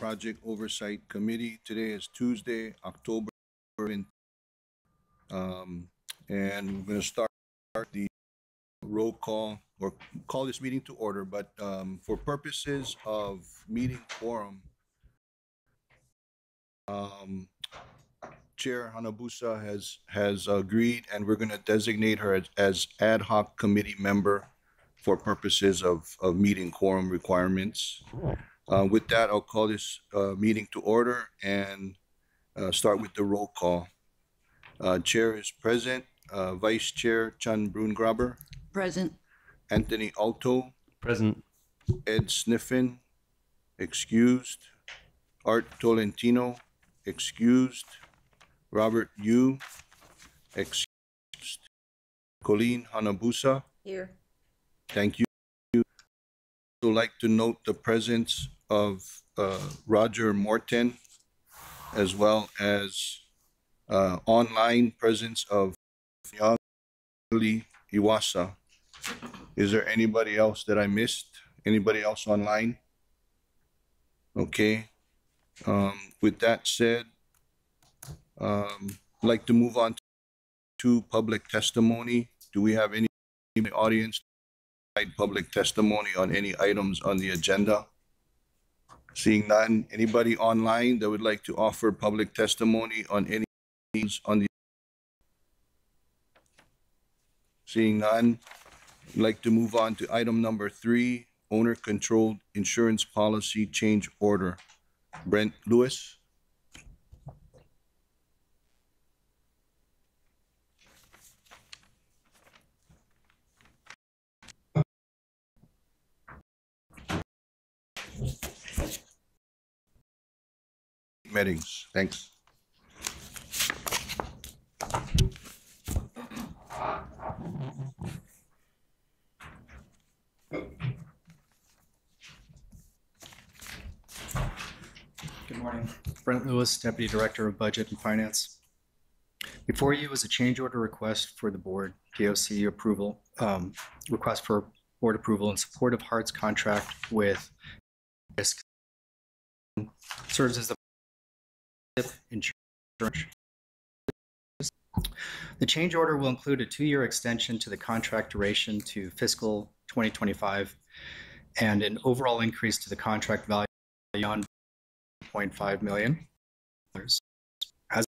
Project Oversight Committee. Today is Tuesday, October 20th. And we're going to start the roll call or call this meeting to order, but for purposes of meeting quorum, Chair Hanabusa has agreed, and we're going to designate her as ad hoc committee member for purposes of meeting quorum requirements. With that, I'll call this meeting to order and start with the roll call. Chair is present. Vice Chair Chan Brungraber. Present. Anthony Alto. Present. Ed Sniffen. Excused. Art Tolentino. Excused. Robert Yu. Excused. Colleen Hanabusa. Here. Thank you. I'd also like to note the presence of Roger Morton, as well as online presence of Nyali Iwasa. Is there anybody else that I missed? Anybody else online? Okay. With that said, I'd like to move on to public testimony. Do we have any in the audience to provide public testimony on any items on the agenda? Seeing none, anybody online that would like to offer public testimony on any on the seeing none, I'd like to move on to item number 3, owner-controlled insurance policy change order. Brent Lewis. Meetings. Thanks. Good morning. Brent Lewis, Deputy Director of Budget and Finance. Before you is a change order request for the board, POC approval, request for board approval in support of Hart's contract with Risk. Serves as the insurance. The change order will include a 2-year extension to the contract duration to fiscal 2025 and an overall increase to the contract value beyond $0.5 million. As the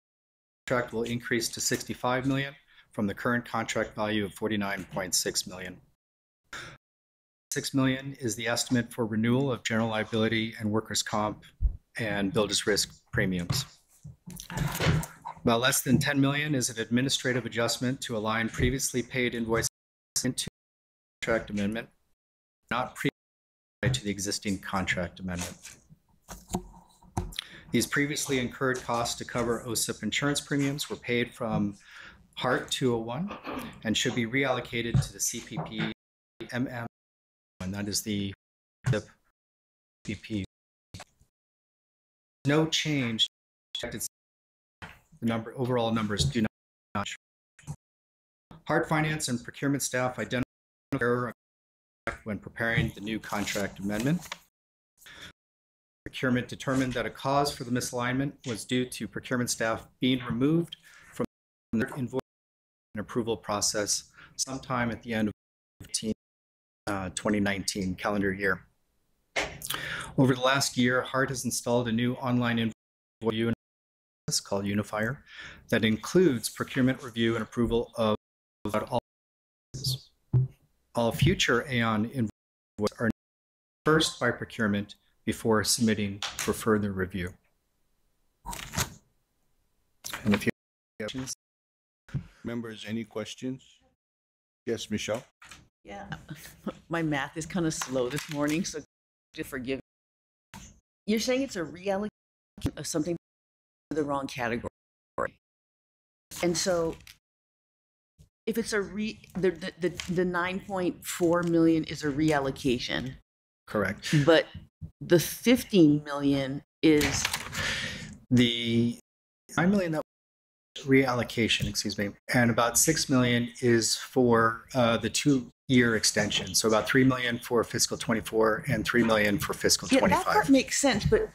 contract will increase to $65 million from the current contract value of $49.6 million. $6 million is the estimate for renewal of general liability and workers' comp and builder's risk premiums. About less than $10 million is an administrative adjustment to align previously paid invoices into the contract amendment, not previously to the existing contract amendment. These previously incurred costs to cover OSIP insurance premiums were paid from Hart 201 and should be reallocated to the CPP MM, and that is the CPP. No change. The overall numbers do not. Hart Finance and procurement staff identified error when preparing the new contract amendment. Procurement determined that a cause for the misalignment was due to procurement staff being removed from the invoice and approval process sometime at the end of 2019 calendar year. Over the last year, Hart has installed a new online invoice called Unifier that includes procurement review and approval of all future Aon invoices are first by procurement before submitting for further review. And if you have questions. Members, any questions? Yes, Michelle. Yeah, my math is kind of slow this morning, so just forgive me. You're saying it's a reallocation of something to the wrong category. And so if it's the 9.4 million is a reallocation. Correct. But the 15 million is the 9 million that reallocation, excuse me, and about 6 million is for the 2-year extension. So about 3 million for fiscal 24 and 3 million for fiscal 25. Yeah, that part makes sense, but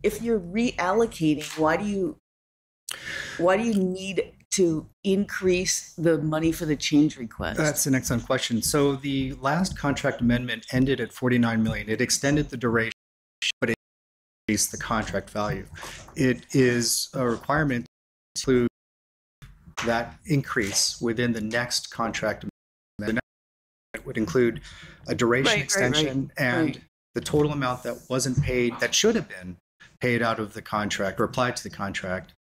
if you're reallocating, why do you need to increase the money for the change request? That's an excellent question. So the last contract amendment ended at 49 million. It extended the duration, but it increased the contract value. It is a requirement to include that increase within the next contract amendment. It would include a duration extension and the total amount that wasn't paid, that should have been paid out of the contract or applied to the contract.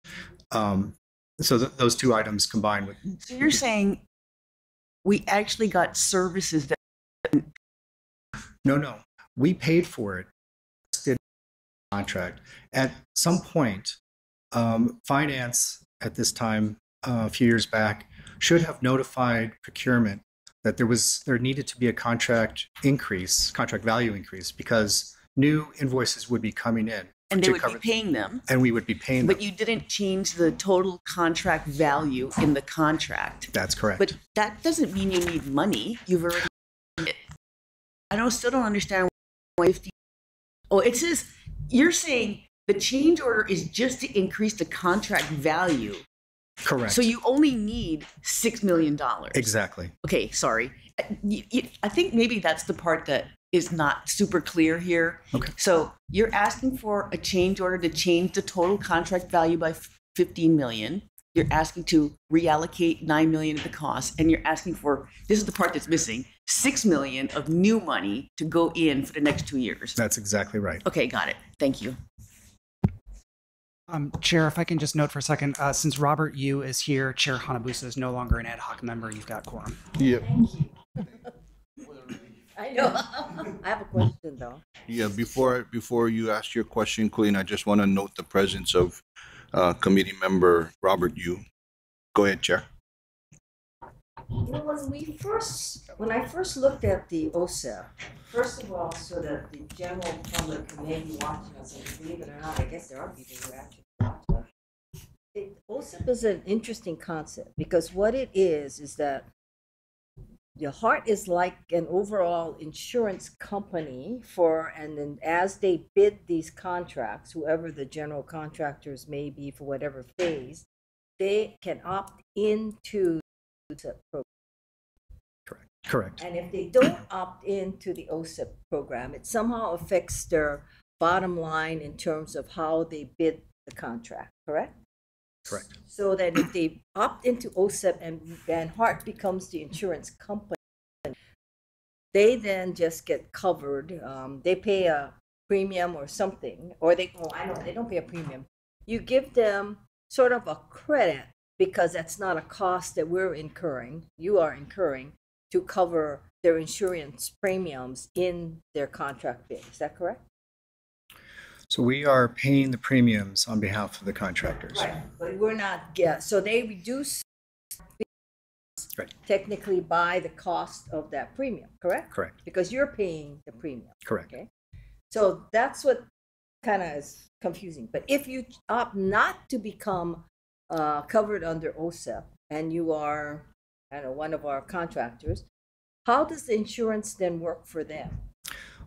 So those two items combined with. So you're saying we actually got services that. No, we paid for it. Did contract at some point. Finance at this time, a few years back, should have notified procurement that there needed to be a contract value increase, because new invoices would be coming in. And they would be paying them. And we would be paying them. But you didn't change the total contract value in the contract. That's correct. But that doesn't mean you need money. You've already. Still don't understand why 50. Oh, it says you're saying the change order is just to increase the contract value. Correct. So you only need $6 million. Exactly. Okay, sorry. I think maybe that's the part that is not super clear here. Okay. So you're asking for a change order to change the total contract value by 15 million. You're asking to reallocate 9 million of the cost, and you're asking for, this is the part that's missing, 6 million of new money to go in for the next 2 years. That's exactly right. Okay, got it. Thank you. Chair, if I can just note for a second, since Robert Yu is here, Chair Hanabusa is no longer an ad hoc member. You've got quorum. Yeah. I know. I have a question though. Yeah, before you ask your question, Colleen, I just want to note the presence of committee member Robert Yu. Go ahead, Chair. When I first looked at the OSEP, first of all, so that the general public may be watching us, and believe it or not, I guess there are people who actually watch us. OSEP is an interesting concept, because what it is that your heart is like an overall insurance company and then as they bid these contracts, whoever the general contractors may be for whatever phase, they can opt into the program. Correct. And if they don't opt into the OSEP program, it somehow affects their bottom line in terms of how they bid the contract, correct? Correct. So that if they opt into OSEP and Van Hart becomes the insurance company, they then just get covered. They pay a premium or something, or they don't pay a premium. You give them sort of a credit, because that's not a cost that you are incurring to cover their insurance premiums in their contract bid. Is that correct? So we are paying the premiums on behalf of the contractors. Right, but we're not. So they reduce technically by the cost of that premium, correct? Correct. Because you're paying the premium. Correct. Okay. So that's what kind of is confusing. But if you opt not to become covered under OSEP and you are, one of our contractors, how does the insurance then work for them?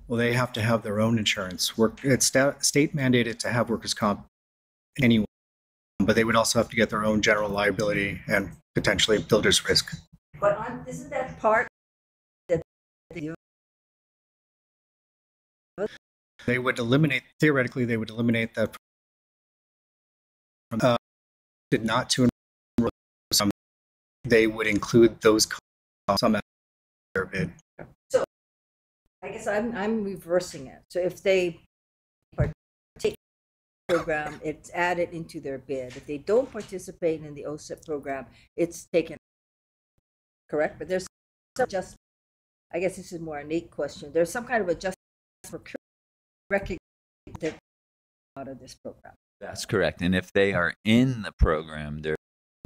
Well, they have to have their own insurance. It's state mandated to have workers' comp anyway, but they would also have to get their own general liability and potentially builder's risk. But isn't that part that they would eliminate, theoretically, that did not to enroll some, they would include those costs on their bid. So I guess I'm reversing it. So if they participate in the program, it's added into their bid. If they don't participate in the OSEP program, it's taken. Correct? But there's some adjustment. I guess this is more a Nate question. There's some kind of adjustment for recognition that out of this program. That's correct. And if they are in the program, they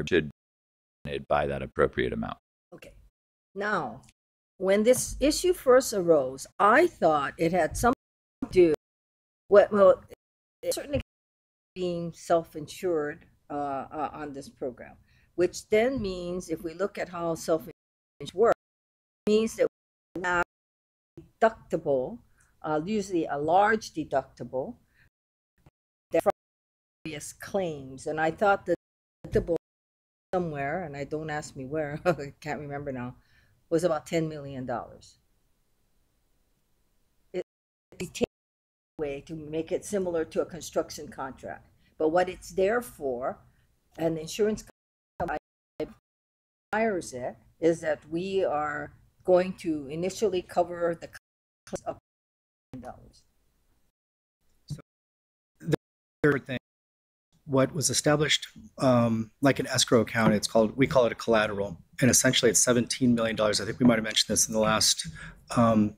should be by that appropriate amount. Okay. Now, when this issue first arose, I thought it had something to do with, well, certainly being self-insured on this program, which then means, if we look at how self-insurance works, it means that we have a deductible, usually a large deductible, various claims, and I thought that the board somewhere, and I don't ask me where, I can't remember now, was about $10 million. It takes away to make it similar to a construction contract. But what it's there for, and the insurance company requires it, is that we are going to initially cover the cost of $1 million. So the third thing, what was established like an escrow account, we call it a collateral, and essentially it's $17 million. I think we might have mentioned this in the last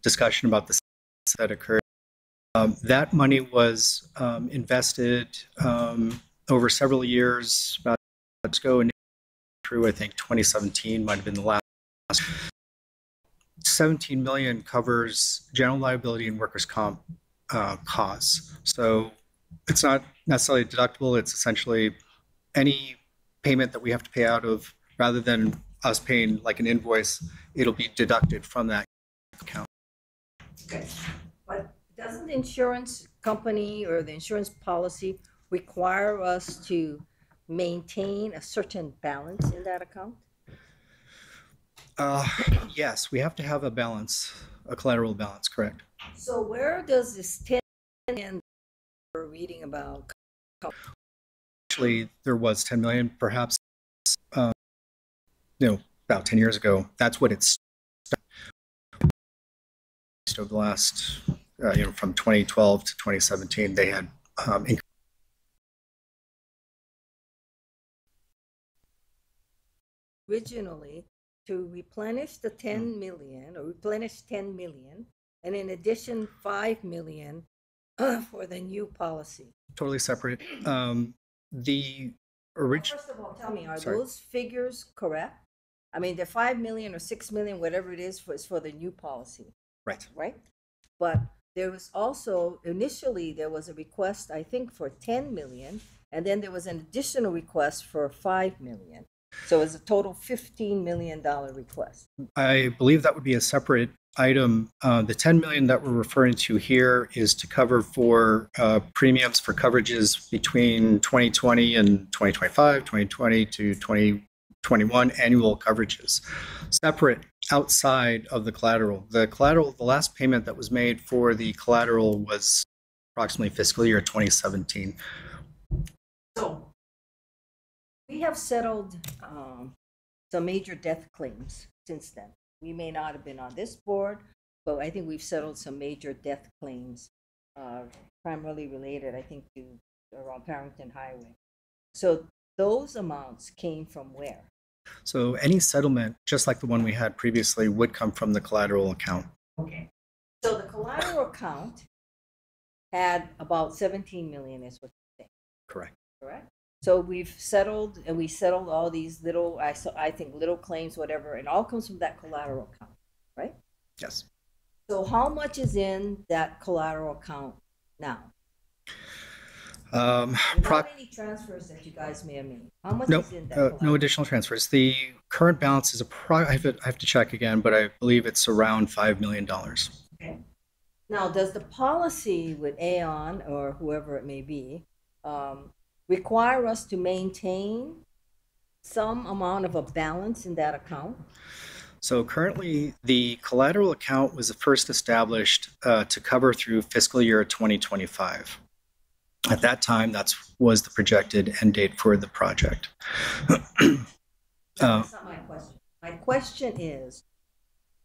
discussion about this that occurred. That money was invested over several years. About let's go and through, I think 2017 might have been the last. 17 million covers general liability and workers' comp costs. So it's not necessarily deductible. It's essentially any payment that we have to pay out of, rather than us paying like an invoice, it'll be deducted from that account. Okay, but doesn't the insurance company or the insurance policy require us to maintain a certain balance in that account? Yes, we have to have a balance, a collateral balance, correct. So where does this 10 million we're reading about? Actually, there was 10 million, perhaps, about 10 years ago. That's what it's over the last, from 2012 to 2017, they had originally to replenish the 10 million, or replenish 10 million, and in addition 5 million for the new policy. Totally separate. The original. First of all, tell me, are Sorry. those figures correct? I mean, the 5 million or 6 million, whatever it is for the new policy, Right. right? But there was also, initially, there was a request, I think, for 10 million, and then there was an additional request for 5 million. So it's a total $15 million request. I believe that would be a separate item. The 10 million that we're referring to here is to cover for premiums for coverages between 2020 and 2025, 2020 to 2021 annual coverages, separate outside of the collateral. The last payment that was made for the collateral was approximately fiscal year 2017. So we have settled some major death claims since then. We may not have been on this board, but I think we've settled some major death claims, primarily related, I think, to around Parrington Highway. So those amounts came from where? So any settlement, just like the one we had previously, would come from the collateral account. Okay. So the collateral account had about 17 million, is what you're saying, Correct. correct? So we've settled, and we settled all these little, I think, little claims, whatever, and all comes from that collateral account, right? Yes. So how much is in that collateral account now? Without any transfers that you guys may have made, how much No, is in that collateral? no additional transfers. The current balance is I have to check again, but I believe it's around $5 million. Okay. Now, does the policy with Aon or whoever it may be require us to maintain some amount of a balance in that account? So currently, the collateral account was first established to cover through fiscal year 2025. At that time, that was the projected end date for the project. That's not my question. My question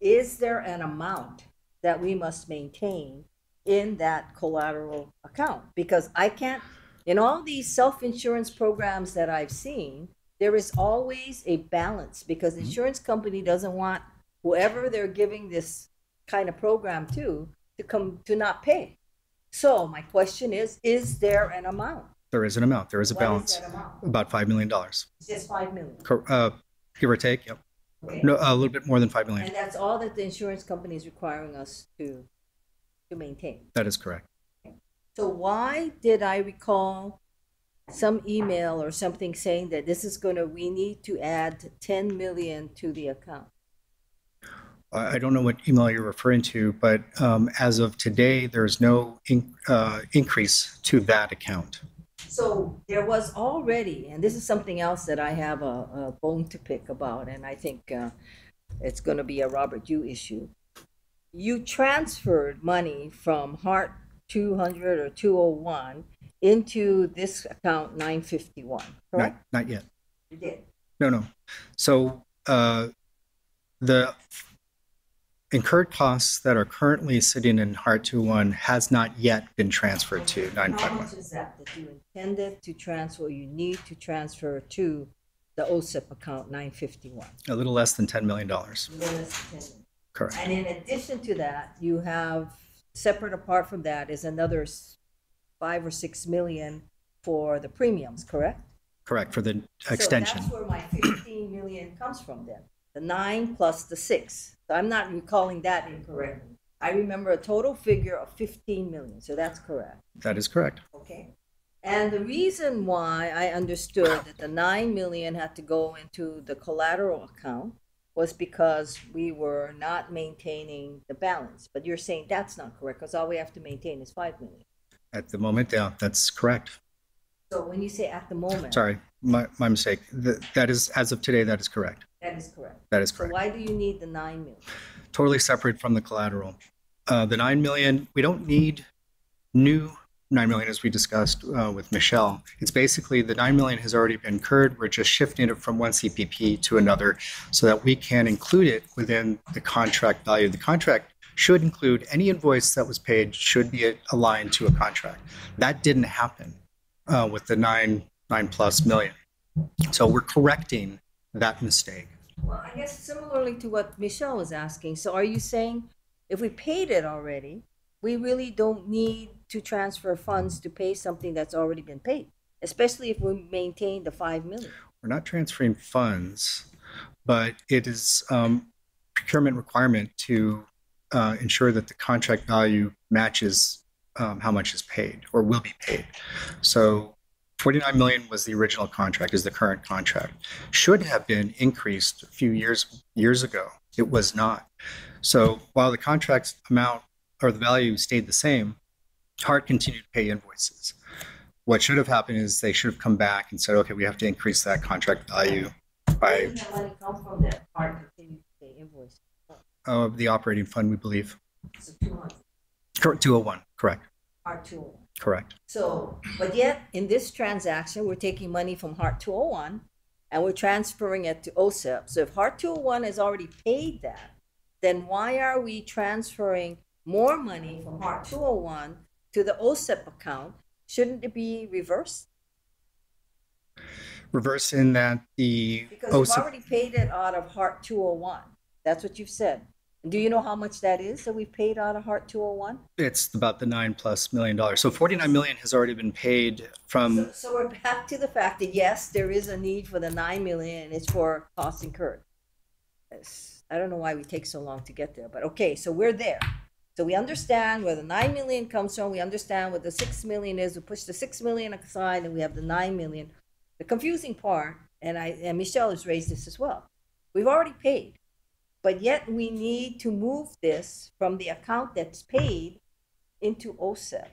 is there an amount that we must maintain in that collateral account? Because I can't, in all these self-insurance programs that I've seen, there is always a balance, because the insurance company doesn't want whoever they're giving this kind of program to not pay. So my question is there an amount? There is an amount. There is a What is balance. that amount? About $5 million. Just 5 million. Give or take, yep. Okay. No, a little bit more than $5 million. And that's all that the insurance company is requiring us to maintain. That is correct. So why did I recall some email or something saying that we need to add 10 million to the account? I don't know what email you're referring to, but as of today, there's no increase to that account. So there was already, and this is something else that I have a bone to pick about, and I think it's going to be a Robert Yu issue. You transferred money from Hart 200 or 201 into this account 951, correct? Not yet. You did. No. So the incurred costs that are currently sitting in Hart 201 has not yet been transferred to How 951. much is that you intended to transfer, you need to transfer to the OSIP account 951? A little less than $10 million. Correct. And in addition to that, you have, separate apart from that, is another 5 or 6 million for the premiums, correct? Correct, for the extension. So that's where my 15 million comes from then. The 9 plus the 6. So I'm not recalling that incorrectly. I remember a total figure of 15 million, so that's correct. That is correct. Okay. And the reason why I understood that the 9 million had to go into the collateral account was because we were not maintaining the balance. But you're saying that's not correct, because all we have to maintain is 5 million. At the moment, yeah, that's correct. So when you say at the moment. Sorry, my mistake. That is, as of today, that is correct. That is correct. That is So correct. why do you need the 9 million? Totally separate from the collateral. The 9 million, we don't need new 9 million, as we discussed with Michelle. It's basically the 9 million has already been incurred. We're just shifting it from one CPP to another so that we can include it within the contract value. The contract should include any invoice that was paid should be aligned to a contract. That didn't happen with the 9 plus million. So we're correcting that mistake. Well, I guess similarly to what Michelle was asking. So are you saying if we paid it already, we really don't need to transfer funds to pay something that's already been paid, especially if we maintain the 5 million? We're not transferring funds, but it is procurement requirement to ensure that the contract value matches how much is paid or will be paid. So 49 million was the original contract, is the current contract. Should have been increased a few years ago. It was not. So while the contract amount or the value stayed the same, Hart continued to pay invoices. What should have happened is they should have come back and said, okay, we have to increase that contract value Where by did that money come from that Hart continued to pay invoice? the operating fund, we believe. So 200, 201, correct. Hart 201. Correct. So, but yet in this transaction, we're taking money from Hart 201 and we're transferring it to OSIP. So if Hart 201 has already paid that, then why are we transferring more money from Hart 201 to the OSIP account? Shouldn't it be reversed? Reverse in that the Because you've OSIP, already paid it out of Hart 201. That's what you've said. Do you know how much that is that we paid out of Hart 201? it's about the $9+ million. So 49 million has already been paid from, So we're back to the fact that yes, there is a need for the 9 million and it's for costs incurred. I don't know why we take so long to get there, but okay, so we're there. So we understand where the 9 million comes from. We understand what the 6 million is. We push the 6 million aside and we have the 9 million. The confusing part, and Michelle has raised this as well, we've already paid, but yet we need to move this from the account that's paid into OSIP,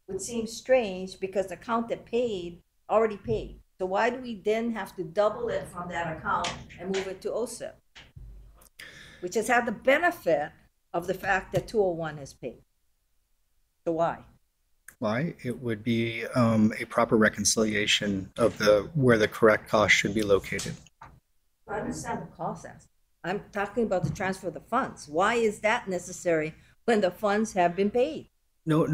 which seems strange because the account that paid already paid. So why do we then have to double it from that account and move it to OSIP, which has had the benefit of the fact that 201 has paid? So why? why? It would be a proper reconciliation of where the correct cost should be located. I understand the cost aspect. I'm talking about the transfer of the funds. Why is that necessary when the funds have been paid? No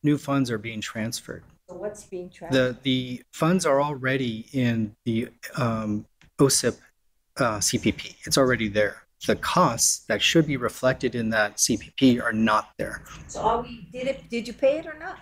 new funds are being transferred. So what's being transferred? The funds are already in the OSIP CPP. It's already there. The costs that should be reflected in that CPP are not there. So did you pay it or not?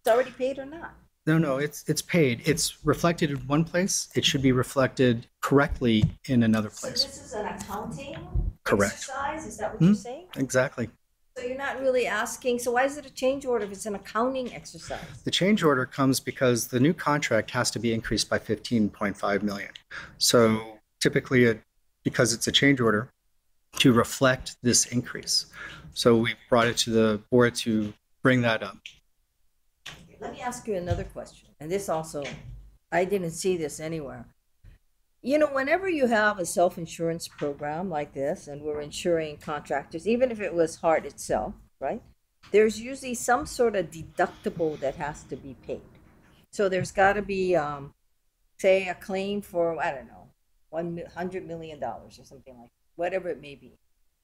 It's already paid or not? No, it's paid. It's reflected in one place. It should be reflected correctly in another So place. this is an accounting Correct. exercise? Is that what you're saying? Exactly. So you're not really asking, so why is it a change order if it's an accounting exercise? The change order comes because the new contract has to be increased by 15.5 million. So typically, because it's a change order, to reflect this increase. So we brought it to the board to bring that up. let me ask you another question. And this also, I didn't see this anywhere. You know, whenever you have a self-insurance program like this, and we're insuring contractors, even if it was Hart itself, right? There's usually some sort of deductible that has to be paid. So there's got to be, say, a claim for, I don't know, $100 million or something like that, whatever it may be.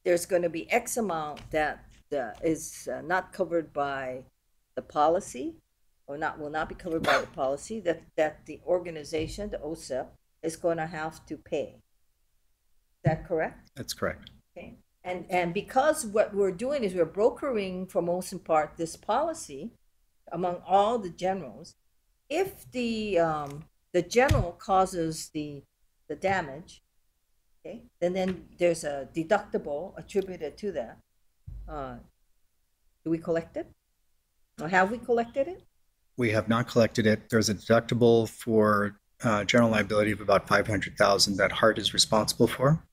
There's going to be X amount that is not covered by the policy, or will not be covered by the policy, that the organization, the OSEP, is going to have to pay. Is that correct? That's correct. Okay. And because what we're doing is we're brokering, for most in part, this policy among all the generals. If the general causes the damage, okay, then there's a deductible attributed to that. Do we collect it? Or have we collected it? We have not collected it. There's a deductible for general liability of about $500,000 that Hart is responsible for.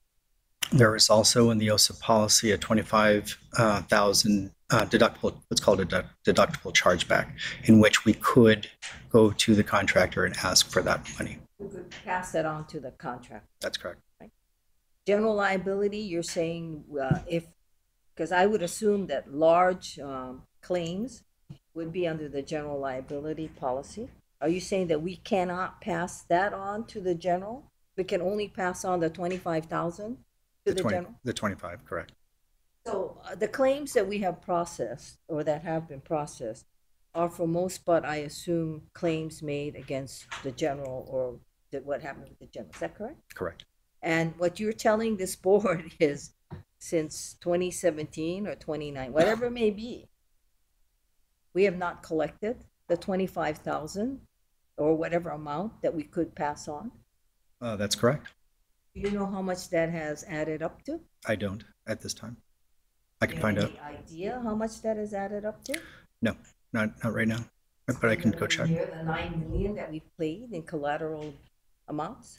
There is also in the OSEP policy a $25,000 deductible, what's called a deductible chargeback, in which we could go to the contractor and ask for that money. We could pass that on to the contractor. That's correct. General liability, you're saying because I would assume that large claims would be under the general liability policy. Are you saying that we cannot pass that on to the general? We can only pass on the 25,000 to the general? The 25, correct. So the claims that we have processed, or that have been processed, are for most part, I assume, claims made against the general, or what happened with the general. Is that correct? Correct. And what you're telling this board is, since 2017 or 29, whatever it may be, we have not collected the 25,000 or whatever amount that we could pass on. That's correct. Do you know how much that has added up to? I don't at this time. I can find out. Any idea how much that has added up to? No, not right now, but I can go check. The 9 million that we paid in collateral amounts?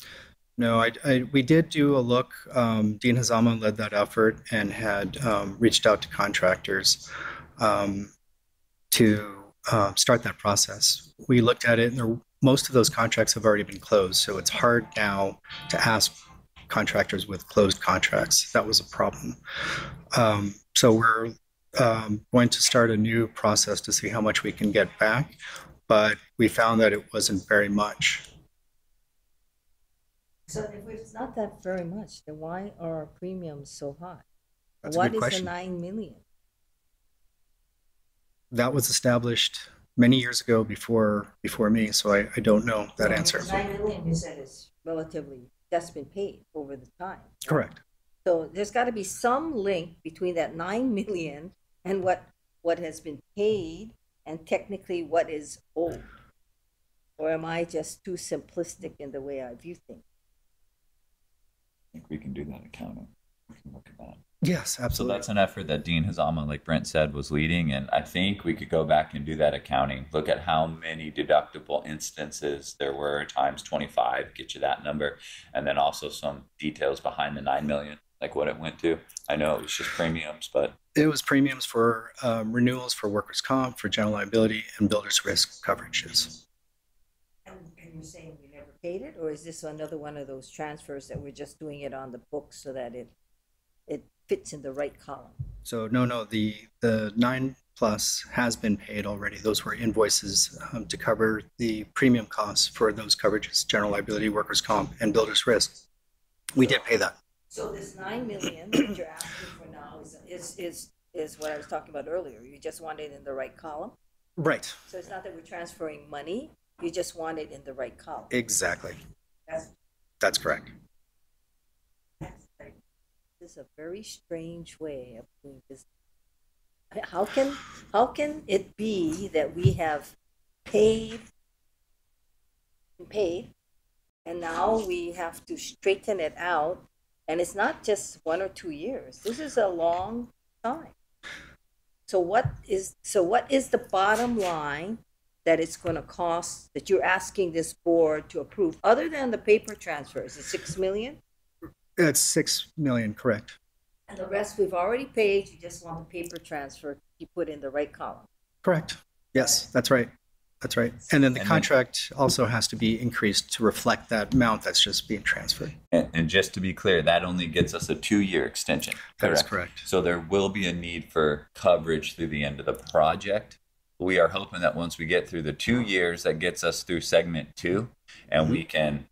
No, we did do a look. Dean Hazama led that effort and had reached out to contractors to start that process. We looked at it, and most of those contracts have already been closed, so it's hard now to ask contractors with closed contracts. That was a problem. So we're going to start a new process to see how much we can get back, but we found that it wasn't very much. So if it's not that very much, then why are our premiums so high? That's a What good is question. the 9 million? That was established many years ago before me, so I don't know that answer. 9 million, you said, is relatively, that's been paid over the time. right? Correct. So there's got to be some link between that 9 million and what has been paid, and technically what is owed. Or am I just too simplistic in the way I view things? I think we can do that accounting. We can look at that. Yes, So absolutely. that's an effort that Dean Hazama, like Brent said, was leading. And I think we could go back and do that accounting, look at how many deductible instances there were times 25, get you that number. And then also some details behind the 9 million, like what it went to. I know it was just premiums, but It was premiums for renewals for workers' comp, for general liability, and builder's risk coverages. And you're saying we never paid it, or is this another one of those transfers that we're just doing it on the books so that it fits in the right column? So no, the 9 plus has been paid already. Those were invoices to cover the premium costs for those coverages, general liability, workers' comp, and builder's risk. We did pay that. So this 9 million that you're asking for now is what I was talking about earlier. You just want it in the right column. Right. So it's not that we're transferring money. You just want it in the right column. Exactly. That's correct. This is a very strange way of doing business. How can it be that we have paid, and now we have to straighten it out, and it's not just 1 or 2 years. This is a long time. So what is the bottom line that it's going to cost, that you're asking this board to approve, other than the paper transfers? Is it 6 million? It's 6 million, correct. And the rest we've already paid. You just want the paper transfer to be put in the right column. Correct. Yes, that's right. That's right. And then the And then- contract also has to be increased to reflect that amount that's just being transferred. And just to be clear, that only gets us a 2-year extension. That is correct. So there will be a need for coverage through the end of the project. We are hoping that once we get through the 2 years, that gets us through segment 2, and we can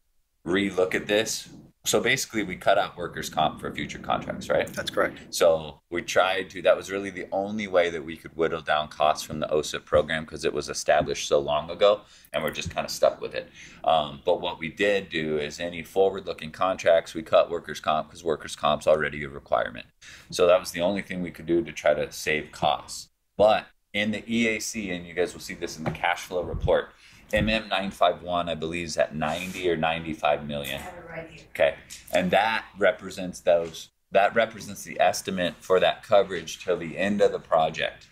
relook at this. So basically, we cut out workers' comp for future contracts, right? That's correct. So we tried to, that was really the only way that we could whittle down costs from the OSIP program because it was established so long ago and we're just kind of stuck with it. But what we did do is any forward-looking contracts, we cut workers' comp because workers' comp's already a requirement. So that was the only thing we could do to try to save costs. But in the EAC, and you guys will see this in the cash flow report, MM951, I believe, is at 90 or 95 million. Okay, and that represents the estimate for that coverage till the end of the project.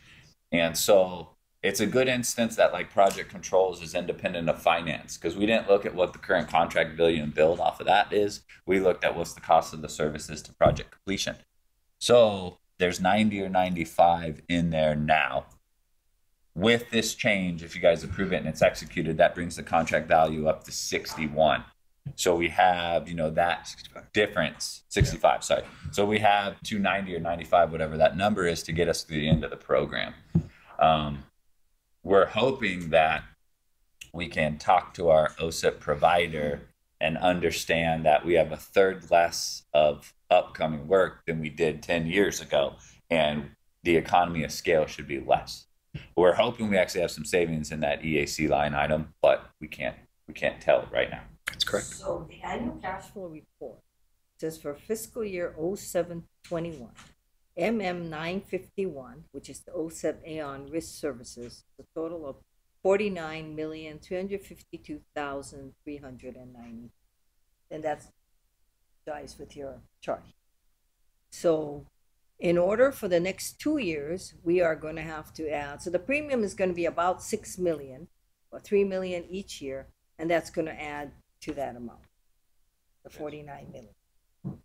And so it's a good instance that like project controls is independent of finance because we didn't look at what the current contract value and build off of that is. We looked at what's the cost of the services to project completion. So there's 90 or 95 in there now. With this change, if you guys approve it and it's executed, that brings the contract value up to 61. So we have, that difference, 65, sorry. So we have 290 or 95, whatever that number is, to get us to the end of the program. We're hoping that we can talk to our OSIP provider and understand that we have a third less of upcoming work than we did 10 years ago, and the economy of scale should be less. We're hoping we actually have some savings in that EAC line item, but we can't tell right now. That's correct. So the annual cash flow report says for fiscal year 07-21, MM951, which is the OSEP Aon Risk Services, a total of 49,252,390. And that's dies with your chart. So in order for the next 2 years, we are going to have to add, so the premium is going to be about 6 million or 3 million each year, and that's going to add to that amount, the 49 million,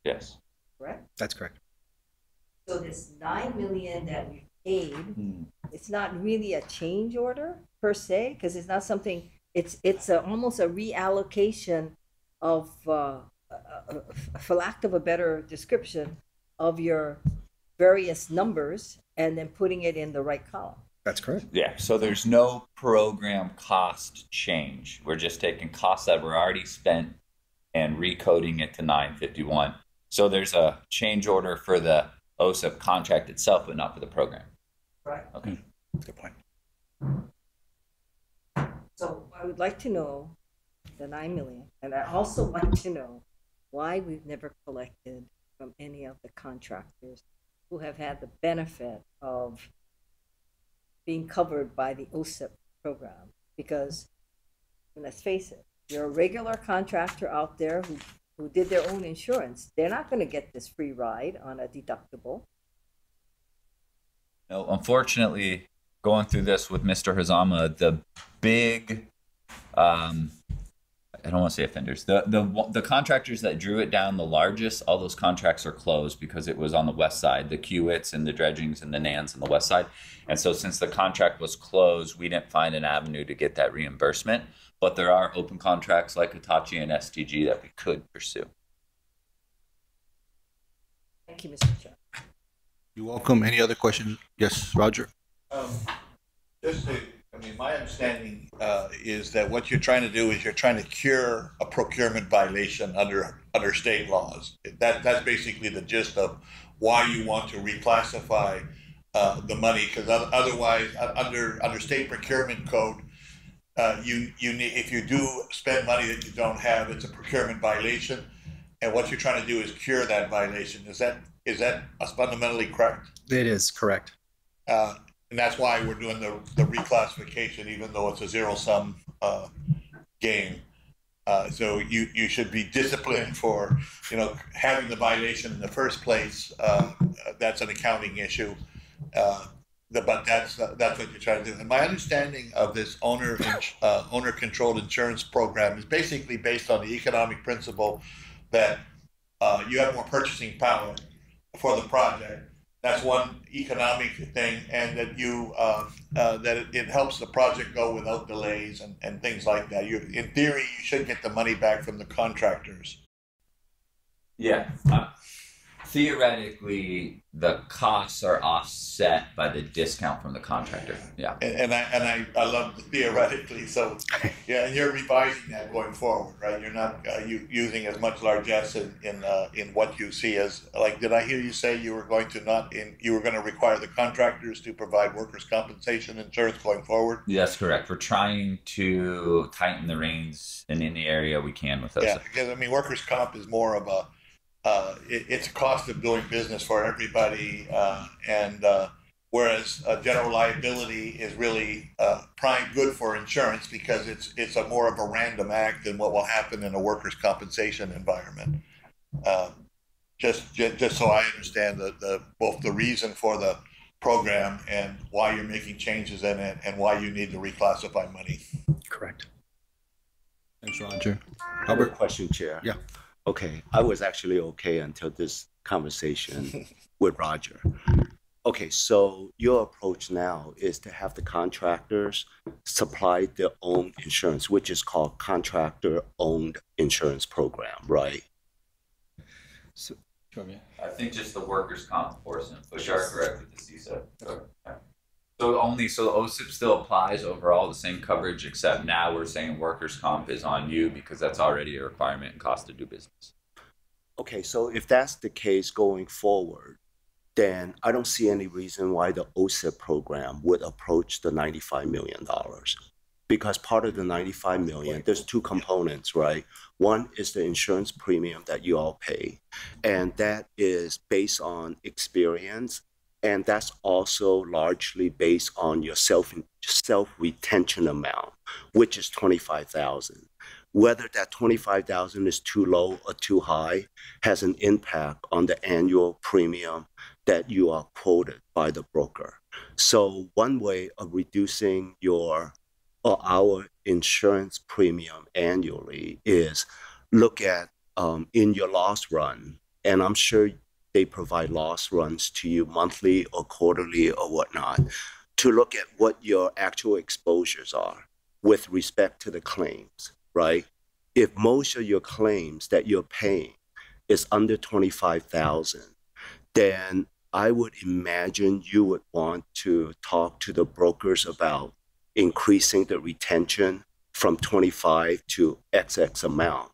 Yes. correct? That's correct. So this 9 million that we paid, it's not really a change order per se, because it's not something, it's almost a reallocation of, for lack of a better description, of your various numbers and then putting it in the right column. That's correct. Yeah, so there's no program cost change. We're just taking costs that were already spent and recoding it to 951. So there's a change order for the OSIP contract itself, but not for the program. Right. Okay. Good point. So I would like to know the 9 million, and I also like to know why we've never collected from any of the contractors who have had the benefit of being covered by the OSIP program. Because let's face it, you're a regular contractor out there who did their own insurance. They're not going to get this free ride on a deductible. No, unfortunately, going through this with Mr. Hazama, the big, I don't want to say offenders, the contractors that drew it down the largest, all those contracts are closed because it was on the west side, the Kiewits and the Dredgings and the Nans on the west side. And so since the contract was closed, we didn't find an avenue to get that reimbursement. But there are open contracts like Hitachi and STG that we could pursue. Thank you, Mr. Chair. You're welcome. Any other questions? Yes, Roger? My understanding is that what you're trying to do is you're trying to cure a procurement violation under state laws. That's basically the gist of why you want to reclassify the money, because otherwise, under state procurement code, you need, if you do spend money that you don't have, it's a procurement violation, and what you're trying to do is cure that violation. Is that fundamentally correct? It is correct. And that's why we're doing the reclassification, even though it's a zero-sum game. So you should be disciplined for having the violation in the first place. That's an accounting issue, but that's what you're trying to do. And my understanding of this owner-controlled insurance program is basically based on the economic principle that you have more purchasing power for the project. That's one economic thing, and that it helps the project go without delays and things like that. In theory, you should get the money back from the contractors. Yeah. Theoretically, the costs are offset by the discount from the contractor. Yeah. And I love the theoretically. So, yeah, and you're revising that going forward, right? You're not using as much largesse in what you see as, like, did I hear you say you were going to require the contractors to provide workers' compensation insurance going forward? That's correct. We're trying to tighten the reins in any area we can with those. Yeah, because I mean, workers' comp is more of a it's a cost of doing business for everybody, and whereas general liability is really prime good for insurance because it's a more of a random act than what will happen in a workers' compensation environment. Just so I understand both the reason for the program and why you're making changes in it and why you need to reclassify money. Correct. Thanks, Roger. I have a question, Chair. Yeah. Okay, I was actually okay until this conversation with Roger. Okay, so your approach now is to have the contractors supply their own insurance, which is called contractor-owned insurance program, right? So, I think just the workers' comp portion, which are correct with the CISA. So the OSIP still applies overall, the same coverage, except now we're saying workers' comp is on you because that's already a requirement and cost to do business. Okay, so if that's the case going forward, then I don't see any reason why the OSIP program would approach the $95 million. Because part of the $95 million, there's two components, right? One is the insurance premium that you all pay, and that is based on experience. And that's also largely based on your self-retention amount, which is $25,000. Whether that $25,000 is too low or too high has an impact on the annual premium that you are quoted by the broker. So one way of reducing our insurance premium annually is look at in your loss run, and I'm sure they provide loss runs to you monthly or quarterly or whatnot, to look at what your actual exposures are with respect to the claims, right? If most of your claims that you're paying is under $25,000, then I would imagine you would want to talk to the brokers about increasing the retention from 25 to XX amount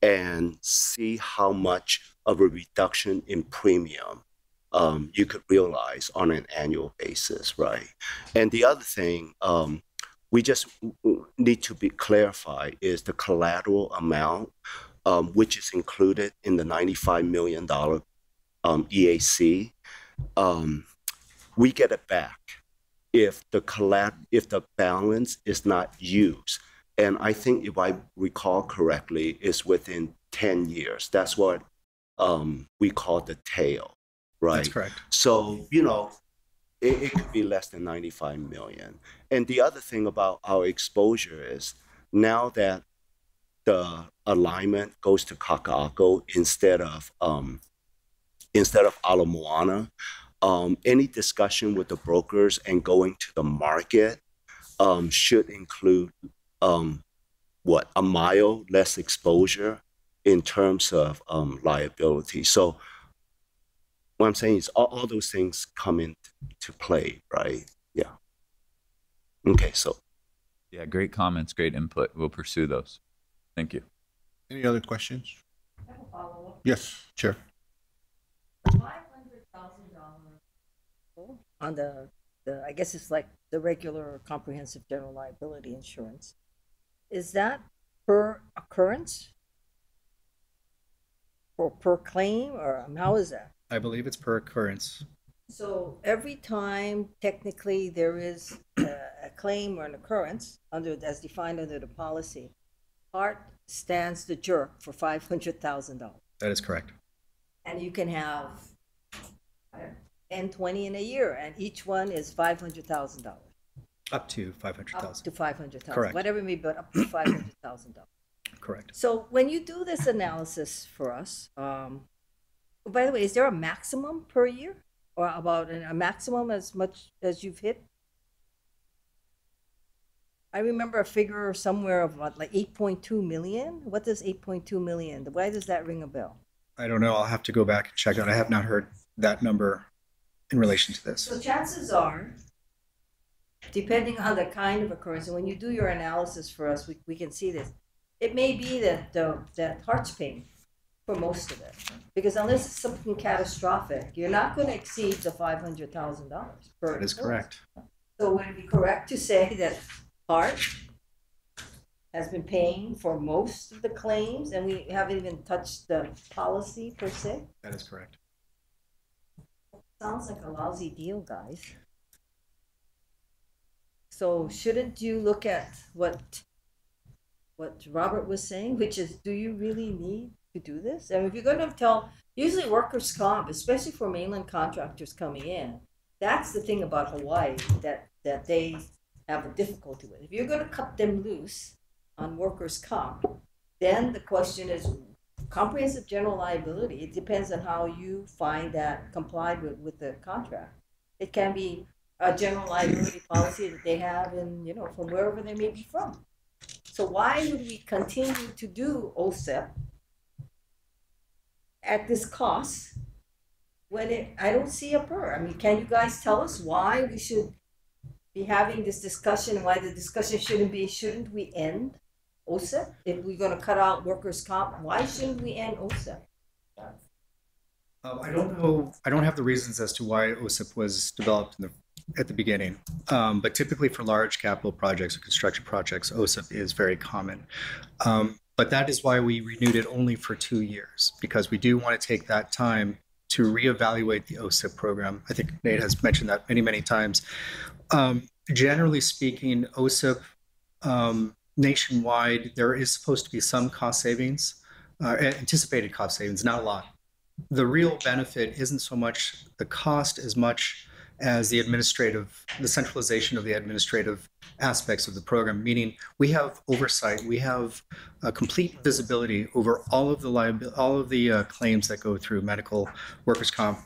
and see how much of a reduction in premium you could realize on an annual basis, right? And the other thing we just need to be clarified is the collateral amount, which is included in the $95 million EAC. We get it back if the balance is not used. And I think if I recall correctly, it's within 10 years. That's what we call the tail, right? That's correct. So, it could be less than 95 million. And the other thing about our exposure is now that the alignment goes to Kaka'ako instead of Ala Moana, any discussion with the brokers and going to the market should include a mile less exposure in terms of liability. So what I'm saying is all those things come into play, right? Yeah. Okay, so. Yeah, great comments, great input. We'll pursue those. Thank you. Any other questions? I have a follow-up. Yes, Chair. $500,000 on the I guess it's like the regular comprehensive general liability insurance. Is that per occurrence or per claim, or how is that? I believe it's per occurrence. So every time technically there is a claim or an occurrence as defined under the policy, HART stands the jerk for $500,000. That is correct. And you can have 20 in a year, and each one is $500,000. Up to $500,000. Up to $500,000. Correct. Whatever it may be, but up to $500,000. Correct. So when you do this analysis for us, by the way, is there a maximum per year? Or about a maximum as much as you've hit? I remember a figure somewhere of what, like 8.2 million? What does 8.2 million? Why does that ring a bell? I don't know. I'll have to go back and check out. I have not heard that number in relation to this. So chances are, depending on the kind of occurrence, and when you do your analysis for us, we can see this. It may be that that heart's pain for most of it, because unless it's something catastrophic, you're not going to exceed the $500,000 per. That is correct. So would it be correct to say that Heart has been paying for most of the claims, and we haven't even touched the policy per se? That is correct. Sounds like a lousy deal, guys. So shouldn't you look at what Robert was saying, which is, do you really need to do this? And if you're going to tell, usually workers' comp, especially for mainland contractors coming in, that's the thing about Hawaii that they have a difficulty with. If you're going to cut them loose on workers' comp, then the question is comprehensive general liability. It depends on how you find that complied with the contract. It can be a general liability policy that they have in, from wherever they may be from. So why would we continue to do OSEP at this cost when I don't see a PER? I mean, can you guys tell us why we should be having this discussion, why the discussion shouldn't we end OSEP? If we're going to cut out workers' comp, why shouldn't we end OSEP? I don't know. I don't have the reasons as to why OSEP was developed at the beginning. But typically for large capital projects or construction projects, OSEP is very common. But that is why we renewed it only for 2 years, because we do want to take that time to reevaluate the OSEP program. I think Nate has mentioned that many, many times. Generally speaking, OSEP nationwide, there is supposed to be some cost savings, anticipated cost savings, not a lot. The real benefit isn't so much the cost as much as the centralization of the administrative aspects of the program, meaning we have oversight, we have complete visibility over all of the claims that go through medical, workers' comp,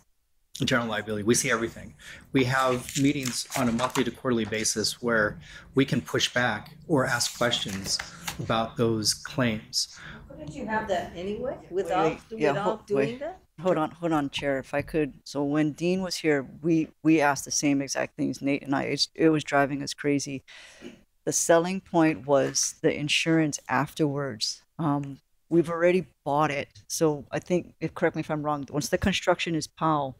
general liability. We see everything. We have meetings on a monthly to quarterly basis where we can push back or ask questions about those claims. Couldn't you have that anyway without doing that? Hold on, Chair, if I could. So when Dean was here, we asked the same exact things, Nate and I. It was driving us crazy. The selling point was the insurance afterwards. We've already bought it. So I think, correct me if I'm wrong, once the construction is POW,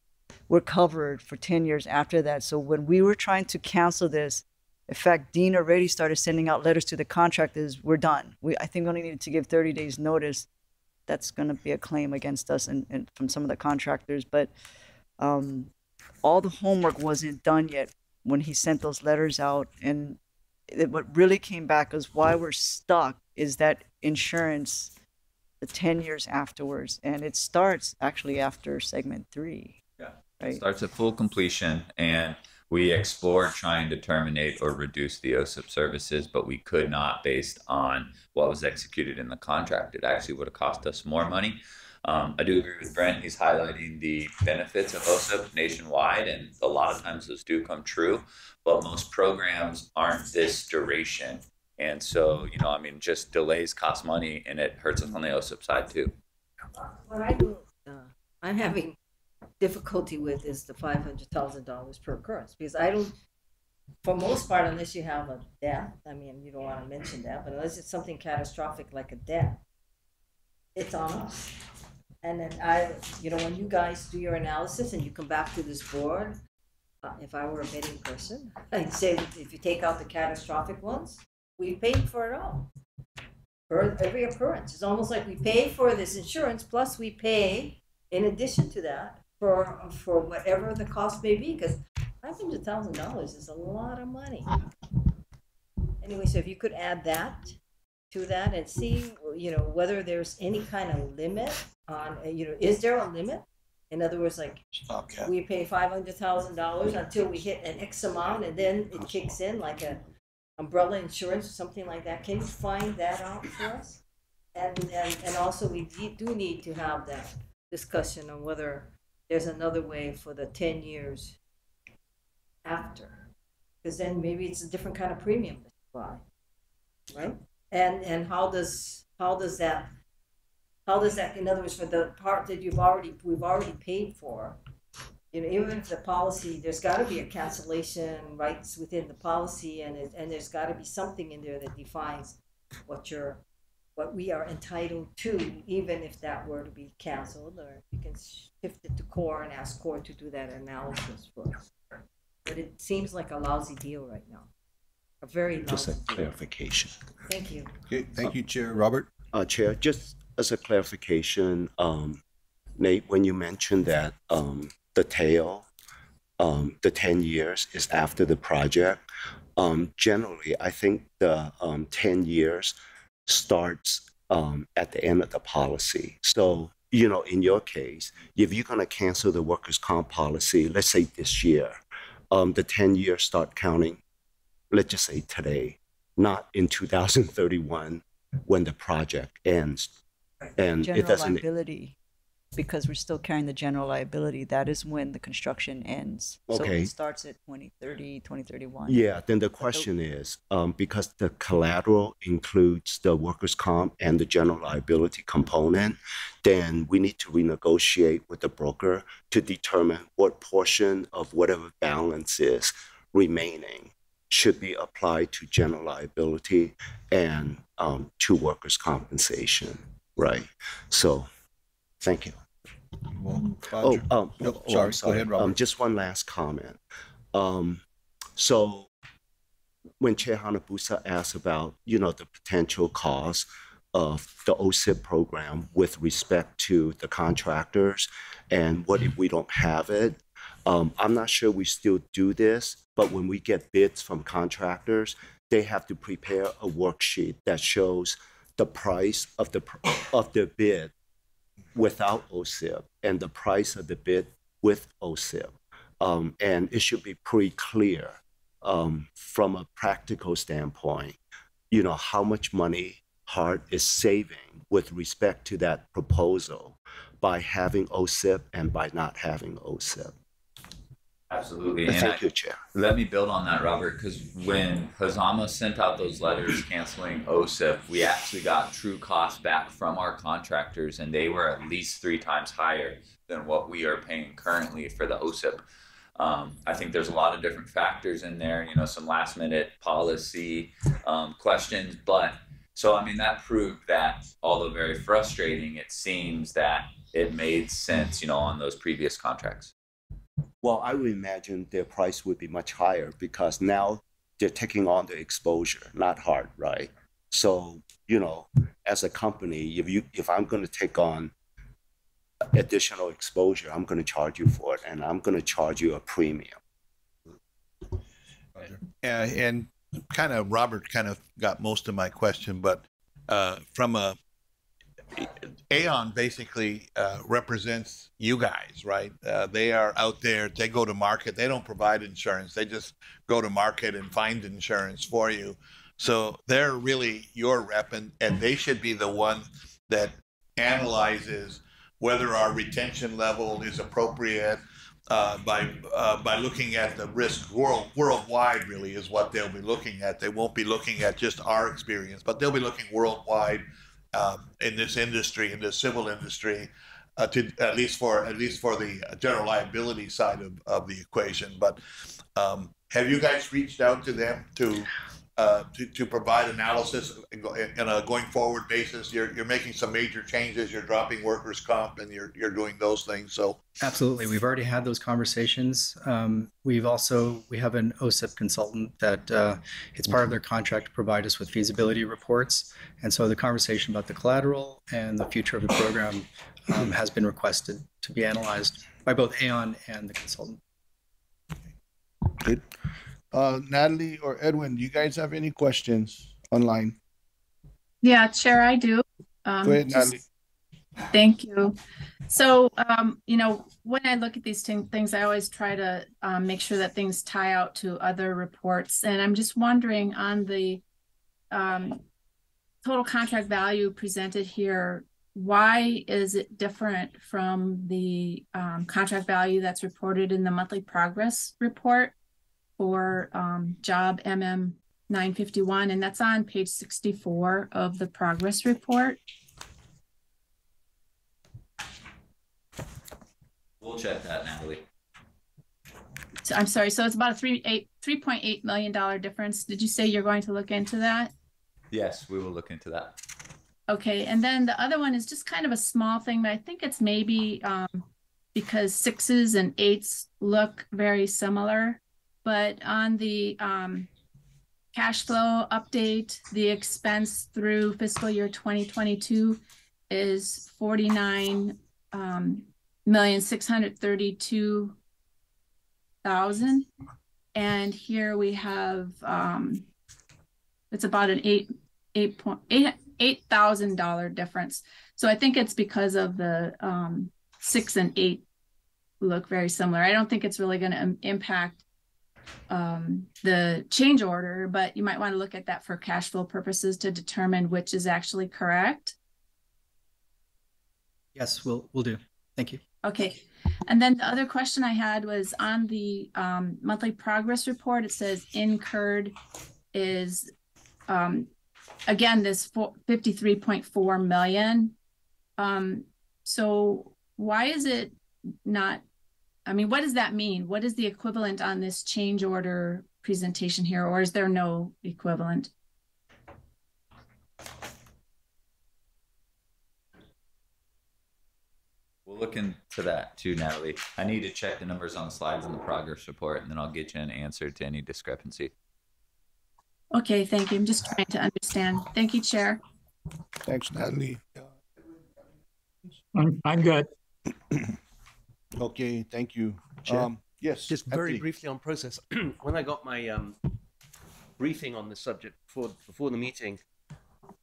we're covered for 10 years after that. So when we were trying to cancel this, in fact, Dean already started sending out letters to the contractors. We're done. I think we only needed to give 30 days notice. That's going to be a claim against us and from some of the contractors. But all the homework wasn't done yet when he sent those letters out. And what really came back is why we're stuck is that insurance, the 10 years afterwards. And it starts actually after segment 3. Yeah, right? It starts at full completion, and we explored trying to terminate or reduce the OSIP services, but we could not based on what was executed in the contract. It actually would have cost us more money. I do agree with Brent. He's highlighting the benefits of OSIP nationwide, and a lot of times those do come true, but most programs aren't this duration. And so, just delays cost money, and it hurts us on the OSIP side too. What I'm having difficulty with is the $500,000 per occurrence, because I don't, for most part, unless you have a death, you don't want to mention that, but unless it's something catastrophic like a death, it's on us. And then when you guys do your analysis and you come back to this board, if I were a betting person, I'd say that if you take out the catastrophic ones, we paid for it all. For every occurrence. It's almost like we pay for this insurance, plus we pay, in addition to that, for whatever the cost may be, because $500,000 is a lot of money. Anyway, so if you could add that to that and see, whether there's any kind of limit on, is there a limit? In other words, like we pay $500,000 until we hit an X amount, and then it kicks in like an umbrella insurance or something like that. Can you find that out for us? And also we do need to have that discussion on whether there's another way for the 10 years after, because then maybe it's a different kind of premium to buy, right? And how does that, in other words, for the part that we've already paid for, you know, even if the policy, there's got to be a cancellation rights within the policy, and there's got to be something in there that defines what we are entitled to, even if that were to be canceled, or you can shift it to CORE and ask CORE to do that analysis for us. But it seems like a lousy deal right now. A very lousy Just a deal. clarification. Thank you. Okay, thank you, Chair. Robert? Chair, just as a clarification, Nate, when you mentioned that the tail, the 10 years is after the project, generally, I think the 10 years starts at the end of the policy. So, you know, in your case, if you're going to cancel the workers' comp policy, let's say this year, the 10 years start counting, let's just say today, not in 2031 when the project ends. And General it doesn't. liability, because we're still carrying the general liability. That is when the construction ends. So Okay. it starts at 2030, 2031. Yeah, then the question is, because the collateral includes the workers' comp and the general liability component, then we need to renegotiate with the broker to determine what portion of whatever balance is remaining should be applied to general liability and to workers' compensation, right? So, thank you. Roger. I'm sorry. Go ahead, Robert. Just one last comment. So when Chair Hanabusa asked about, you know, the potential cost of the OSIP program with respect to the contractors and what if we don't have it, I'm not sure we still do this, but when we get bids from contractors, they have to prepare a worksheet that shows the price of the bid without OSIP and the price of the bid with OSIP. And it should be pretty clear from a practical standpoint, you know, how much money HART is saving with respect to that proposal by having OSIP and by not having OSIP. Absolutely. Thank you, Chair. Let me build on that, Robert, because when Hazama sent out those letters canceling OSIP, we actually got true costs back from our contractors, and they were at least 3 times higher than what we are paying currently for the OSIP. I think there's a lot of different factors in there, you know, some last minute policy questions, but so, I mean, that proved that although very frustrating, it seems that it made sense, you know, on those previous contracts. Well, I would imagine their price would be much higher because now they're taking on the exposure, not HART, right? So, you know, as a company, if I'm going to take on additional exposure, I'm going to charge you for it, and I'm going to charge you a premium. And kind of Robert kind of got most of my question, but from a Aon basically represents you guys, right? They are out there, they go to market, they don't provide insurance, they just go to market and find insurance for you. So they're really your rep, and they should be the one that analyzes whether our retention level is appropriate by looking at the risk worldwide. Really is what they'll be looking at. They won't be looking at just our experience, but they'll be looking worldwide in this industry, in the civil industry, to at least for the general liability side of the equation. But have you guys reached out to them to provide analysis in a going forward basis? You're making some major changes. You're dropping workers' comp, and you're doing those things. So absolutely, we've already had those conversations. We have an OSIP consultant that it's part of their contract to provide us with feasibility reports, and so the conversation about the collateral and the future of the program has been requested to be analyzed by both Aon and the consultant. Good. Natalie or Edwin, do you guys have any questions online? Yeah, Chair, I do. Go ahead, Natalie. Thank you. So, you know, when I look at these things, I always try to make sure that things tie out to other reports. And I'm just wondering on the total contract value presented here, why is it different from the contract value that's reported in the monthly progress report for job MM 951? And that's on page 64 of the progress report. We'll check that, Natalie. So, I'm sorry. So it's about a $3.8 million difference. Did you say you're going to look into that? Yes, we will look into that. Okay. And then the other one is just kind of a small thing, but I think it's maybe because 6s and 8s look very similar. But on the cash flow update, the expense through fiscal year 2022 is $49,632,000, and here we have it's about an $8,000 difference. So I think it's because of the 6 and 8 look very similar. I don't think it's really going to impact the change order, but you might want to look at that for cash flow purposes to determine which is actually correct. Yes, we'll do. Thank you. Okay. And then the other question I had was on the monthly progress report. It says incurred is, again, this 53.4 million. So why is it not, I mean, what does that mean? What is the equivalent on this change order presentation here, or is there no equivalent? We'll look into that too, Natalie. I need to check the numbers on the slides in the progress report, and then I'll get you an answer to any discrepancy. Okay, thank you. I'm just trying to understand. Thank you, Chair. Thanks, Natalie. I'm good. Okay, thank you. Chair? Yes. Just very Anthony. briefly on process. When I got my briefing on this subject before the meeting,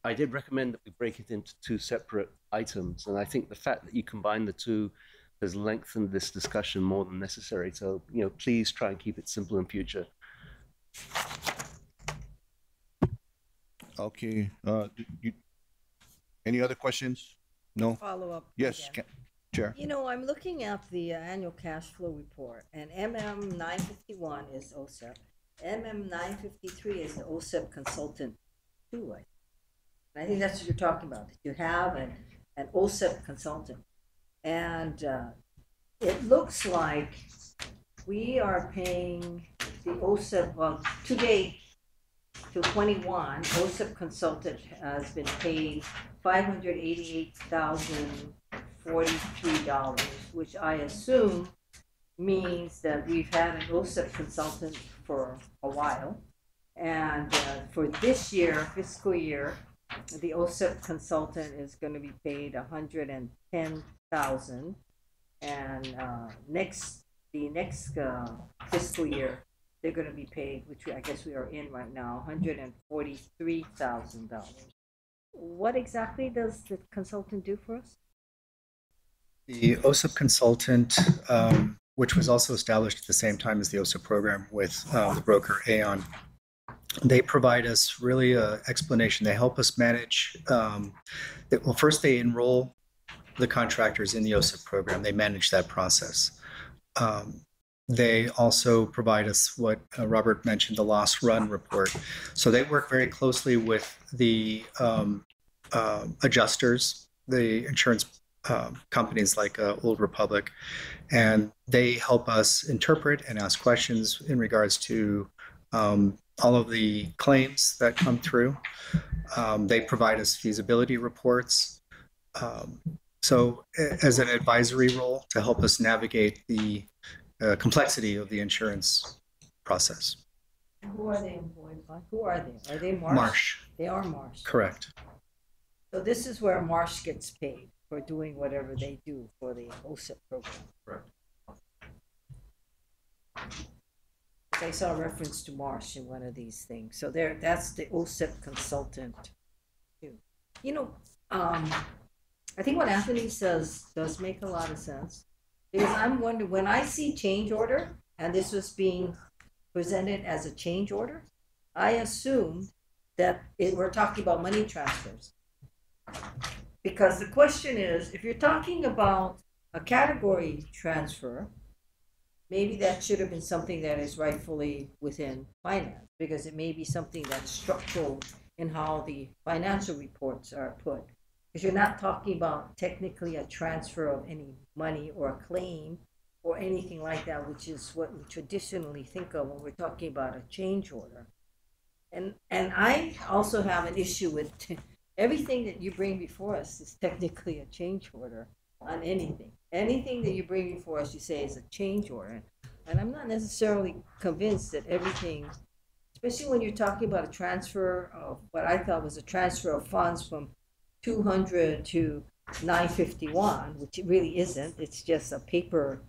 I did recommend that we break it into two separate items. And I think the fact that you combine the two has lengthened this discussion more than necessary. So, please try and keep it simple in future. Okay. Any other questions? No? Follow up. Yes, Chair. I'm looking at the annual cash flow report, and MM 951 is OSEP. MM 953 is the OSEP consultant too. I think that's what you're talking about. You have an OSEP consultant, and it looks like we are paying the OSEP, well, today to 21, OSEP consultant has been paid $588,043, which I assume means that we've had an OSEP consultant for a while. And for this year, fiscal year, the OSEP consultant is going to be paid $110,000, and the next fiscal year they're going to be paid, which I guess we are in right now, $143,000. What exactly does the consultant do for us? The OSEP consultant, which was also established at the same time as the OSEP program with the broker Aon, they provide us really an explanation. They help us manage. First they enroll the contractors in the OSEP program. They manage that process. They also provide us what Robert mentioned, the loss run report. So they work very closely with the adjusters, the insurance companies like Old Republic, and they help us interpret and ask questions in regards to all of the claims that come through. They provide us feasibility reports. So as an advisory role to help us navigate the complexity of the insurance process. Who are they employed by? Who are they? Are they Marsh? Marsh. They are Marsh. Correct. So this is where Marsh gets paid for doing whatever they do for the OSEP program. Correct. I saw a reference to Marsh in one of these things. So that's the OSEP consultant too. I think what Anthony says does make a lot of sense. Because I'm wondering, when I see change order, and this was being presented as a change order, I assumed that we're talking about money transfers. Because the question is, if you're talking about a category transfer, maybe that should have been something that is rightfully within finance, because it may be something that's structural in how the financial reports are put. Because you're not talking about technically a transfer of any money or a claim or anything like that, which is what we traditionally think of when we're talking about a change order. And I also have an issue with everything that you bring before us is technically a change order on anything. Anything that you bring before us, you say is a change order. And I'm not necessarily convinced that everything, especially when you're talking about a transfer of what I thought was a transfer of funds from 200 to 951, which it really isn't. It's just a paper,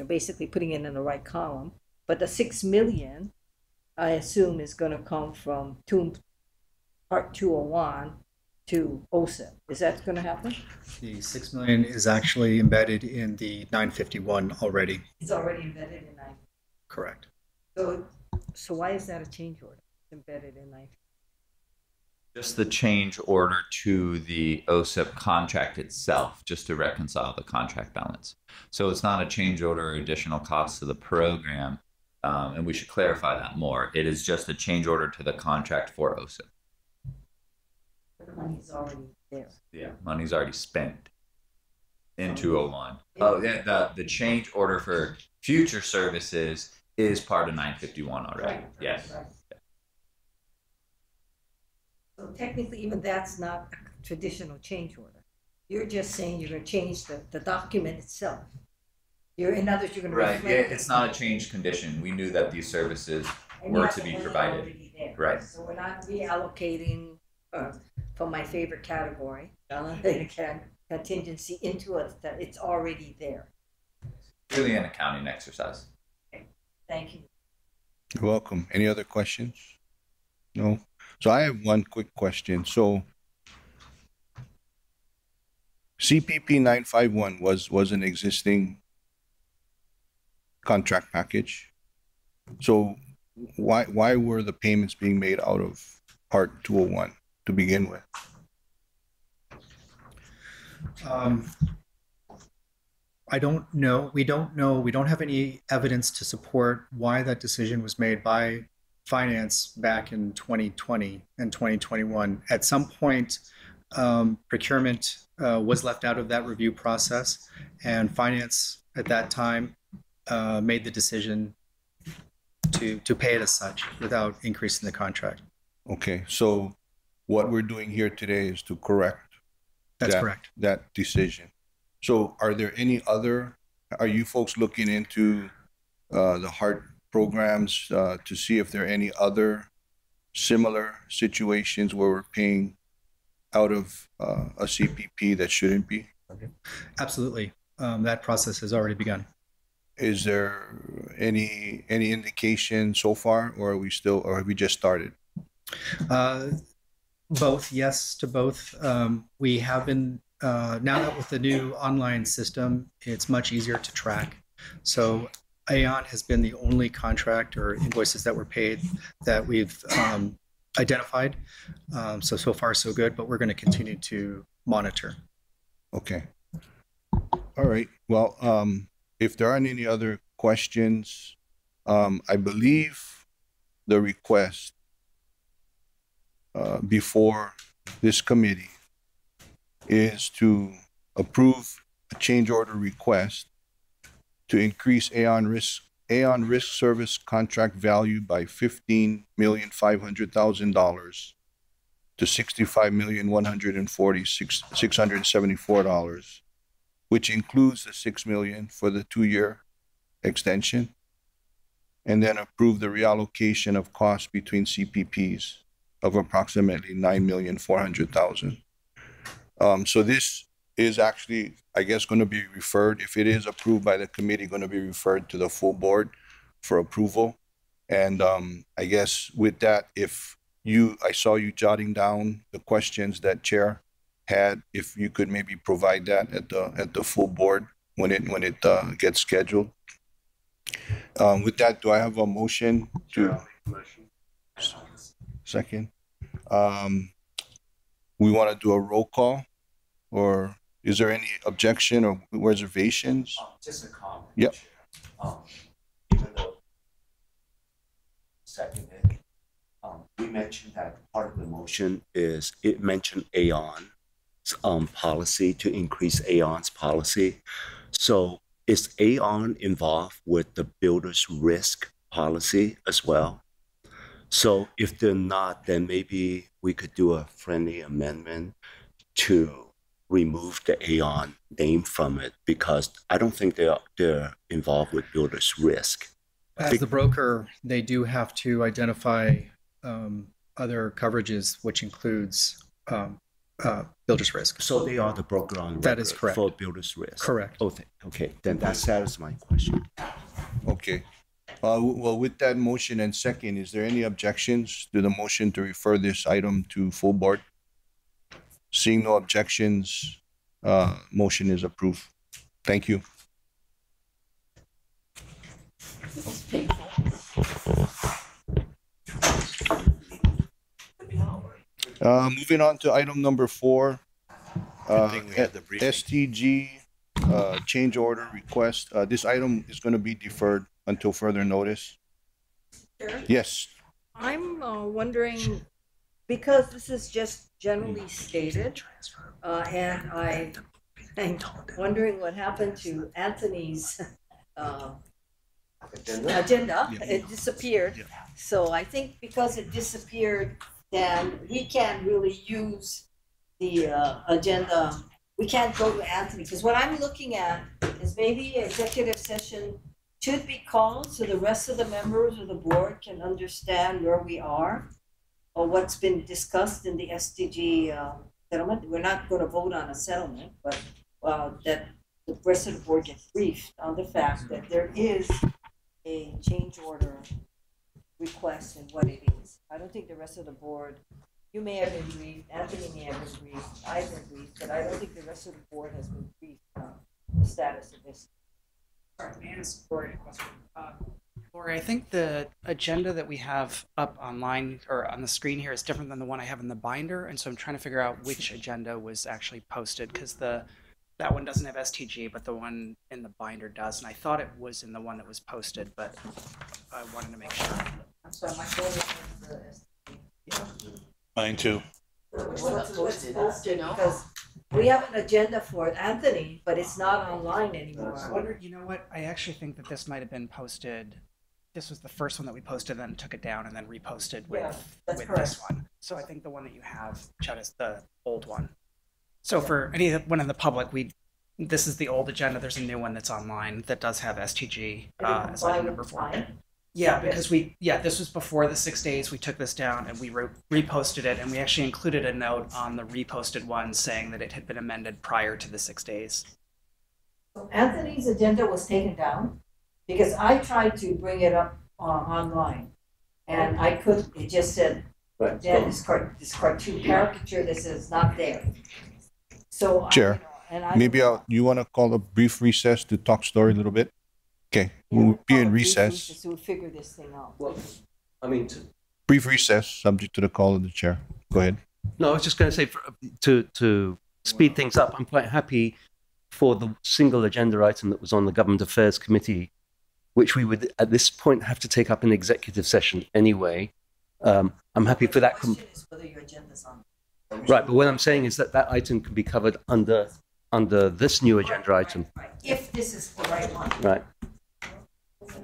basically putting it in the right column. But the 6 million, I assume, is going to come from Part 201 to OSIP. Is that going to happen? The 6 million is actually embedded in the 951 already. It's already embedded in 9. Correct. So why is that a change order? It's embedded in 9. Just the change order to the OSIP contract itself, just to reconcile the contract balance. So it's not a change order or additional costs to the program, and we should clarify that more. It is just a change order to the contract for OSIP. The money's already there. Yeah, money's already spent in 201. Oh, yeah, the change order for future services is part of 951 already. Right. Yes. Right. So technically, even that's not a traditional change order. You're just saying you're going to change the document itself. In others, you're going to Right. Yeah, reflect it's not a change condition. We knew that these services were to be provided. Right. So we're not reallocating from my favorite category, contingency into it, that it's already there. Really an accounting exercise. Okay. Thank you. You're welcome. Any other questions? No? So I have one quick question. So CPP 951 was an existing contract package. So why were the payments being made out of Part 201 to begin with? I don't know. We don't know. We don't have any evidence to support why that decision was made by finance back in 2020 and 2021. At some point, procurement was left out of that review process, and finance at that time made the decision to pay it as such without increasing the contract. Okay, so what we're doing here today is to correct correct. That decision. So are you folks looking into the HART programs to see if there are any other similar situations where we're paying out of a CPP that shouldn't be? Absolutely. That process has already begun. Is there any indication so far, or have we just started? Both, yes to both. We have been, now that with the new online system, it's much easier to track. So Aon has been the only contract or invoices that were paid that we've identified. So far so good, but we're going to continue to monitor. Okay. All right. Well, if there aren't any other questions, I believe the request before this committee is to approve a change order request to increase Aon Risk Service contract value by $15,500,000 to $65,146,674, which includes the $6 million for the 2-year extension, and then approve the reallocation of costs between CPPs of approximately $9,400,000. So this is actually, I guess, going to be referred, if it is approved by the committee, going to be referred to the full board for approval. And I guess with that, I saw you jotting down the questions that Chair had, if you could maybe provide that at the full board when it gets scheduled. With that, do I have a motion to? Second. we want to do a roll call, or is there any objection or reservations? Just a comment. Yep. Even though seconded, we mentioned that part of the motion is it mentioned Aon's policy to increase Aon's policy. So is Aon involved with the builder's risk policy as well? So if they're not, then maybe we could do a friendly amendment to remove the Aon name from it, because I don't think they're involved with builder's risk. As the broker, they do have to identify other coverages, which includes builder's risk. So they are the broker on That is record correct. for builder's risk. Correct. Oh, okay. Then that satisfies my question. Okay. Well, with that motion and second, is there any objections to the motion to refer this item to full board? Seeing no objections, motion is approved. Thank you. Moving on to item number 4, STG change order request. This item is going to be deferred until further notice. Sure. Yes. I'm wondering, because this is just generally stated, and I'm wondering what happened to Anthony's agenda. It disappeared. So I think because it disappeared, then we can't really use the agenda. We can't go to Anthony, because what I'm looking at is maybe executive session should be called so the rest of the members of the board can understand where we are or what's been discussed in the STG settlement. We're not going to vote on a settlement, but that the rest of the board gets briefed on the fact that there is a change order request and what it is. I don't think the rest of the board, you may have been briefed, Anthony may have been briefed, I've been briefed, but I don't think the rest of the board has been briefed on the status of this. Sorry, may I ask Lori a question? Lori, I think the agenda that we have up online or on the screen here is different than the one I have in the binder, and so I'm trying to figure out which agenda was actually posted, because that one doesn't have STG, but the one in the binder does, and I thought it was in the one that was posted, but I wanted to make sure. I'm sorry, my phone is the STG. Mine too. What's posted, because we have an agenda for Anthony, but it's not online anymore. I wonder, you know what? I actually think that this might have been posted. This was the first one that we posted, then took it down and then reposted with this one. So I think the one that you have, Chad, is the old one. So for anyone in the public, this is the old agenda. There's a new one that's online that does have STG as item number 4. Yeah, because this was before the 6 days. We took this down and we reposted it, and we actually included a note on the reposted one saying that it had been amended prior to the 6 days. So Anthony's agenda was taken down because I tried to bring it up online, and I couldn't. It just said, this cartoon caricature that says not there. So Chair, maybe you want to call a brief recess to talk story a little bit? Okay, we'll be in recess. So we'll figure this thing out. Well, I mean, Brief recess, subject to the call of the chair. Go ahead. no, I was just going to say to speed things up. I'm quite happy for the single agenda item that was on the Government Affairs Committee, which we would at this point have to take up in executive session anyway. I'm happy for that. The question is whether your agenda's on. Right, but what I'm saying is that item can be covered under this new agenda item. Right. If this is the right one. Right.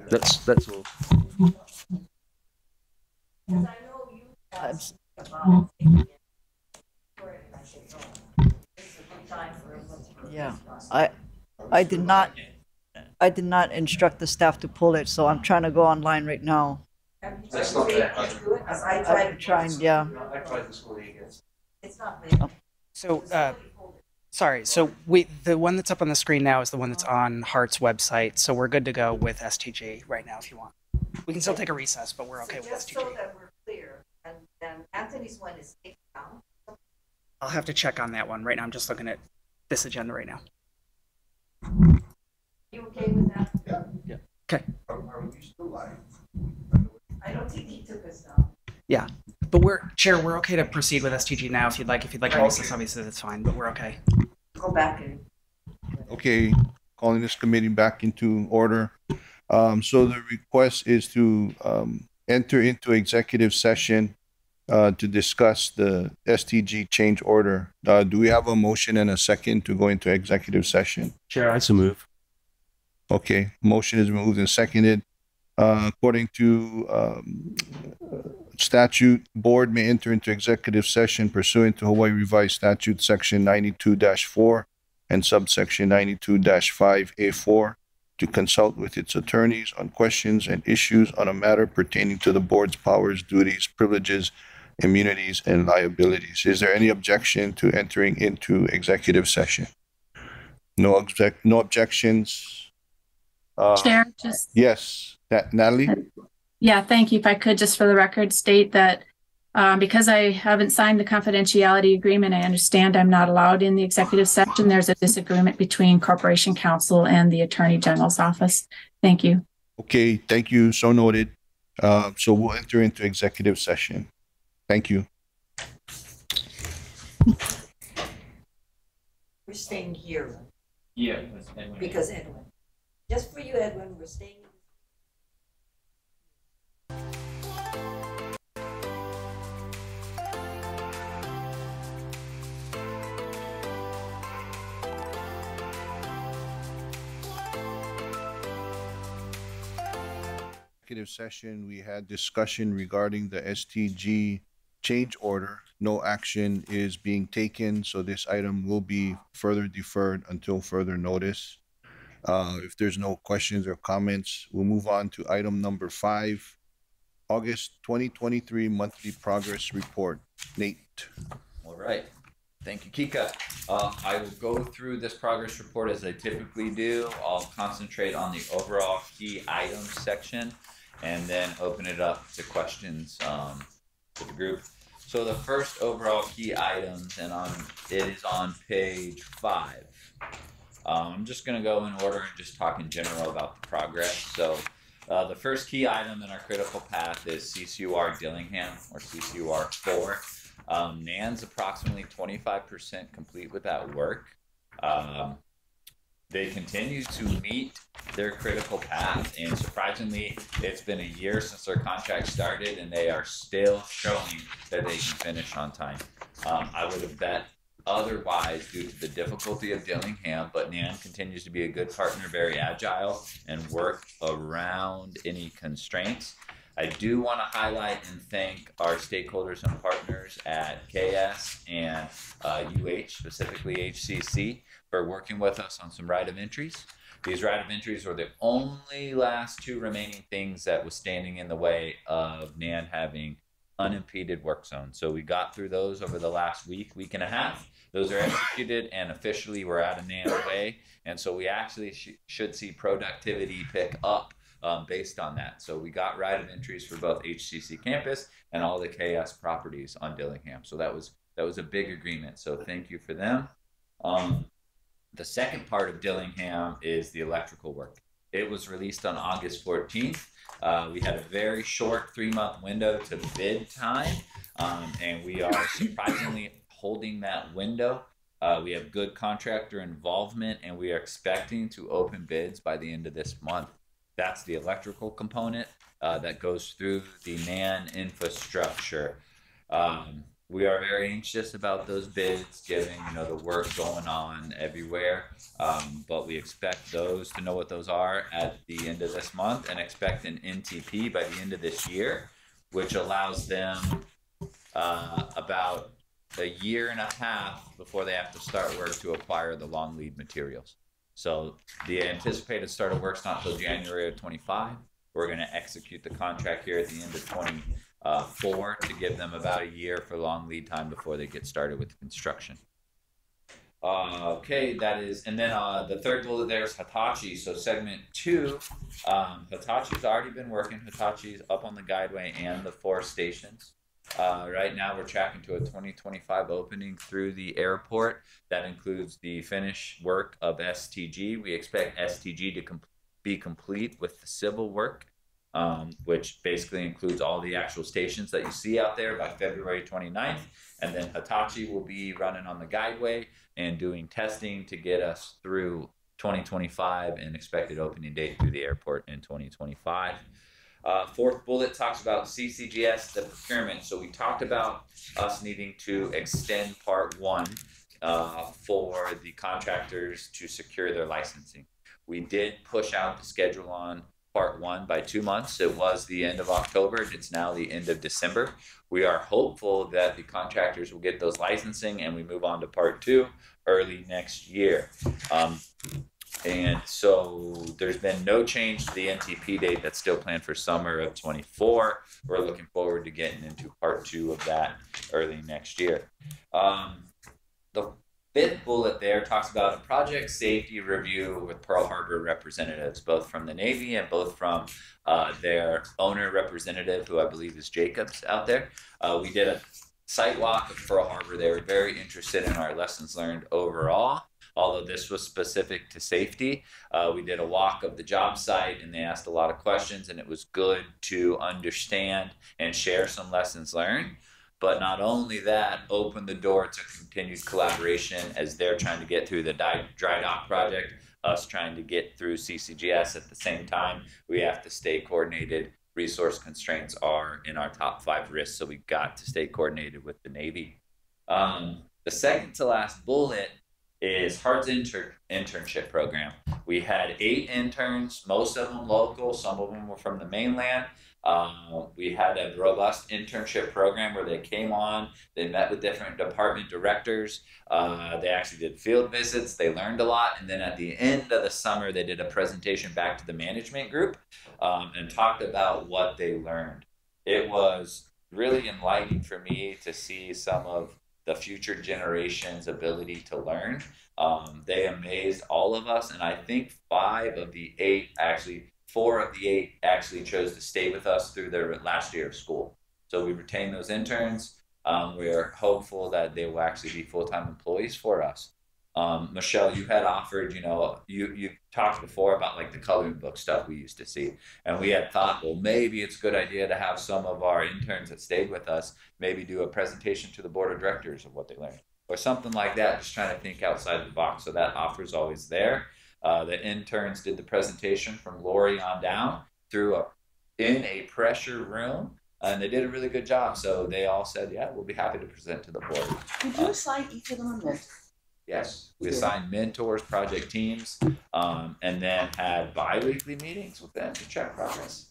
That's all. Because I know you asked about taking it forward, and I said, no, this is a good time for everyone to. Yeah, I did not instruct the staff to pull it, so I'm trying to go online right now. That's not there. I'm trying, yeah. I tried this morning. It's not there. So, sorry. So the one that's up on the screen now is the one that's on Hart's website. So we're good to go with STG right now if you want. We can still take a recess, but we're okay with Just STG. so that we're clear, and Anthony's one is taken down. I'll have to check on that one. Right now, I'm just looking at this agenda right now. You okay with that? Yeah. Okay. I don't think he took us down. Yeah, But Chair, we're okay to proceed with STG now if you'd like. If you'd like to also, obviously that's fine, but we're okay. Go back and. Okay, calling this committee back into order. So the request is to enter into executive session to discuss the STG change order. Do we have a motion and a second to go into executive session? Chair, I so move. Okay, motion is moved and seconded. According to statute, board may enter into executive session pursuant to Hawaii Revised Statute Section 92-4 and subsection 92-5A4 to consult with its attorneys on questions and issues on a matter pertaining to the board's powers, duties, privileges, immunities, and liabilities. Is there any objection to entering into executive session? No objections. Chair, just Yes, Natalie? yeah, thank you. If I could just for the record state that because I haven't signed the confidentiality agreement, I understand I'm not allowed in the executive session. There's a disagreement between Corporation Counsel and the Attorney General's office. Thank you. Okay, thank you. So noted. So we'll enter into executive session. Thank you. We're staying here. Yeah. Because Edwin. Just for you, Edwin, we're staying. Executive session, we had discussion regarding the STG change order. No action is being taken, so this item will be further deferred until further notice. If there's no questions or comments, we'll move on to item number 5, August 2023 monthly progress report. Nate. All right. Thank you, Kika. I will go through this progress report as I typically do. I'll concentrate on the overall key items section and then open it up to questions to the group. So the first overall key items, and it is on page 5. I'm just going to go in order and just talk in general about the progress. So the first key item in our critical path is CCUR Dillingham, or CCUR 4. NAN's approximately 25% complete with that work. They continue to meet their critical path, and surprisingly, it's been a year since their contract started, and they are still showing that they can finish on time. I would have bet otherwise due to the difficulty of Dillingham, but NAN continues to be a good partner, very agile, and work around any constraints. I do want to highlight and thank our stakeholders and partners at KS and UH, specifically HCC, for working with us on some right of entries. These right of entries were the only last 2 remaining things that was standing in the way of NAN having unimpeded work zones. So we got through those over the last week and a half. Those are executed and officially we're out of NAN's way. And so we actually should see productivity pick up based on that. So we got right of entries for both HCC campus and all the KS properties on Dillingham. So that was a big agreement. So thank you for them. The second part of Dillingham is the electrical work. It was released on August 14th. We had a very short 3-month window to bid time, and we are surprisingly holding that window. We have good contractor involvement, and we are expecting to open bids by the end of this month. That's the electrical component that goes through the NAN infrastructure. We are very anxious about those bids, given the work going on everywhere. But we expect those to know what those are at the end of this month, and expect an NTP by the end of this year, which allows them about a year and a half before they have to start work to acquire the long lead materials. So the anticipated start of work's not until January of 25. We're going to execute the contract here at the end of 24 to give them about a year for long lead time before they get started with the construction. Okay, that is, and then the third bullet there is Hitachi. So segment 2, Hitachi's already been working. Hitachi's up on the guideway and the 4 stations. Right now we're tracking to a 2025 opening through the airport. That includes the finish work of STG. We expect STG to be complete with the civil work which basically includes all the actual stations that you see out there by February 29th. And then Hitachi will be running on the guideway and doing testing to get us through 2025 and expected opening date through the airport in 2025. Fourth bullet talks about CCGS, the procurement. So we talked about us needing to extend part one for the contractors to secure their licensing. We did push out the schedule on part one by 2 months. It was the end of October. It's now the end of December. We are hopeful that the contractors will get those licensing and we move on to part two early next year. And so there's been no change to the NTP date that's still planned for summer of 24. We're looking forward to getting into part two of that early next year. The fifth bullet there talks about a project safety review with Pearl Harbor representatives, both from the Navy and both from their owner representative, who I believe is Jacobs out there. We did a site walk of Pearl Harbor. They were very interested in our lessons learned overall. Although this was specific to safety, we did a walk of the job site and they asked a lot of questions, and it was good to understand and share some lessons learned. But not only that, open the door to continued collaboration as they're trying to get through the dry dock project, us trying to get through CCGS at the same time. We have to stay coordinated. Resource constraints are in our top 5 risks, so we've got to stay coordinated with the Navy. The second to last bullet is HART's internship program. We had 8 interns, most of them local, some of them were from the mainland. We had a robust internship program where they came on, they met with different department directors, they actually did field visits, they learned a lot, and then at the end of the summer they did a presentation back to the management group and talked about what they learned. It was really enlightening for me to see some of the future generation's ability to learn. They amazed all of us, and I think 4 of the 8 actually chose to stay with us through their last year of school. So we retained those interns. We're hopeful that they will actually be full-time employees for us. Michelle, you had offered, you talked before about like the coloring book stuff we used to see. And we had thought, well, maybe it's a good idea to have some of our interns that stayed with us maybe do a presentation to the board of directors of what they learned or something like that, just trying to think outside the box. So that offer's always there. The interns did the presentation from Lori on down in a pressure room, and they did a really good job. So they all said, yeah, we'll be happy to present to the board. Did you assign each of them a mentor? Yes, we assigned mentors, project teams, and then had bi-weekly meetings with them to check progress.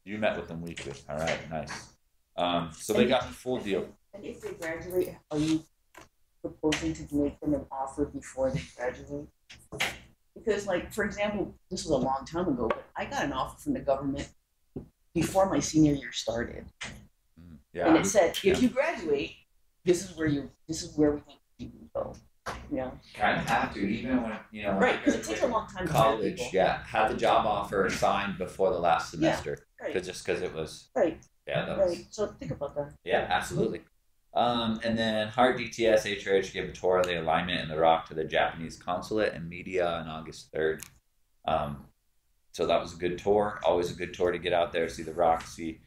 You met with them weekly. All right, nice. So they got the full deal. And if they graduate, are you proposing to make them an offer before they graduate? Because, like, for example, this was a long time ago, but I got an offer from the government before my senior year started. Yeah. And it said, if you graduate, this is where we think you can go. Yeah. Kind of have to, even when, right, because it takes a long time college, to hire yeah, had the job offer signed before the last semester. Yeah, right. Just because it was. Right. Yeah, that was. Right. So think about that. Yeah, absolutely. And then HART DTS HRH gave a tour of the alignment in the rock to the Japanese consulate and media on August 3rd. So that was a good tour. Always a good tour to get out there, see the rock, see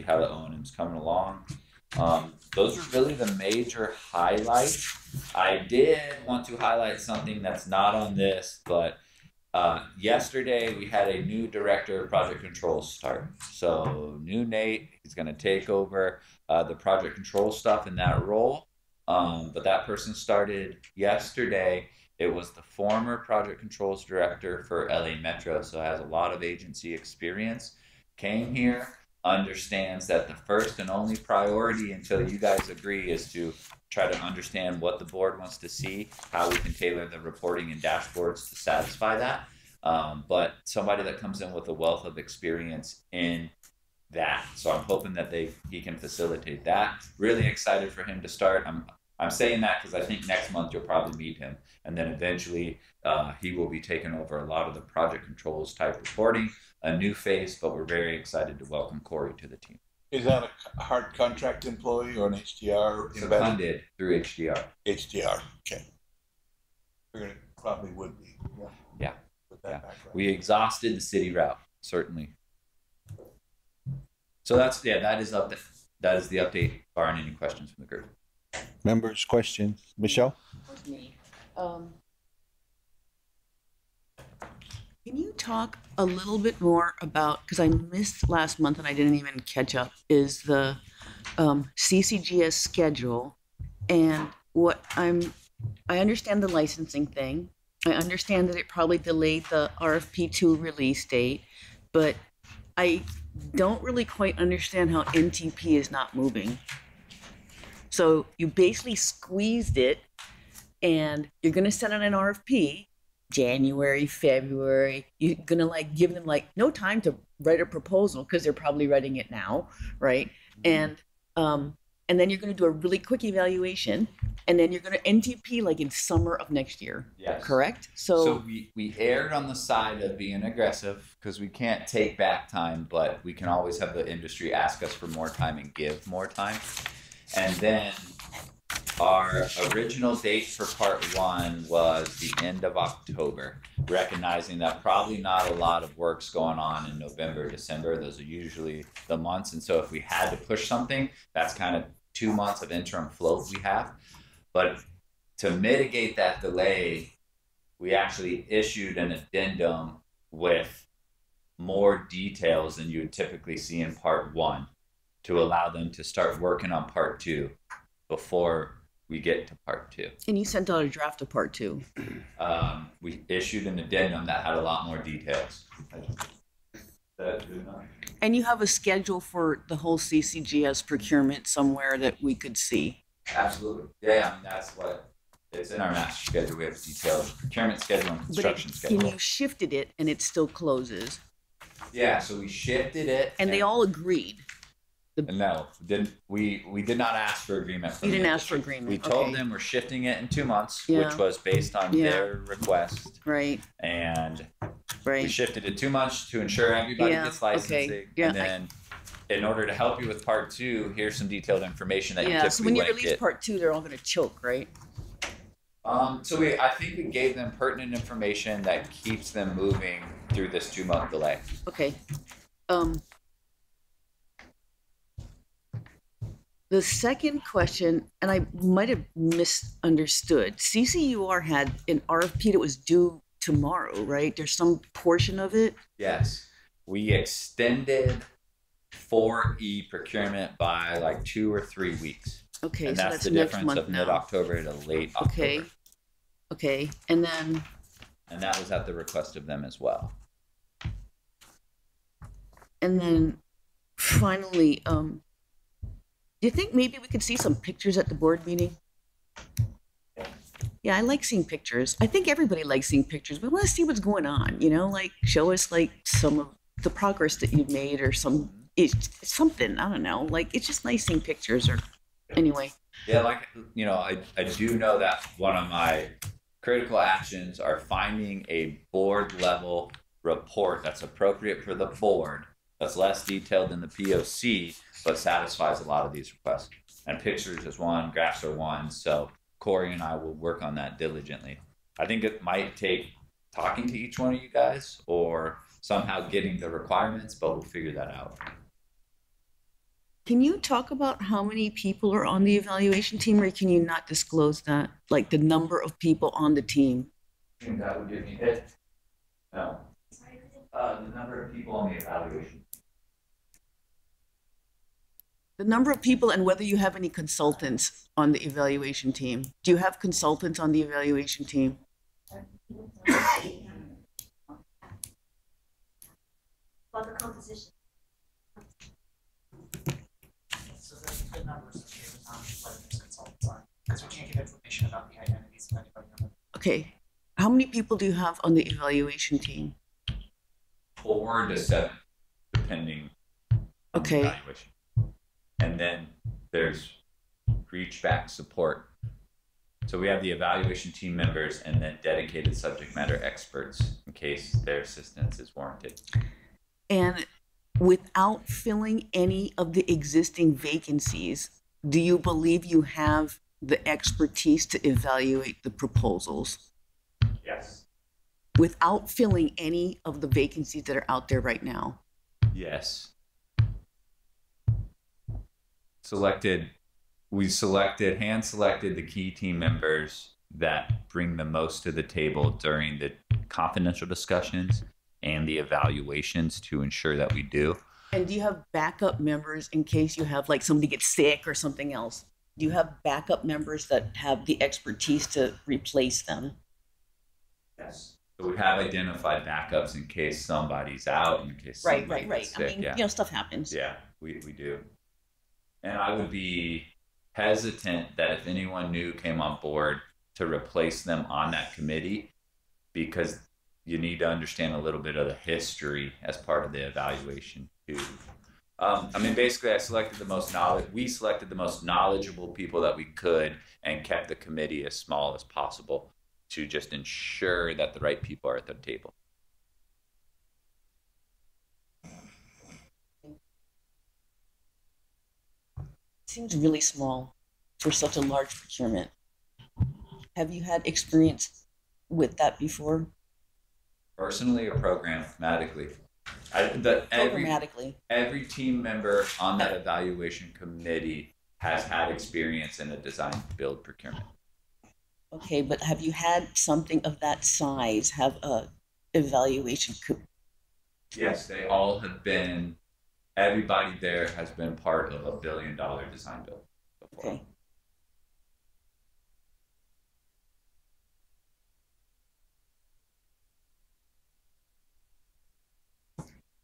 how the O&M's coming along. Those are really the major highlights. I did want to highlight something that's not on this, but yesterday we had a new director of project controls start. So new Nate, he's going to take over the project control stuff in that role. But that person started yesterday. It was the former project controls director for LA Metro, so has a lot of agency experience. Came here, understands that the first and only priority until you guys agree is to try to understand what the board wants to see, how we can tailor the reporting and dashboards to satisfy that. But somebody that comes in with a wealth of experience in that. So I'm hoping that he can facilitate that. Really excited for him to start. I'm saying that because I think next month you'll probably meet him, and then eventually he will be taking over a lot of the project controls type reporting, a new face, but we're very excited to welcome Corey to the team. Is that a hard contract employee or an HDR? Seconded through HDR. HDR, okay. Figured it probably would be. Yeah. With that background. We exhausted the city route, certainly. So that's, yeah, that is up. That is the update, barring any questions from the group. Members, questions? Michelle? Me. Can you talk a little bit more about, because I missed last month and I didn't even catch up, is the CCGS schedule and I understand the licensing thing. I understand that it probably delayed the RFP2 release date, but I don't really quite understand how NTP is not moving. So you basically squeezed it and you're going to send out an RFP January, February. You're going to like give them like no time to write a proposal because they're probably writing it now, right? And then you're going to do a really quick evaluation and then you're going to NTP like in summer of next year. Yes. Correct? So we erred on the side of being aggressive because we can't take back time, but we can always have the industry ask us for more time and give more time. And then our original date for part 1 was the end of October, recognizing that probably not a lot of work's going on in November, December. Those are usually the months. And so if we had to push something, that's kind of 2 months of interim float we have. But to mitigate that delay, we actually issued an addendum with more details than you would typically see in part 1 to allow them to start working on part 2 before we get to part 2. And you sent out a draft of part 2. We issued an addendum that had a lot more details. And you have a schedule for the whole CCGS procurement somewhere that we could see. Absolutely. Yeah, I mean, that's what it's in our master schedule. We have a detailed procurement schedule and construction schedule. And you shifted it and it still closes. Yeah, so we shifted it. And they all agreed. No, we did not ask for agreement from You didn't the ask for industry. agreement. We told okay. them we're shifting it in 2 months, Yeah. which was based on Yeah. their request. Right. And Right. we shifted it 2 months to ensure everybody Yeah, gets licensing. okay. Yeah, And then in order to help you with part 2, here's some detailed information that you Yeah, typically so when you wouldn't release get. part 2, they're all going to choke, right? So I think we gave them pertinent information that keeps them moving through this 2-month delay. Okay. The second question, and I might have misunderstood, CCUR had an RFP that was due tomorrow, right? There's some portion of it. Yes, we extended 4E procurement by like 2 or 3 weeks. Okay, And so that's that's the next difference month of now. mid-October to late October. Okay. Okay, and then And that was at the request of them as well. finally, do you think maybe we could see some pictures at the board meeting? Yeah, I like seeing pictures. I think everybody likes seeing pictures. We want to see what's going on, you know, like show us like some of the progress that you've made or it's something, I don't know. Like it's just nice seeing pictures or anyway. Yeah, like, you know, I do know that one of my critical actions are finding a board level report that's appropriate for the board, that's less detailed than the POC, but satisfies a lot of these requests. And pictures is one, graphs are one. So Corey and I will work on that diligently. I think it might take talking to each one of you guys or somehow getting the requirements, but we'll figure that out. Can you talk about how many people are on the evaluation team, or can you not disclose that? Like the number of people on the team? I think that would give me it. No. The number of people on the evaluation. The number of people and whether you have any consultants on the evaluation team. Do you have consultants on the evaluation team? About the composition. So the numbers of what these consultants are, because we can't give information about the identities of anybody on it. Okay. How many people do you have on the evaluation team? 4 to 7, depending on the Okay. evaluation. And then there's reach back support. So we have the evaluation team members and then dedicated subject matter experts in case their assistance is warranted. And without filling any of the existing vacancies, do you believe you have the expertise to evaluate the proposals? Yes. Without filling any of the vacancies that are out there right now? Yes. hand selected the key team members that bring the most to the table during the confidential discussions and the evaluations to ensure that we do. And do you have backup members in case you have like somebody gets sick or something else? Do you have backup members that have the expertise to replace them? Yes. So we have identified backups in case somebody's out, in case Right. somebody gets I sick. mean, Yeah. stuff happens. Yeah, we do. And I would be hesitant that if anyone new came on board to replace them on that committee, because you need to understand a little bit of the history as part of the evaluation too. I mean, basically, we selected the most knowledgeable people that we could and kept the committee as small as possible to just ensure that the right people are at the table. Seems really small for such a large procurement. Have you had experience with that before? Personally or programmatically? Programmatically. Every team member on that evaluation committee has had experience in a design build procurement. Okay, but have you had something of that size have a evaluation? Yes, they all have been. Everybody there has been part of a $1 billion design build before. Okay.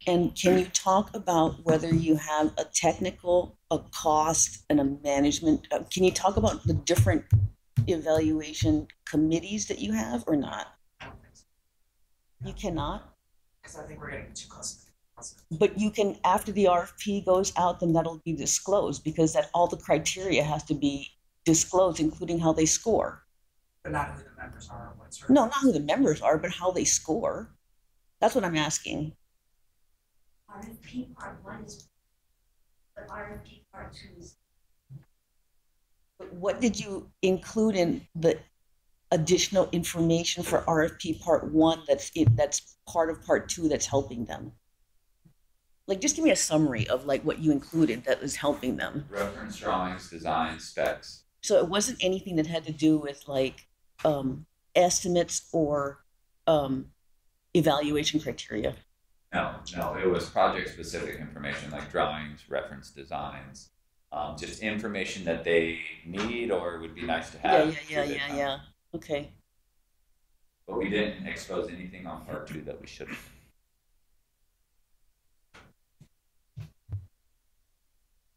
And can you talk about whether you have a technical, a cost, and a management? Can you talk about the different evaluation committees that you have or not? You cannot? Because I think we're getting too close. But you can, after the RFP goes out, then that'll be disclosed because that all the criteria has to be disclosed, including how they score. But not who the members are. No, not who the members are, but how they score. That's what I'm asking. RFP part 1 is, but RFP part 2 is. But what did you include in the additional information for RFP part 1 that's part of part 2 that's helping them? Like, just give me a summary of like what you included that was helping them. Reference drawings, design, specs. So it wasn't anything that had to do with like estimates or evaluation criteria. No, it was project specific information like drawings, reference designs, just information that they need or would be nice to have. Yeah. Okay. But we didn't expose anything on part 2 that we shouldn't.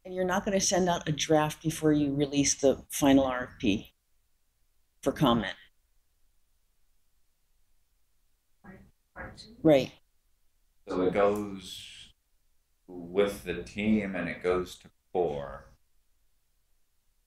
And you're not going to send out a draft before you release the final RFP for comment. Right. So it goes with the team and it goes to core.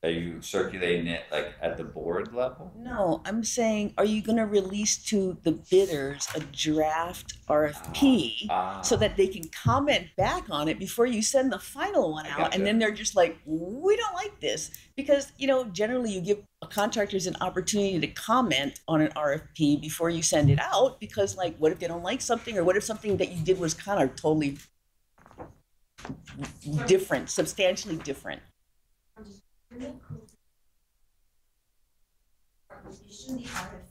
Are you circulating it like at the board level? No, I'm saying, are you going to release to the bidders a draft RFP so that they can comment back on it before you send the final one out? Gotcha. And then they're just like, we don't like this. Because, generally you give contractors an opportunity to comment on an RFP before you send it out. Because, like, what if they don't like something? Or what if something that you did was kind of totally different, substantially different? Issue the RFP,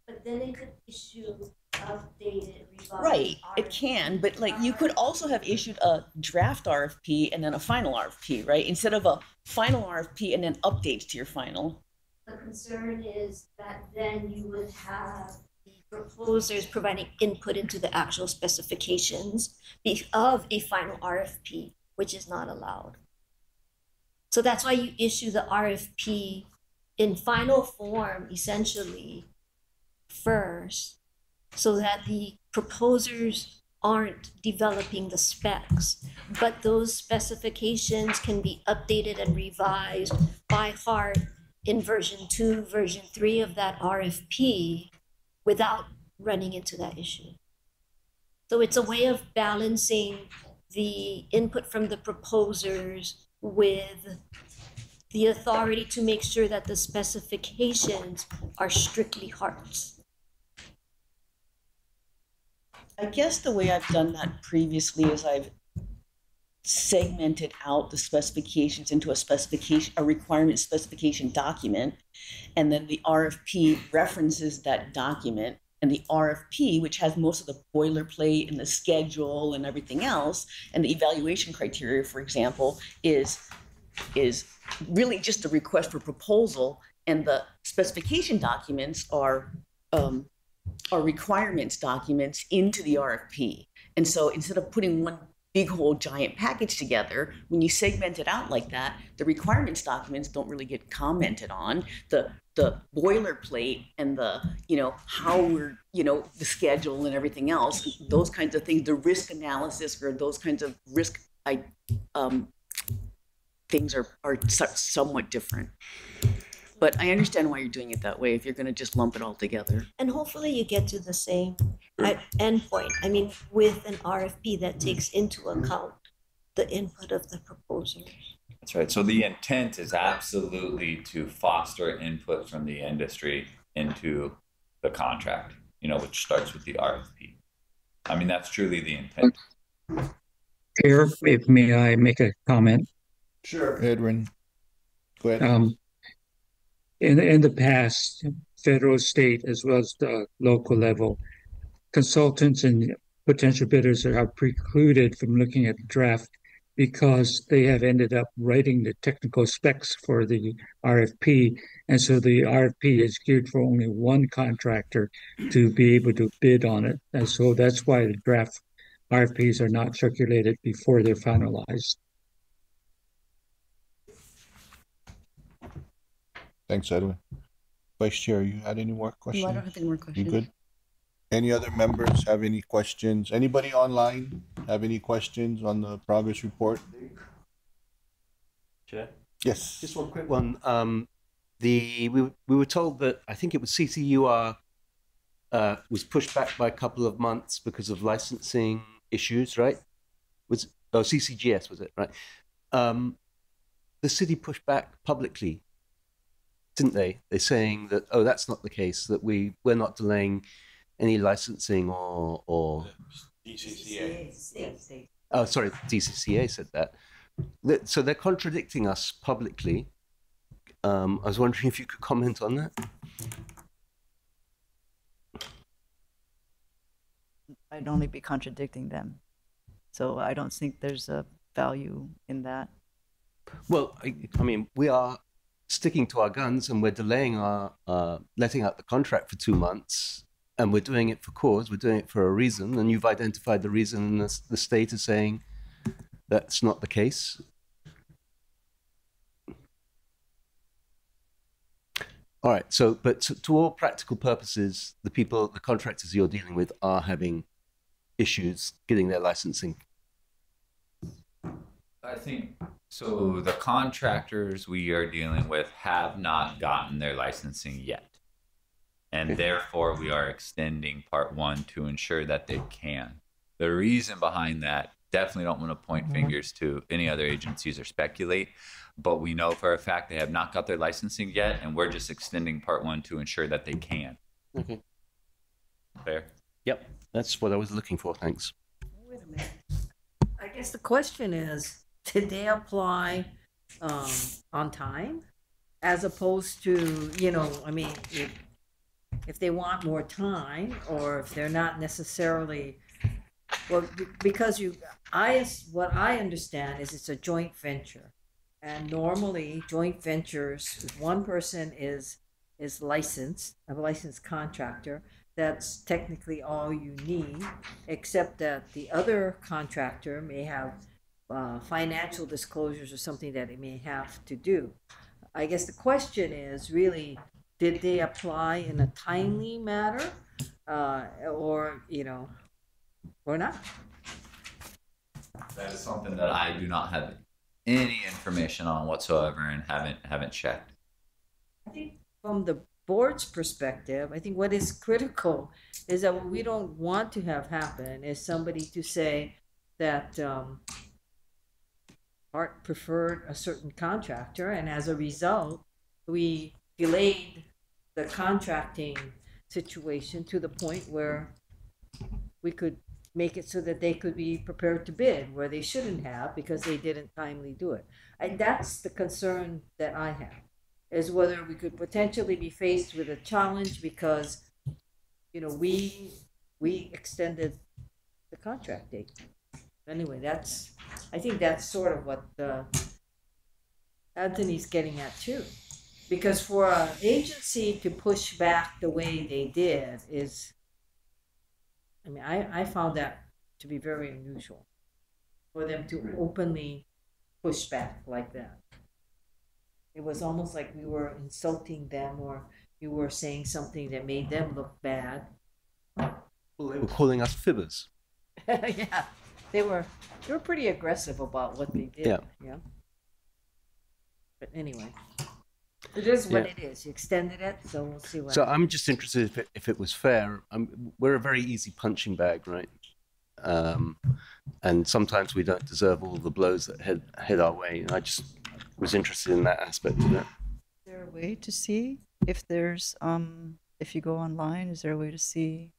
but then it could issue updated, revised. Right, it RFP. can, but like you could also have issued a draft RFP and then a final RFP, right? Instead of a final RFP and then updates to your final. The concern is that then you would have the proposers providing input into the actual specifications of a final RFP, which is not allowed. So that's why you issue the RFP in final form, essentially, first, so that the proposers aren't developing the specs, but those specifications can be updated and revised by heart in version 2, version 3 of that RFP without running into that issue. So it's a way of balancing the input from the proposers with the authority to make sure that the specifications are strictly hearts. I guess the way I've done that previously is I've segmented out the specifications into a requirement specification document, and then the RFP references that document, and the RFP, which has most of the boilerplate and the schedule and everything else, and the evaluation criteria, for example, is really just a request for proposal, and the specification documents are requirements documents into the RFP. And so instead of putting one big whole giant package together, when you segment it out like that, the requirements documents don't really get commented on. The boilerplate and the, how we're, the schedule and everything else, those kinds of things, the risk analysis or those kinds of risk things are somewhat different. But I understand why you're doing it that way if you're going to just lump it all together. And hopefully you get to the same endpoint. I mean, with an RFP that takes into account the input of the proposers. That's right. So the intent is absolutely to foster input from the industry into the contract, which starts with the RFP. I mean, that's truly the intent. Chair, if may I make a comment? Sure. Edwin, go ahead. In the past, federal, state, as well as the local level, consultants and potential bidders are precluded from looking at the draft because they have ended up writing the technical specs for the RFP. And so the RFP is geared for only one contractor to be able to bid on it. And so that's why the draft RFPs are not circulated before they're finalized. Thanks, Edwin. Vice Chair, you had any more questions? No, I don't have any more questions. You good? Any other members have any questions? Anybody online have any questions on the progress report? Chair? Yes. Just one quick one. We were told that I think it was CCUR was pushed back by a couple of months because of licensing issues, right? CCGS was it, right? The city pushed back publicly, didn't they? They're saying that, that's not the case, that we're not delaying any licensing or DCCA. Oh, sorry, DCCA said that. So they're contradicting us publicly. I was wondering if you could comment on that. I'd only be contradicting them. So I don't think there's a value in that. Well, I mean, we are sticking to our guns and we're delaying our letting out the contract for 2 months, and we're doing it for cause, we're doing it for a reason, and you've identified the reason, and the state is saying that's not the case. All right, so, but to all practical purposes, the contractors you're dealing with are having issues getting their licensing. I think so. The contractors we are dealing with have not gotten their licensing yet. And therefore, we are extending Part 1 to ensure that they can. The reason behind that, definitely don't want to point fingers to any other agencies or speculate, but we know for a fact they have not got their licensing yet, and we're just extending Part 1 to ensure that they can. Okay. Fair? Yep, that's what I was looking for. Thanks. Wait a minute. I guess the question is, did they apply on time? As opposed to, I mean, if they want more time, or if they're not necessarily, well, because what I understand is it's a joint venture. And normally joint ventures, if one person is licensed, a licensed contractor, that's technically all you need, except that the other contractor may have financial disclosures or something that it may have to do. I guess the question is really, did they apply in a timely manner, or not? That is something that I do not have any information on whatsoever, and haven't checked. I think from the board's perspective, I think what is critical is that what we don't want to have happen is somebody to say that Hart preferred a certain contractor, and as a result, we delayed the contracting situation to the point where we could make it so that they could be prepared to bid where they shouldn't have because they didn't timely do it. And that's the concern that I have, is whether we could potentially be faced with a challenge because, you know, we extended the contract date. Anyway, I think that's sort of what Anthony's getting at too. Because for an agency to push back the way they did is, I mean, I found that to be very unusual for them to openly push back like that. It was almost like we were insulting them or you were saying something that made them look bad. Well, they were calling us fibbers. Yeah, they were pretty aggressive about what they did. Yeah. But anyway, it is what it is. You extended it, so we'll see what. So I'm just interested if it was fair. We're a very easy punching bag, right? And sometimes we don't deserve all the blows that head our way. And I just was interested in that aspect of it. Is there a way to see if there's if you go online? Is there a way to see?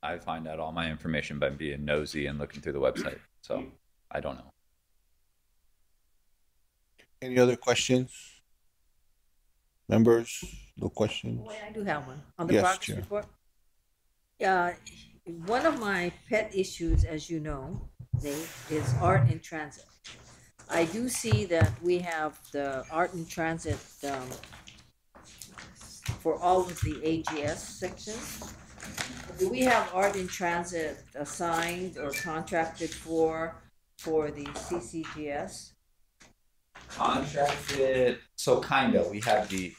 I find out all my information by being nosy and looking through the website. So I don't know. Any other questions? Members, no questions? Wait, I do have one on the Yes, progress Chair. report. One of my pet issues, as you know, Nate, is art in transit. I do see that we have the art in transit for all of the AGS sections. Do we have art in transit assigned or contracted for the CCGS? Contracted, so kind of. We have the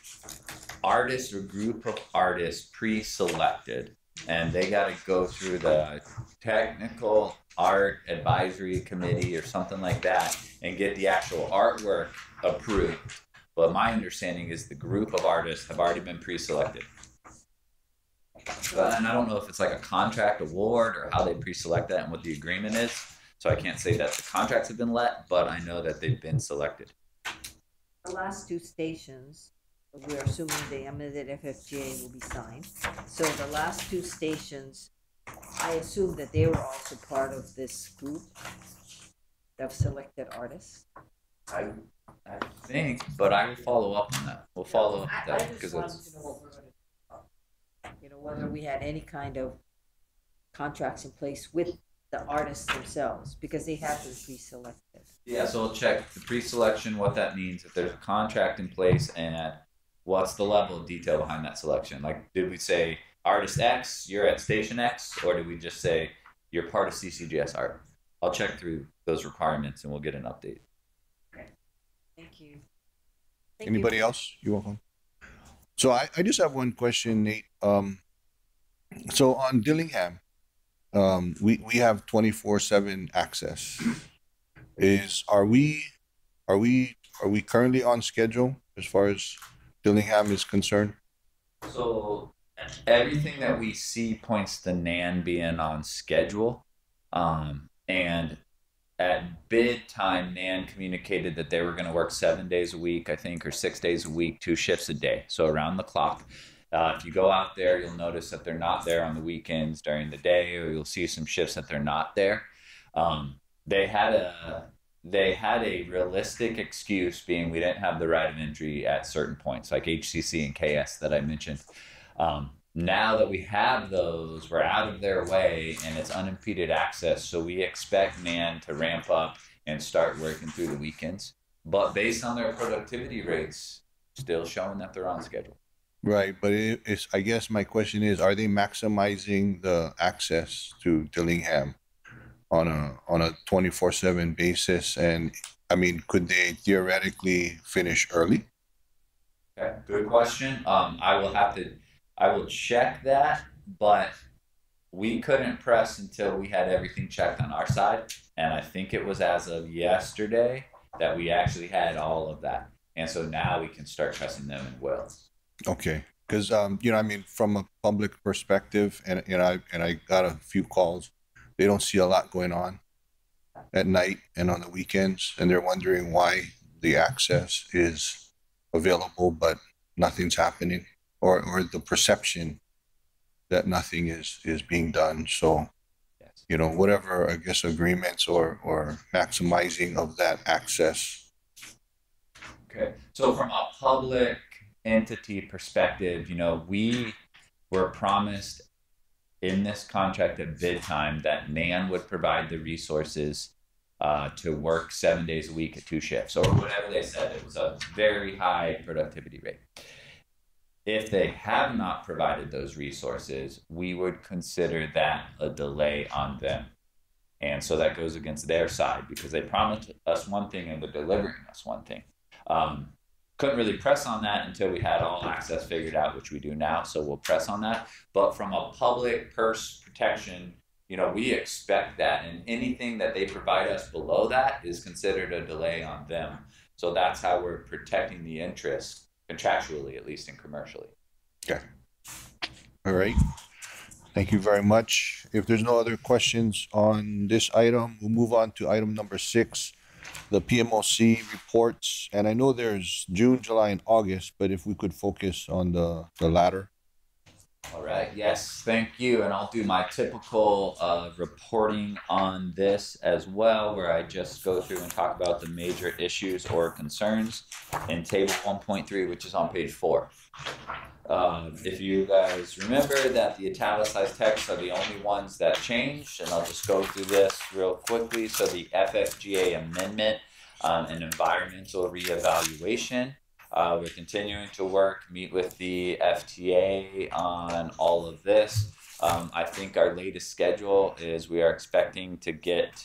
artist or group of artists pre-selected, and they got to go through the technical art advisory committee or something like that and get the actual artwork approved. But my understanding is the group of artists have already been pre-selected. And I don't know if it's like a contract award or how they pre-select that and what the agreement is. So I can't say that the contracts have been let, but I know that they've been selected. The last two stations, we're assuming the amended FFGA will be signed. So the last two stations, I assume that they were also part of this group of selected artists. I think, but I will follow up on that. We'll follow up on that I because just wanted it's. to know what we're going to do. You know, whether we had any kind of contracts in place with the artists themselves, because they have been pre-selected. Yeah, so we'll check the pre-selection, what that means, if there's a contract in place, and what's the level of detail behind that selection. Like, did we say artist X, you're at station X, or did we just say you're part of CCGS art? I'll check through those requirements and we'll get an update. Okay. Thank you. Anybody else? You're welcome. So I just have one question, Nate. So on Dillingham, we have 24/7 access. Are we currently on schedule as far as Dillingham is concerned? So everything that we see points to NAN being on schedule. And at bid time, NAN communicated that they were going to work 7 days a week, I think, or 6 days a week, 2 shifts a day. So around the clock. If you go out there, you'll notice that they're not there on the weekends during the day, or you'll see some shifts that they're not there. They had a realistic excuse being we didn't have the right of entry at certain points, like HCC and KS that I mentioned. Now that we have those, we're out of their way and it's unimpeded access. So we expect NAN to ramp up and start working through the weekends. But based on their productivity rates, still showing that they're on schedule. Right, but I guess my question is, are they maximizing the access to Dillingham on a 24/7 basis? And I mean, could they theoretically finish early? Okay, good question. I will check that, but we couldn't press until we had everything checked on our side. And I think it was as of yesterday that we actually had all of that. And so now we can start pressing them and will. Okay, because I mean, from a public perspective, and I got a few calls. They don't see a lot going on at night and on the weekends, and they're wondering why the access is available but nothing's happening, or the perception that nothing is being done. So, you know, whatever, I guess, agreements or maximizing of that access. Okay. So from a public entity perspective, you know, we were promised in this contract at bid time that NAN would provide the resources to work 7 days a week at 2 shifts or whatever they said. It was a very high productivity rate. If they have not provided those resources, we would consider that a delay on them. And so that goes against their side because they promised us one thing and they're delivering us one thing. Couldn't really press on that until we had all access figured out, which we do now. So we'll press on that. But from a public purse protection, you know, we expect that, and anything that they provide us below that is considered a delay on them. So that's how we're protecting the interest contractually, at least and commercially. Okay. All right. Thank you very much. If there's no other questions on this item, we'll move on to item number 6, the PMOC reports. And I know there's June, July, and August, but if we could focus on the latter. All right. Yes. Thank you. And I'll do my typical reporting on this as well, where I just go through and talk about the major issues or concerns in table 1.3, which is on page 4. If you guys remember that the italicized texts are the only ones that changed, and I'll just go through this real quickly. So the FFGA amendment and environmental reevaluation. We're continuing to meet with the FTA on all of this. I think our latest schedule is we are expecting to get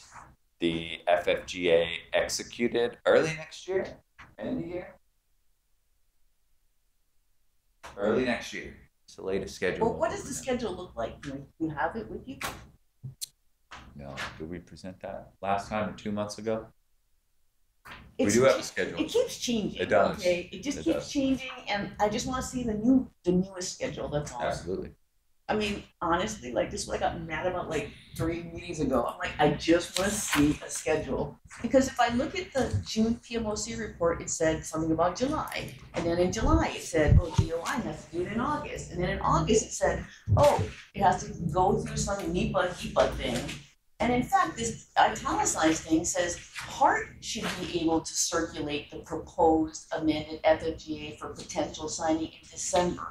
the FFGA executed early next year, end of the year. Early next year. It's the latest schedule. Well, what does the schedule look like? Do you have it with you? No. Did we present that last time or 2 months ago? We do have a schedule. It keeps changing. It does. Okay, it just keeps changing, and I just want to see the newest schedule. That's all. Absolutely. I mean, honestly, like this is what I got mad about like 3 meetings ago. I'm like, I just want to see a schedule because if I look at the June PMOC report, it said something about July, and then in July it said, oh, DOI has to do it in August, and then in August it said, oh, it has to go through some NEPA thing. And in fact, this italicized thing says HART should be able to circulate the proposed amended FFGA for potential signing in December.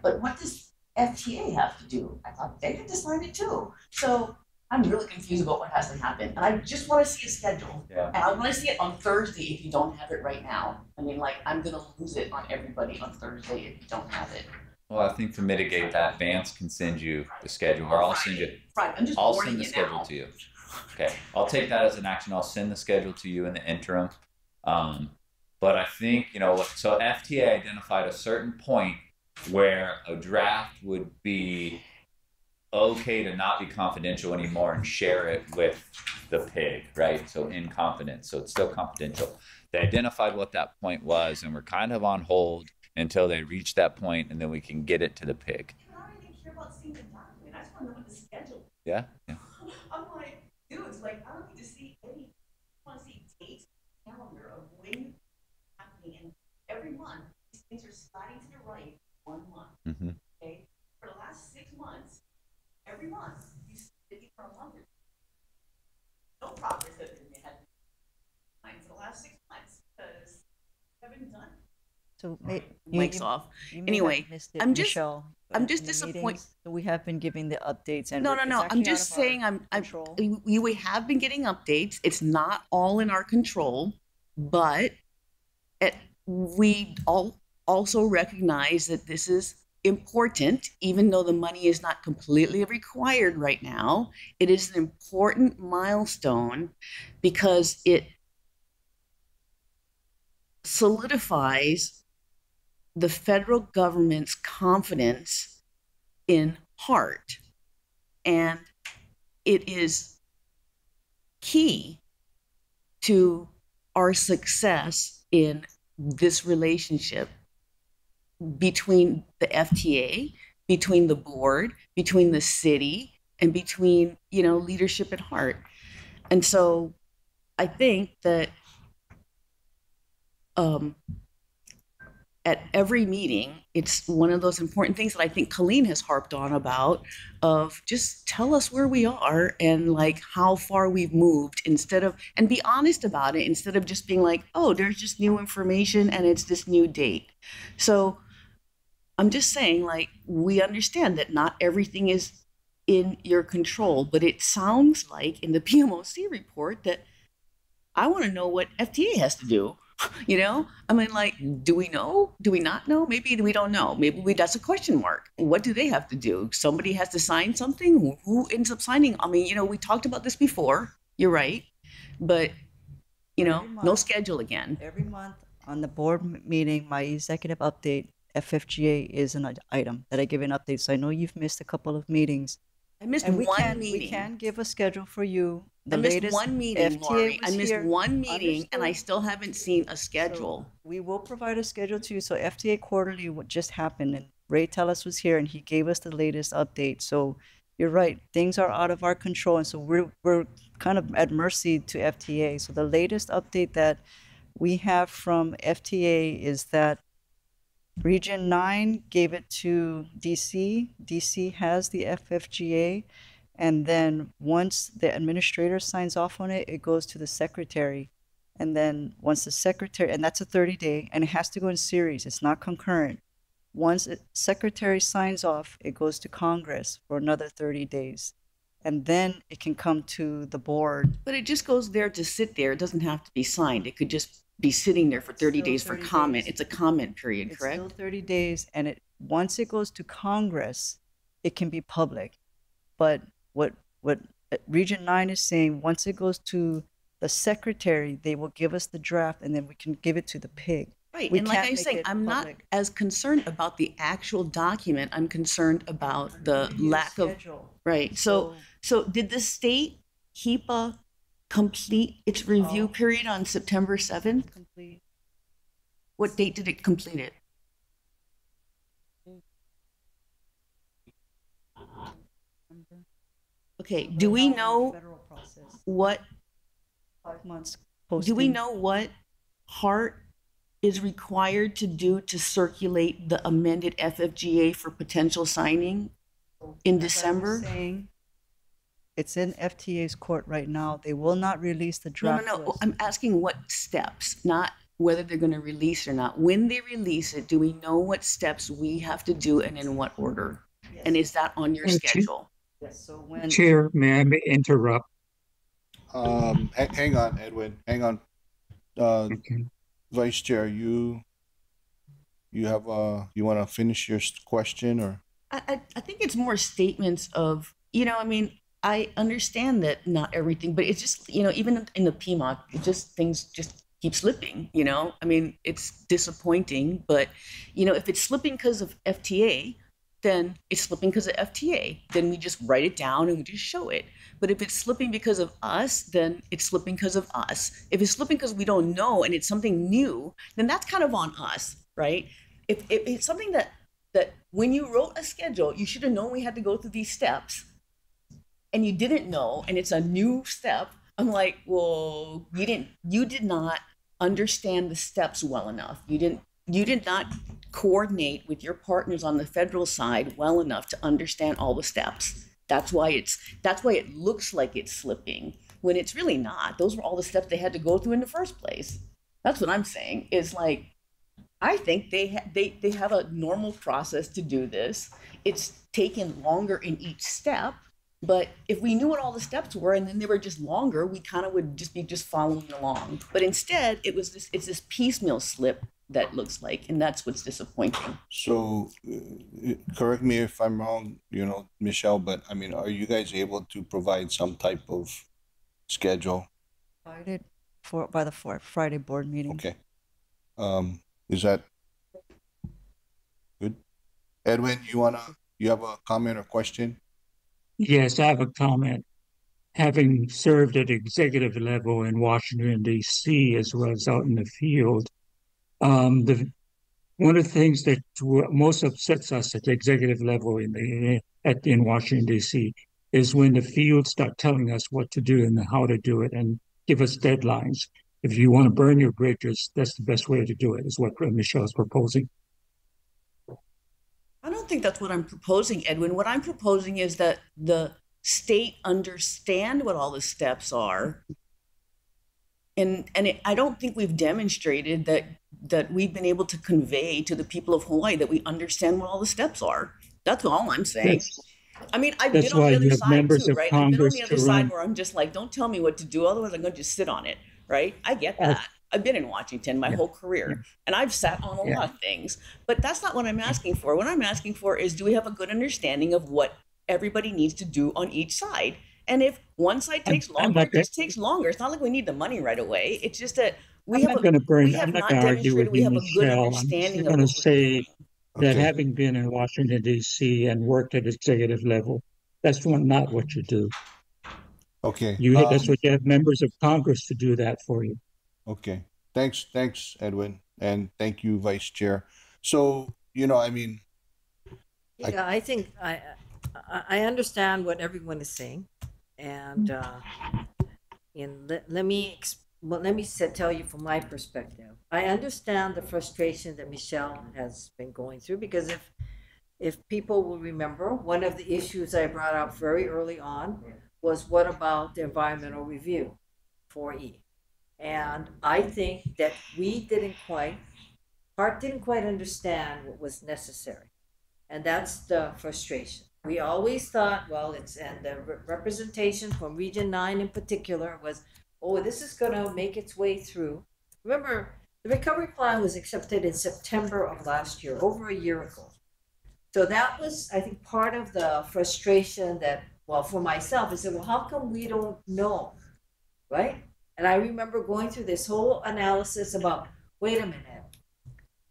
But what does FTA have to do? I thought they had to sign it too. So I'm really confused about what has to happen. And I just want to see a schedule. Yeah. And I want to see it on Thursday if you don't have it right now. I mean, like, I'm going to lose it on everybody on Thursday if you don't have it. Well, I think to mitigate that, Vance can send you the schedule, or I'll send you. Right, I'm just I'll warning send the you schedule now. to you. Okay, I'll take that as an action. I'll send the schedule to you in the interim. But I think, you know, so FTA identified a certain point where a draft would be okay to not be confidential anymore and share it with the PIG, right? So in confidence, so it's still confidential. They identified what that point was, and we're kind of on hold until they reach that point, and then we can get it to the PIG. I don't even care about seeing the document. I just want to know what the schedule. Yeah. I'm like, dude, it's like I don't need to see any. I want to see dates, calendar of when it's happening, and every month these things are sliding to the right 1 month. Mm-hmm. Okay, for the last 6 months, every month you see for a month. No progress that they had for the last 6 months because they haven't done. So Mike's off. You may Anyway, have missed it, I'm just Michelle, I'm but just in the disappointed. meetings, we have been giving the updates and No. it's I'm actually just out of our saying control. we have been getting updates. It's not all in our control, but we all also recognize that this is important, even though the money is not completely required right now. It is an important milestone because it solidifies the federal government's confidence in HART. And it is key to our success in this relationship between the FTA, between the board, between the city, and between, you know, leadership at HART. And so I think that at every meeting, it's one of those important things that I think Colleen has harped on about of just tell us where we are and like how far we've moved instead of, and be honest about it instead of just being like, oh, there's just new information and it's this new date. So I'm just saying, like, we understand that not everything is in your control, but it sounds like in the PMOC report that I want to know what FTA has to do. You know, I mean, like, do we know? Do we not know? Maybe we don't know. Maybe that's a question mark. What do they have to do? Somebody has to sign something. Who ends up signing? I mean, you know, we talked about this before. You're right, but you know, no schedule again. Every month on the board meeting, my executive update, FFGA is an item that I give an update. So I know you've missed a couple of meetings. I missed and one meeting. We can give a schedule for you. I missed one meeting, Lori. I missed one meeting, and I Understood. still haven't seen a schedule. So we will provide a schedule to you. So FTA quarterly, what just happened, and Ray Tellis was here, and he gave us the latest update. So you're right, things are out of our control, and so we're kind of at mercy to FTA. So the latest update that we have from FTA is that Region 9 gave it to DC. DC has the FFGA. And then once the administrator signs off on it, it goes to the secretary. And then once the secretary, and that's a 30-day, and it has to go in series. It's not concurrent. Once secretary signs off, it goes to Congress for another 30 days. And then it can come to the board. But it just goes there to sit there. It doesn't have to be signed. It could just be sitting there for 30 days for 30 comment. days. It's a comment period, It's correct? still 30 days, and once it goes to Congress, it can be public. But what Region 9 is saying, once it goes to the secretary, they will give us the draft, and then we can give it to the PIG. Right, We and like can't I was make saying, it I'm not public. as concerned about the actual document. I'm concerned about the Review lack of, schedule. right. So did the state HEPA complete its review Oh. period on September 7th? Complete. What date did it complete it? Okay, do we know Federal process. what, 5 months do we posting. know what Hart is required to do to circulate the amended FFGA for potential signing in As I was December? saying, it's in FTA's court right now. They will not release the No, draft no, no. list. I'm asking what steps, not whether they're going to release or not. When they release it, do we know what steps we have to do and in what order? And is that on your Okay. schedule? Yes, so when Chair, may I interrupt? Hang on, Edwin, hang on. Okay. Vice Chair, you have, you want to finish your question or? I think it's more statements of, you know, I mean, I understand that not everything, but it's just, you know, even in the PMOC, it just, things just keep slipping, you know? I mean, it's disappointing, but, you know, if it's slipping because of FTA, then it's slipping because of FTA. Then we just write it down and we just show it. But if it's slipping because of us, then it's slipping because of us. If it's slipping because we don't know and it's something new, then that's kind of on us, right? If it's something that when you wrote a schedule, you should have known we had to go through these steps, and you didn't know, and it's a new step. I'm like, well, you did not understand the steps well enough. You did not coordinate with your partners on the federal side well enough to understand all the steps. That's why it looks like it's slipping when it's really not. Those were all the steps they had to go through in the first place. That's what I'm saying. Is like, I think they have a normal process to do this. It's taken longer in each step, but if we knew what all the steps were and then they were just longer, we kind of would just be following along. But instead, it's this piecemeal slip that looks like, and that's what's disappointing. So, correct me if I'm wrong, you know, Michelle, but I mean, are you guys able to provide some type of schedule? provided by the Friday board meeting. Okay. Is that good? Edwin, you have a comment or question? Yes, I have a comment. Having served at executive level in Washington, D.C., as well as out in the field, one of the things that most upsets us at the executive level in Washington, D.C., is when the field start telling us what to do and how to do it and give us deadlines. If you want to burn your bridges, that's the best way to do it, is what Michelle is proposing. I don't think that's what I'm proposing, Edwin. What I'm proposing is that the state understand what all the steps are. I don't think we've demonstrated that we've been able to convey to the people of Hawaii that we understand what all the steps are. That's all I'm saying. I mean, I've been on the other side too, right? I've been on the other side where I'm just like, don't tell me what to do, otherwise I'm going to just sit on it, right? I get that. I've been in Washington my whole career, and I've sat on a lot of things, but that's not what I'm asking for. What I'm asking for is, do we have a good understanding of what everybody needs to do on each side? And if one side takes longer, it just takes longer. It's not like we need the money right away. It's just that we have not demonstrated we have a good understanding of I'm going to say that having been in Washington, D.C. and worked at executive level, that's not what you do. Okay. That's what you have members of Congress to do that for you. Okay. Thanks, Edwin. And thank you, Vice Chair. So, I mean. Yeah, I think I understand what everyone is saying. And let me tell you from my perspective. I understand the frustration that Michelle has been going through, because if people will remember, one of the issues I brought up very early on was, what about the environmental review, 4E? And I think that HART didn't quite understand what was necessary, and that's the frustration. We always thought, and the representation from Region 9 in particular was, this is going to make its way through. Remember, the recovery plan was accepted in September of last year, over a year ago. So that was, I think, part of the frustration that, for myself, I said, how come we don't know, right? And I remember going through this whole analysis about, wait a minute,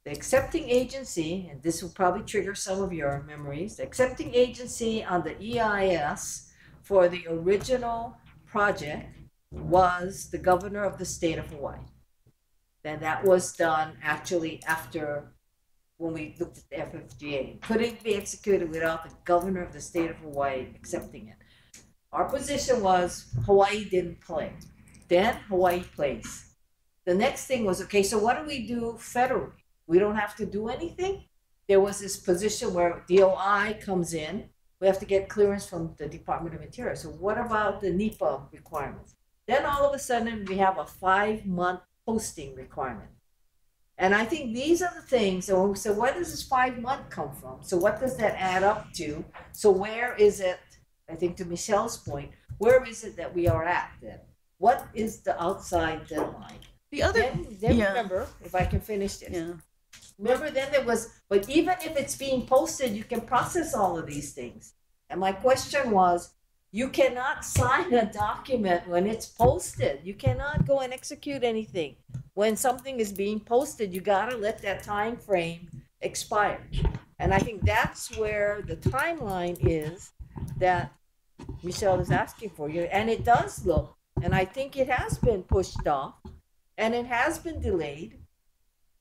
the accepting agency, and this will probably trigger some of your memories, the accepting agency on the EIS for the original project was the governor of the state of Hawaii. And that was done actually after, when we looked at the FFGA. Couldn't be executed without the governor of the state of Hawaii accepting it. Our position was Hawaii didn't play. Then Hawaii plays. The next thing was, okay, so what do we do federally? We don't have to do anything. There was this position where DOI comes in. We have to get clearance from the Department of Interior. So what about the NEPA requirements? Then all of a sudden we have a 5-month posting requirement. And I think these are the things, so where does this 5-month come from? So what does that add up to? So where is it, I think to Michelle's point, where is it that we are at then? What is the outside deadline? The other, then remember, if I can finish this. Yeah. Remember then there was, but even if it's being posted, you can process all of these things. And my question was, you cannot sign a document when it's posted. You cannot go and execute anything. When something is being posted, you gotta let that time frame expire. And I think that's where the timeline is that Michelle is asking for you. And it does look, and I think it has been pushed off, and it has been delayed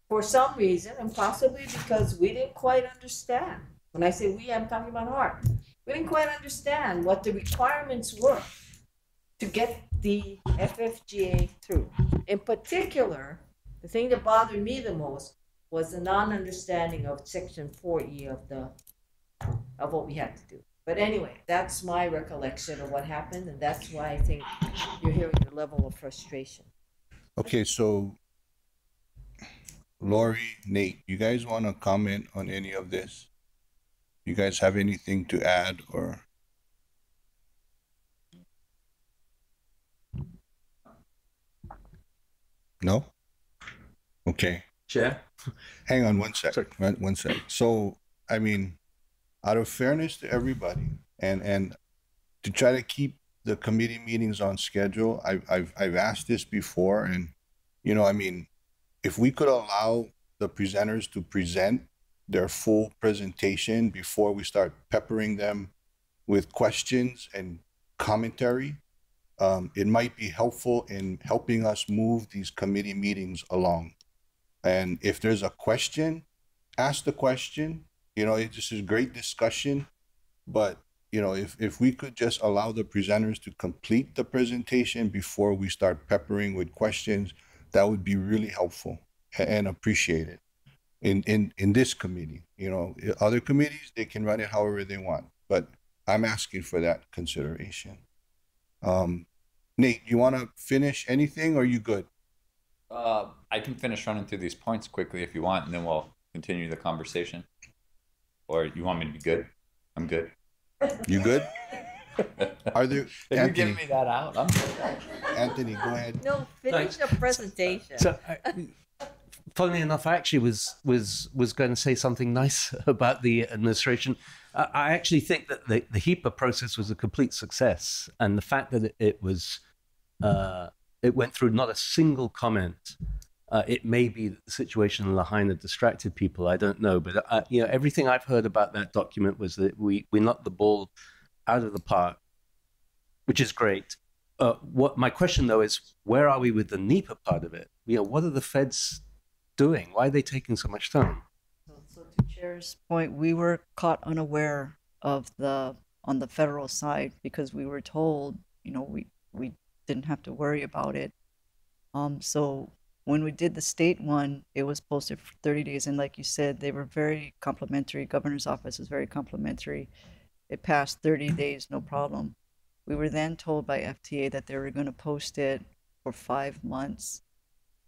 for some reason, and possibly because we didn't quite understand. When I say we, I'm talking about HART. We didn't quite understand what the requirements were to get the FFGA through. In particular, the thing that bothered me the most was the non-understanding of Section 4E of what we had to do. But anyway, that's my recollection of what happened, and that's why I think you're hearing the level of frustration. Okay, so Lori, Nate, you guys want to comment on any of this? You guys have anything to add or? No? Okay. Chair? Hang on one sec. Right, one sec. So, I mean, out of fairness to everybody and to try to keep the committee meetings on schedule, I've asked this before, and I mean, if we could allow the presenters to present their full presentation before we start peppering them with questions and commentary, it might be helpful in helping us move these committee meetings along. And if there's a question, ask the question. This is great discussion, but if we could just allow the presenters to complete the presentation before we start peppering with questions, That would be really helpful and appreciated in this committee. You know, other committees, they can run it however they want, but I'm asking for that consideration. Nate, you want to finish anything, or are you good? I can finish running through these points quickly if you want, and then we'll continue the conversation. Or you want me to be good? I'm good. You good? Are there? If you're giving me that out, I'm good. Anthony, go ahead. No, finish the presentation. So, funnily enough, I actually was going to say something nice about the administration. I actually think that the HEPA process was a complete success, and the fact that it went through not a single comment. It may be that the situation in Lahaina distracted people. I don't know, but you know, everything I've heard about that document was that we knocked the ball out of the park, which is great. What my question though is, where are we with the NEPA part of it? You know, what are the feds doing? Why are they taking so much time? So to Chair's point, we were caught unaware of on the federal side because we were told, you know, we didn't have to worry about it. So when we did the state one, it was posted for 30 days. And like you said, they were very complimentary. Governor's office was very complimentary. It passed 30 days, no problem. We were then told by FTA that they were going to post it for 5 months.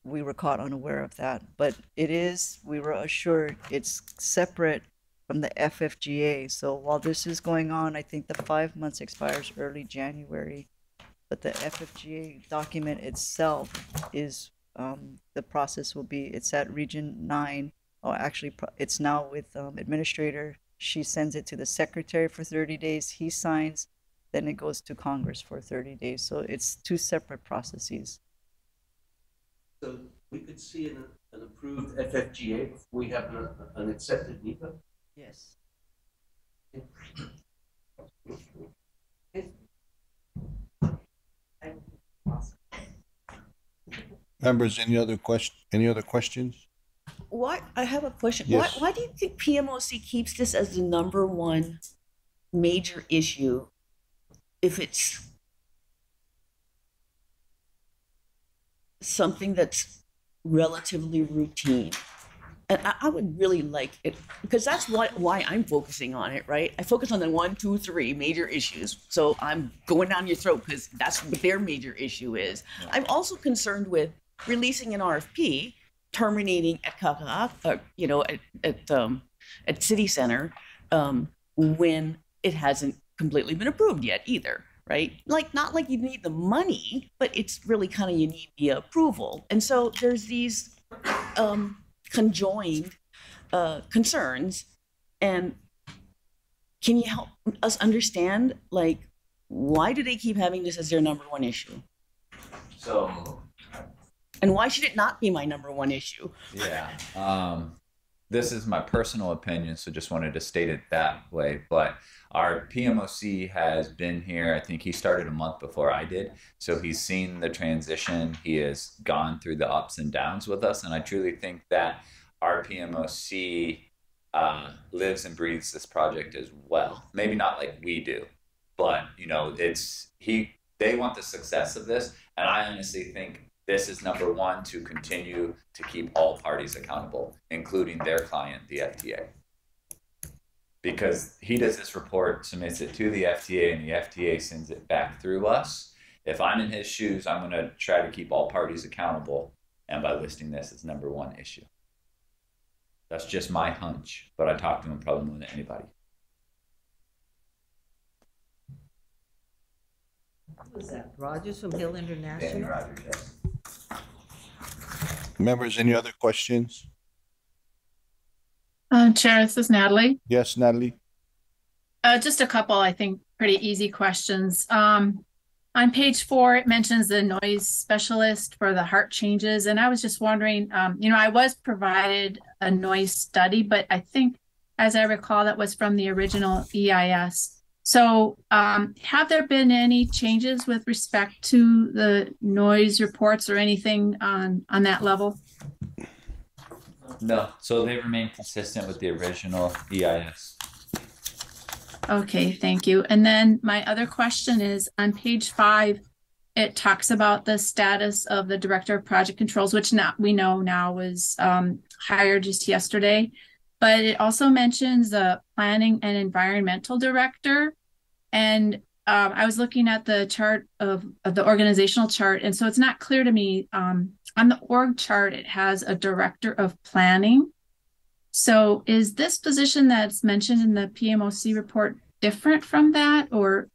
We were caught unaware of that. But we were assured it's separate from the FFGA. So while this is going on, I think the 5 months expires early January. But the FFGA document itself is, the process will be, it's at Region 9, or actually it's now with Administrator. She sends it to the Secretary for 30 days, he signs, then it goes to Congress for 30 days. So it's 2 separate processes. So we could see an approved FFGA before we have an accepted NEPA? Yes. Members, any other questions? Why? I have a question. Yes. Why do you think PMOC keeps this as the #1 major issue if it's something that's relatively routine? And I would really like it, because that's why I'm focusing on it, right? I focus on the 1, 2, 3 major issues. So I'm going down your throat because that's what their major issue is. Yeah. I'm also concerned with releasing an RFP, terminating at Kaka'ako, you know, at City Center, when it hasn't completely been approved yet either, right? Like, not like you need the money, but it's really kind of, you need the approval. And so there's these conjoined concerns. And can you help us understand, like, why do they keep having this as their #1 issue? So, and why should it not be my #1 issue? Yeah. This is my personal opinion, so just wanted to state it that way. But our PMOC has been here. I think he started a month before I did. So he's seen the transition. He has gone through the ups and downs with us. And I truly think that our PMOC lives and breathes this project as well. Maybe not like we do, but you know, they want the success of this. And I honestly think this is #1 to continue to keep all parties accountable, including their client, the FTA. Because he does this report, submits it to the FTA, and the FTA sends it back through us. If I'm in his shoes, I'm going to try to keep all parties accountable, and by listing this as #1 issue. That's just my hunch, but I talk to him probably more than anybody. Who was that? Rogers from Hill International? Danny Rogers, yes. Members, any other questions? Chair, this is Natalie. Yes, Natalie. Just a couple, I think, pretty easy questions. On page 4, it mentions the noise specialist for the heart changes. And I was just wondering, you know, I was provided a noise study, but I think, as I recall, that was from the original EIS. So have there been any changes with respect to the noise reports or anything on that level? No, so they remain consistent with the original EIS. Okay, thank you. And then my other question is on page 5, it talks about the status of the director of project controls, which now we know now was hired just yesterday. But it also mentions the planning and environmental director. And I was looking at the chart of the organizational chart, and so it's not clear to me. On the org chart, it has a director of planning. So is this position that's mentioned in the PMOC report different from that? Or,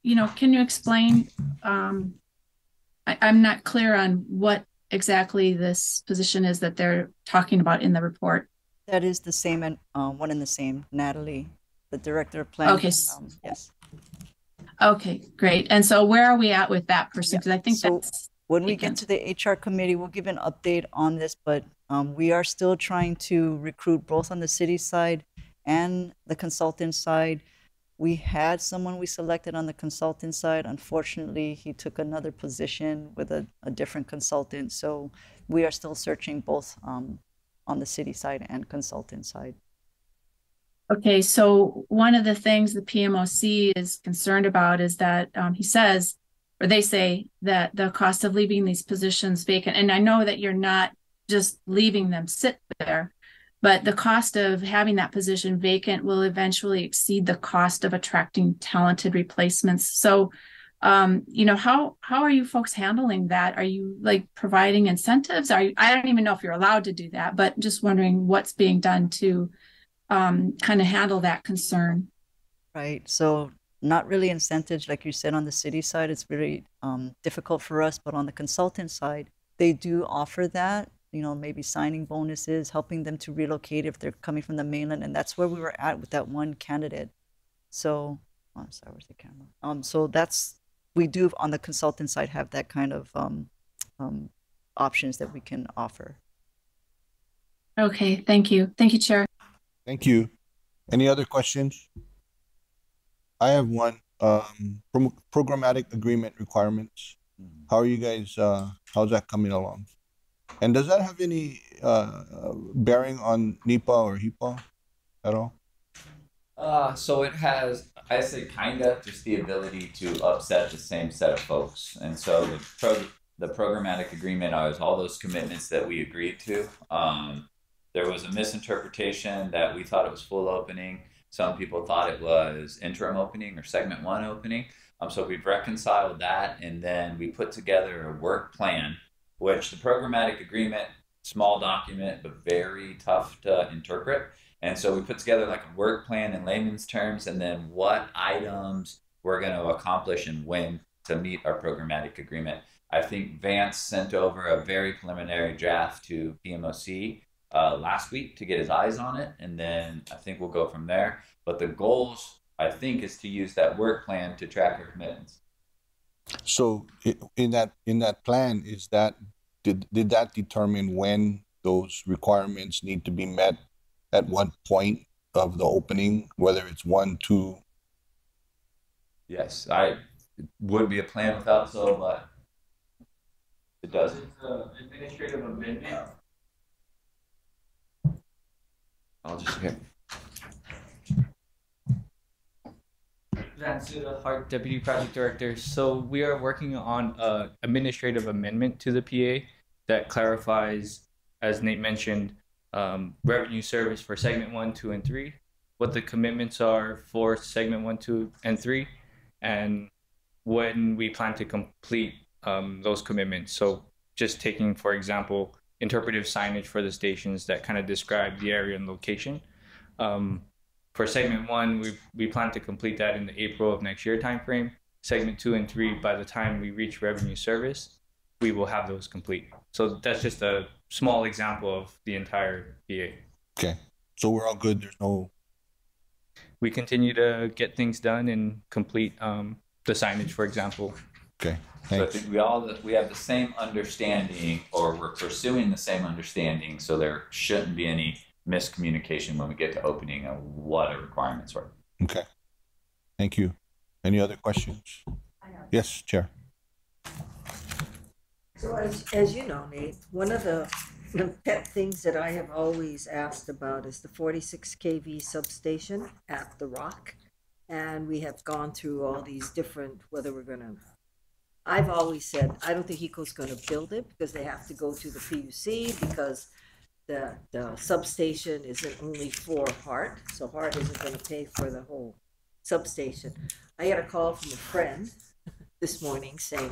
can you explain? I'm not clear on what exactly this position is that they're talking about in the report. That is the same, and one and the same, Natalie, the director of planning. Okay. Yes. Okay, great. And so where are we at with that person? Because I think So that's when we get to the HR committee, we'll give an update on this, but we are still trying to recruit both on the city side and the consultant side. We had someone we selected on the consultant side. Unfortunately, he took another position with a different consultant. So we are still searching both on the city side and consultant side. okay. So one of the things the PMOC is concerned about is that he says, or they say that the cost of leaving these positions vacant, and I know that you're not just leaving them sit there, but the cost of having that position vacant will eventually exceed the cost of attracting talented replacements. So, how are you folks handling that? Are you like providing incentives? I don't even know if you're allowed to do that, but just wondering what's being done to kind of handle that concern. Right. So not really incentives, like you said, on the city side, it's very difficult for us, but on the consultant side, they do offer that, maybe signing bonuses, helping them to relocate if they're coming from the mainland. And that's where we were at with that one candidate. So, I'm sorry, where's the camera? So we do on the consultant side have that kind of options that we can offer. Okay, thank you. Thank you, Chair. Thank you. Any other questions? I have one. Programmatic agreement requirements. How are you guys, how's that coming along? And does that have any bearing on NEPA or HEPA at all? So it has, I say kind of, just the ability to upset the same set of folks. And so the programmatic agreement was all those commitments that we agreed to. There was a misinterpretation that we thought it was full opening. Some people thought it was interim opening or segment 1 opening. So we've reconciled that, and then we put together a work plan, which the programmatic agreement, small document, but very tough to interpret. And so we put together like a work plan in layman's terms, and then what items we're going to accomplish and when to meet our programmatic agreement. I think Vance sent over a very preliminary draft to PMOC last week to get his eyes on it, and then I think we'll go from there. But the goals, I think, is to use that work plan to track our commitments. So in that plan, is that did that determine when those requirements need to be met at what point of the opening, whether it's 1, 2? Yes, it would be a plan without so, but it doesn't. It's an administrative amendment. I'll just hear. Vance Hart, Deputy Project Director. So we are working on an administrative amendment to the PA that clarifies, as Nate mentioned, revenue service for segment 1, 2, and 3, what the commitments are for segment 1, 2, and 3, and when we plan to complete those commitments. So just taking, for example, interpretive signage for the stations that kind of describe the area and location. For segment 1, we plan to complete that in the April of next year timeframe. Segment 2 and 3, by the time we reach revenue service, we will have those complete. So that's just a small example of the entire PA. Okay, so we're all good. There's no. We continue to get things done and complete the signage, for example. Okay. So I think we have the same understanding, or we're pursuing the same understanding, so there shouldn't be any miscommunication when we get to opening of what our requirements were. Okay. Thank you. Any other questions? Yes, Chair. So as you know, Nate, one of the pet things that I have always asked about is the 46 kV substation at the Rock. And we have gone through all these different, whether we're going to I've always said, I don't think HECO's gonna build it because they have to go to the PUC because the substation isn't only for Hart, so Hart isn't gonna pay for the whole substation. I got a call from a friend this morning saying,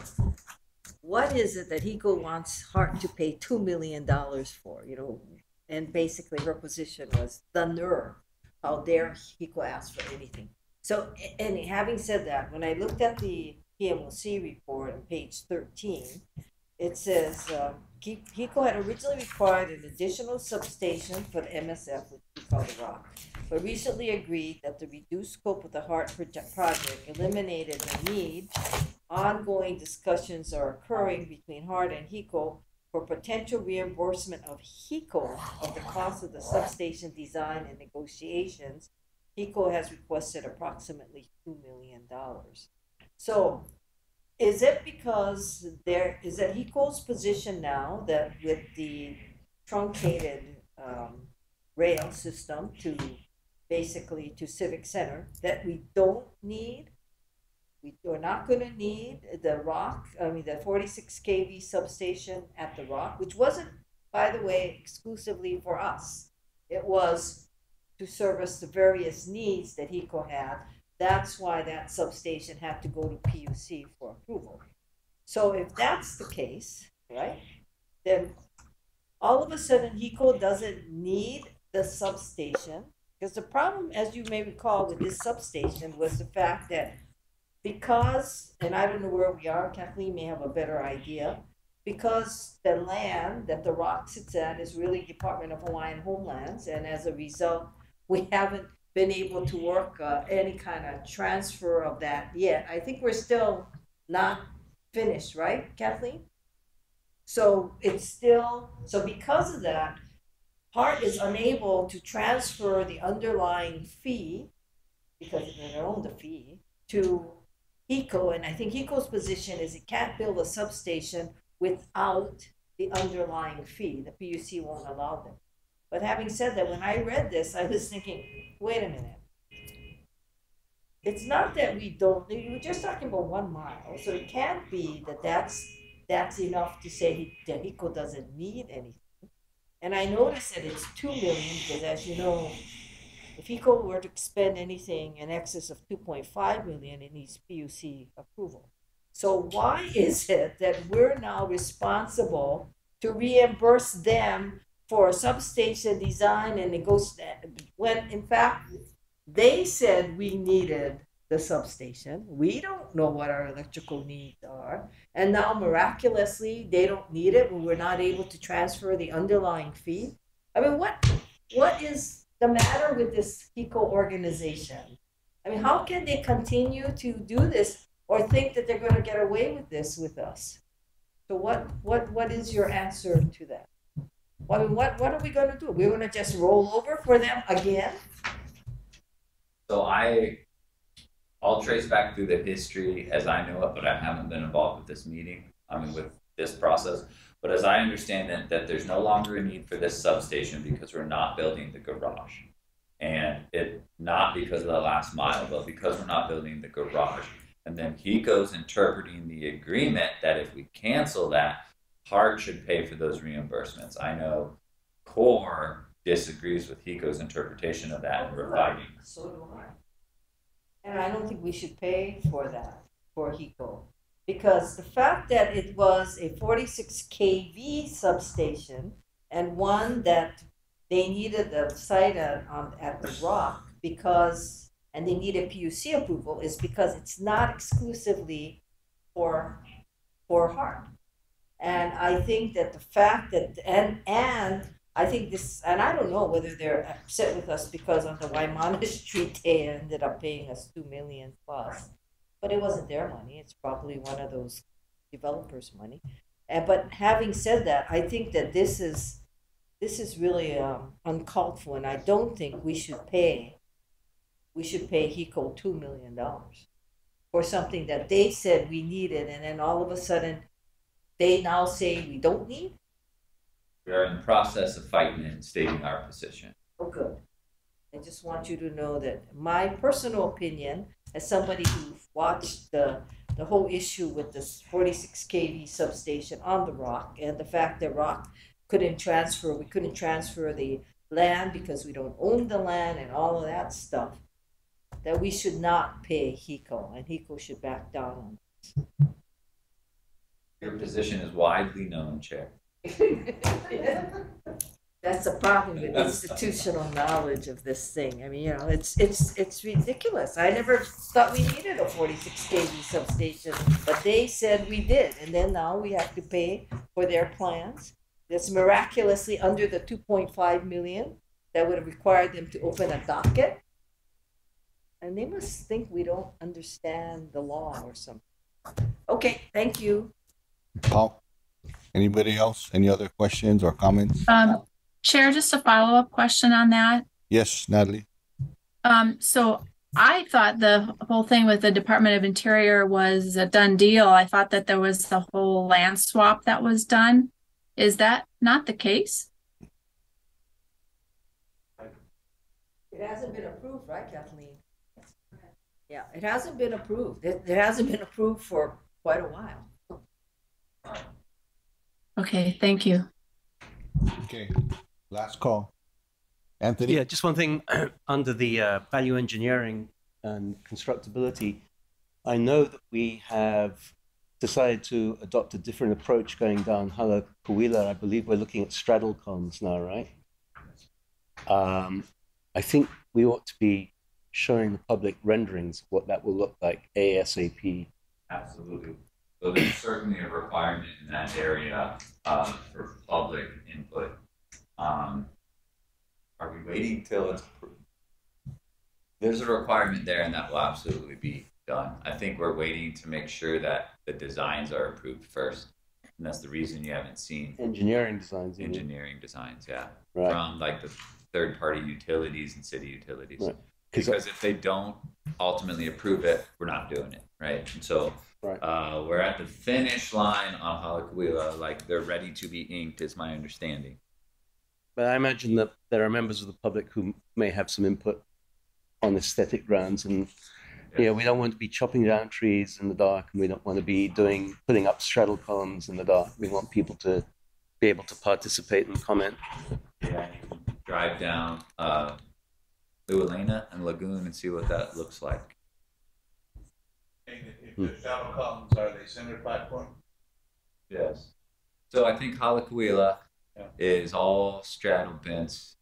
what is it that HECO wants Hart to pay $2 million for, you know? And basically her position was the nerve. How dare HECO ask for anything? So, and having said that, when I looked at the PMOC report on page 13, it says HECO had originally required an additional substation for the MSF, which we call the ROC, but recently agreed that the reduced scope of the Hart project eliminated the need. Ongoing discussions are occurring between Hart and HECO for potential reimbursement of HECO of the cost of the substation design and negotiations. HECO has requested approximately $2 million. So is it because is that HECO's position now that with the truncated rail system to basically to Civic Center that we're not going to need the the 46 kV substation at the ROC, which wasn't, by the way, exclusively for us. It was to service the various needs that HECO had. That's why that substation had to go to PUC for approval. So if that's the case, right, then all of a sudden HECO doesn't need the substation, because the problem, as you may recall, with this substation was the fact that because, and I don't know where we are, Kathleen may have a better idea, because the land that the ROC sits at is really Department of Hawaiian Homelands, and as a result, we haven't been able to work any kind of transfer of that yet. I think we're still not finished, right, Kathleen? So it's still, so because of that, Hart is unable to transfer the underlying fee, because they don't own the fee, to HECO, and I think HECO's position is it can't build a substation without the underlying fee. The PUC won't allow them. But having said that, when I read this, I was thinking, wait a minute. It's not that we were just talking about 1 mile, so it can't be that that's enough to say that HECO doesn't need anything. And I noticed that it's $2 million because, as you know, if HECO were to spend anything in excess of $2.5 million, it needs PUC approval. So why is it that we're now responsible to reimburse them for substation design and negotiation when, in fact, they said we needed the substation? We don't know what our electrical needs are. And now, miraculously, they don't need it when we're not able to transfer the underlying fee. I mean, what is the matter with this HECO organization? I mean, how can they continue to do this or think that they're going to get away with this with us? So what is your answer to that? I mean, what are we going to do? We're going to just roll over for them again? So I'll trace back through the history as I know it, but I haven't been involved with this meeting, with this process. But as I understand it, that there's no longer a need for this substation because we're not building the garage. And it not because of the last mile, but because we're not building the garage. And then HECO's interpreting the agreement that if we cancel that, Hart should pay for those reimbursements. I know CORE disagrees with HECO's interpretation of that and we're fighting. So do I. And I don't think we should pay for that, for HECO. Because the fact that it was a 46 kV substation and one that they needed the site at the ROC because, and they needed PUC approval, is because it's not exclusively for Hart. And I think that the fact that, and I think this, and I don't know whether they're upset with us because on the Waimana Street they ended up paying us $2 million plus. But it wasn't their money. It's probably one of those developers' money. But having said that, I think that this is really uncalled for, and I don't think we should pay HECO $2 million for something that they said we needed, and then all of a sudden they now say we don't need. We are in the process of fighting and stating our position. Oh, good. I just want you to know that my personal opinion, as somebody who watched the the whole issue with this 46 kV substation on the Rock and the fact that Rock we couldn't transfer the land because we don't own the land and all of that stuff, that we should not pay HECO and HECO should back down on Your position is widely known, Chair. That's the problem with institutional knowledge of this thing. I mean, you know, it's ridiculous. I never thought we needed a 46 kV substation, but they said we did, and then now we have to pay for their plans. That's miraculously under the 2.5 million that would have required them to open a docket. And they must think we don't understand the law or something. Okay, thank you. Paul, anybody else? Any other questions or comments? Chair, just a follow-up question on that. Yes, Natalie. So I thought the whole thing with the Department of Interior was a done deal. I thought that there was the whole land swap that was done. Is that not the case? It hasn't been approved, right, Kathleen? Yeah, it hasn't been approved. It hasn't been approved for quite a while. Okay, thank you. Okay, last call. Anthony? Yeah, just one thing under the value engineering and constructability. I know that we have decided to adopt a different approach going down Hala Kuila. I believe we're looking at straddle columns now, right? I think we ought to be showing the public renderings what that will look like ASAP. Absolutely. So there's certainly a requirement in that area for public input. Are we waiting till it's approved? There's a requirement there, and that will absolutely be done. I think we're waiting to make sure that the designs are approved first, and that's the reason you haven't seen engineering designs. Engineering designs, yeah, right. From like the third-party utilities and city utilities. Right. Because if they don't ultimately approve it, we're not doing it, right? And so we're at the finish line on Hala Kuila, like they're ready to be inked, is my understanding. But I imagine that there are members of the public who may have some input on aesthetic grounds, and you know, we don't want to be chopping down trees in the dark, and we don't want to be putting up straddle columns in the dark. We want people to be able to participate and comment. Yeah, you can drive down Lualena and Lagoon and see what that looks like. If the straddle columns, are they center platform? Yes. So I think Hala Kuila is all straddle bents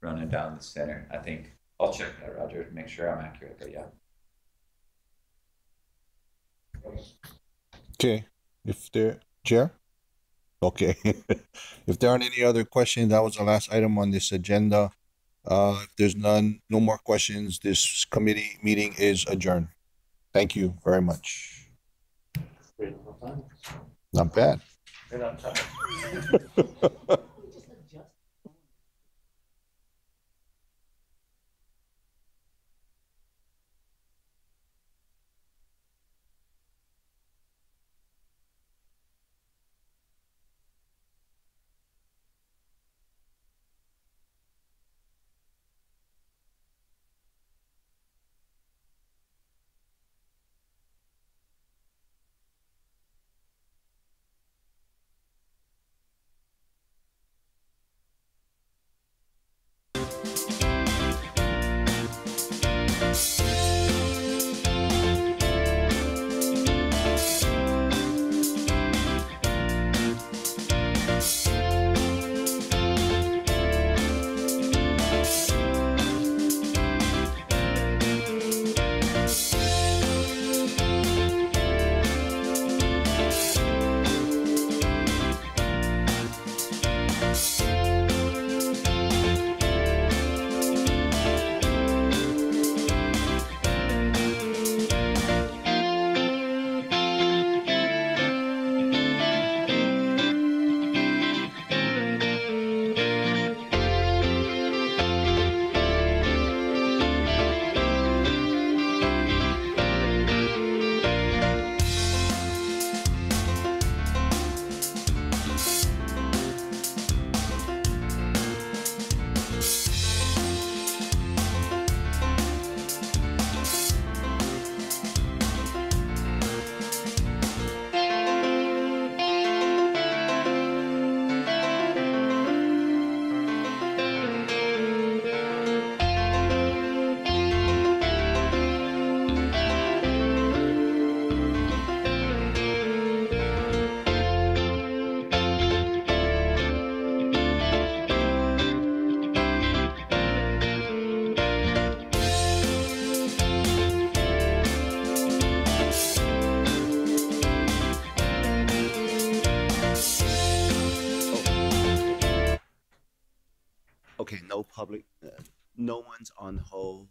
running down the center. I think I'll check that, Roger, to make sure I'm accurate, but yeah. Okay, if there, Chair? Okay. If there aren't any other questions, that was the last item on this agenda. If there's no more questions, this committee meeting is adjourned. Thank you very much. Not bad. Okay, no public, no one's on hold.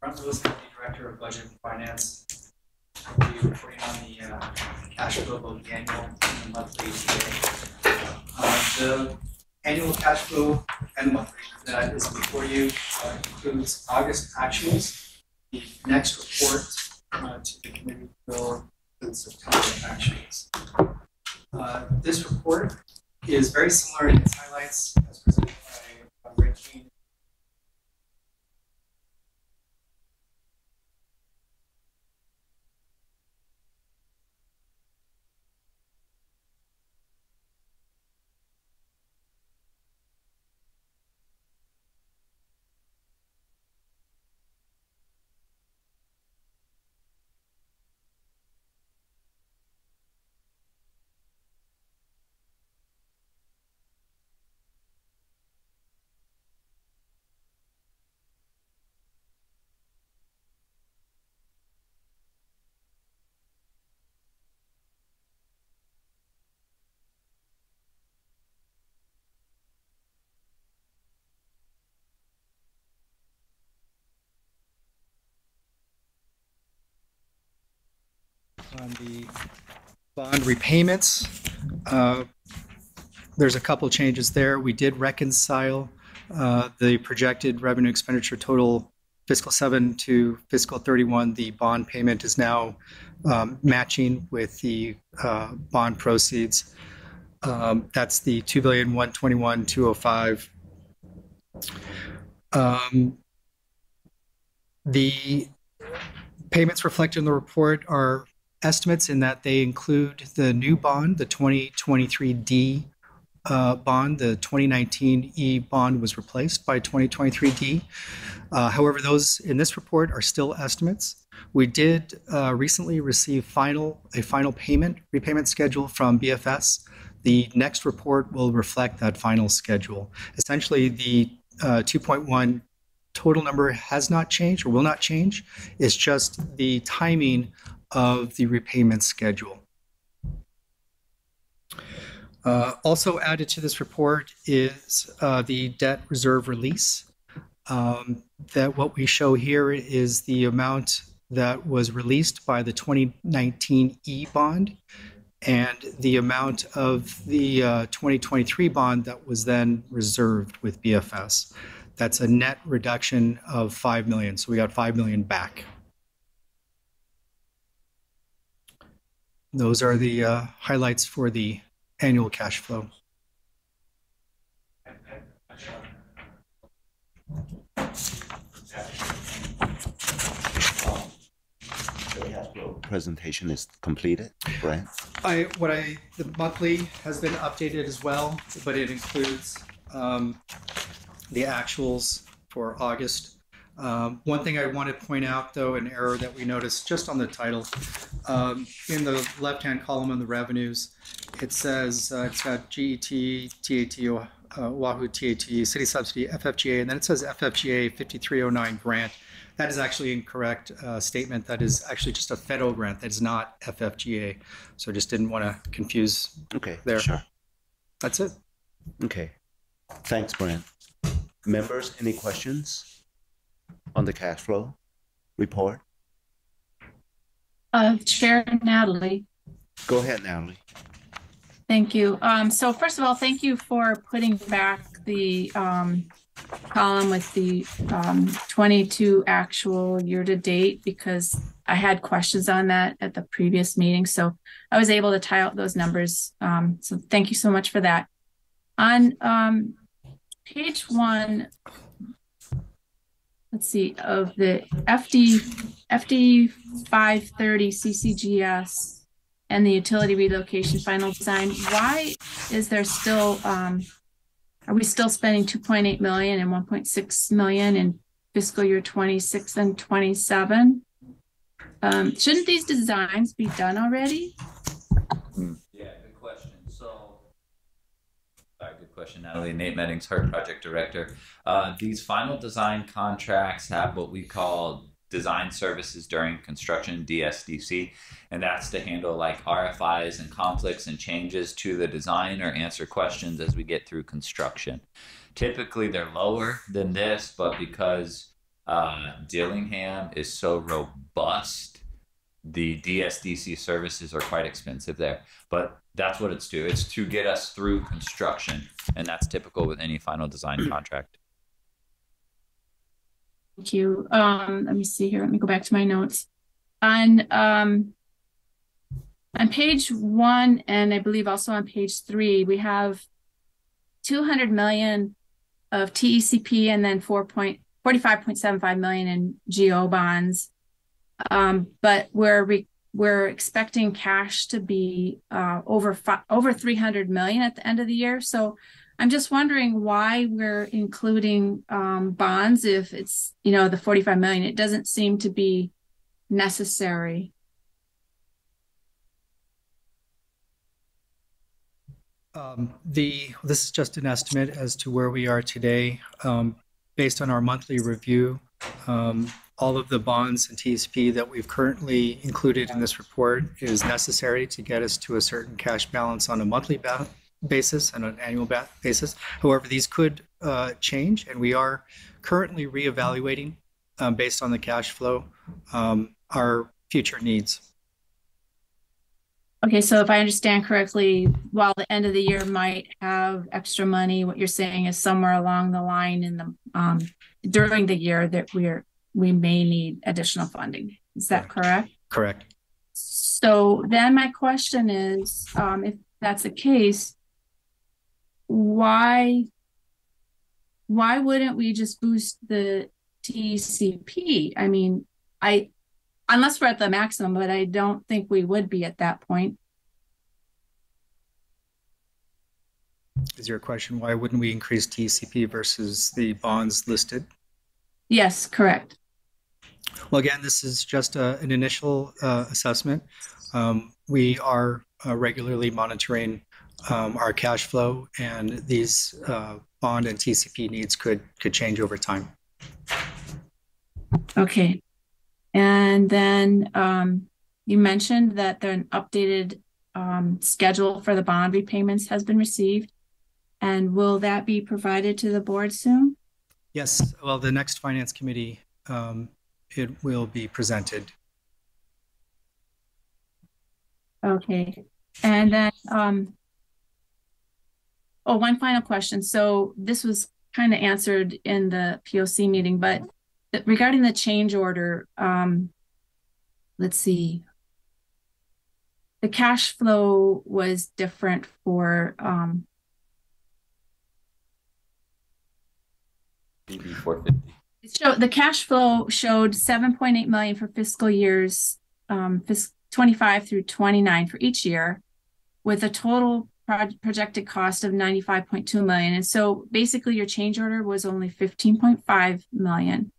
Ron Lewis, the Director of Budget and Finance. We'll be reporting on the cash flow, both the annual and the monthly TA. The annual cash flow and the monthly that is before you includes August actuals. The next report to the committee will include September actuals. This report is very similar in its highlights as presented by Ray Keane. On the bond repayments, there's a couple changes there. We did reconcile the projected revenue expenditure total fiscal 7 to fiscal 31. The bond payment is now matching with the bond proceeds. That's the $2,121,205. The payments reflected in the report are estimates in that they include the new bond, the 2023D bond. The 2019E bond was replaced by 2023D. However, those in this report are still estimates. We did recently receive a final repayment schedule from BFS. The next report will reflect that final schedule. Essentially, the 2.1 total number has not changed or will not change. It's just the timing of the repayment schedule. Also added to this report is the debt reserve release. That what we show here is the amount that was released by the 2019 E bond and the amount of the 2023 bond that was then reserved with BFS. That's a net reduction of $5 million. So we got $5 million back. Those are the highlights for the annual cash flow. Presentation is completed, right? The monthly has been updated as well, but it includes the actuals for August. One thing I want to point out, though, an error that we noticed just on the title, in the left-hand column on the revenues, it says it's got GET, TAT, Oahu TAT, City Subsidy, FFGA, and then it says FFGA 5309 grant. That is actually incorrect statement. That is actually just a federal grant. That is not FFGA. So I just didn't want to confuse there. Sure. That's it. Okay. Thanks, Brent. Members, any questions on the cash flow report? Chair Natalie. Go ahead, Natalie. Thank you. So first of all, thank you for putting back the column with the 22 actual year to date, because I had questions on that at the previous meeting. So I was able to tie out those numbers. So thank you so much for that. On page 1, let's see, of the FD 530 CCGS and the utility relocation final design, why is there still, are we still spending 2.8 million and 1.6 million in fiscal year 26 and 27? Shouldn't these designs be done already? Yeah, good question. Good question, Natalie. Nate Meddings, HERT Project Director. These final design contracts have what we call design services during construction, DSDC, and that's to handle like RFIs and conflicts and changes to the design or answer questions as we get through construction. Typically, they're lower than this, but because Dillingham is so robust, the DSDC services are quite expensive there. But that's what it's to. It's to get us through construction, and that's typical with any final design contract. Thank you. Let me see here. Let me go back to my notes. On page 1, and I believe also on page 3, we have 200 million of TECP and then 45.75 million in GO bonds. But we're expecting cash to be over 300 million at the end of the year. So I'm just wondering why we're including bonds if it's, you know, the 45 million. It doesn't seem to be necessary. This is just an estimate as to where we are today. Based on our monthly review, all of the bonds and TSP that we've currently included in this report is necessary to get us to a certain cash balance on a monthly basis and an annual basis. However, these could change, and we are currently reevaluating based on the cash flow our future needs. Okay, so if I understand correctly, while the end of the year might have extra money, what you're saying is somewhere along the line in the during the year that we may need additional funding. Is that correct? Correct. So then my question is, if that's the case, why wouldn't we just boost the TCP? I mean, unless we're at the maximum, but I don't think we would be at that point. Is your question, why wouldn't we increase TCP versus the bonds listed? Yes, correct. Well, again, this is just an initial assessment. We are regularly monitoring our cash flow, and these bond and TCP needs could change over time. Okay. And then you mentioned that an updated schedule for the bond repayments has been received. And will that be provided to the board soon? Yes. Well, the next finance committee, it will be presented. Okay. And then, one final question. So this was kind of answered in the POC meeting, but regarding the change order, let's see. The cash flow was different for DB 450. the cash flow showed 7.8 million for fiscal years 25 through 29 for each year, with a total projected cost of 95.2 million. And so basically your change order was only 15.5 million.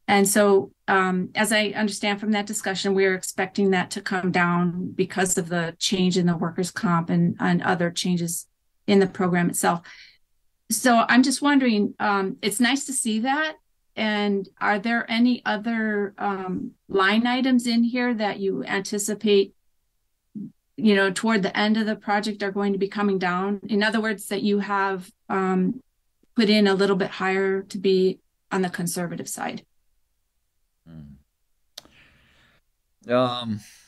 And so as I understand from that discussion, we are expecting that to come down because of the change in the workers' comp and other changes in the program itself. So I'm just wondering, it's nice to see that. And are there any other line items in here that you anticipate, you know, toward the end of the project are going to be coming down? In other words, that you have put in a little bit higher to be on the conservative side?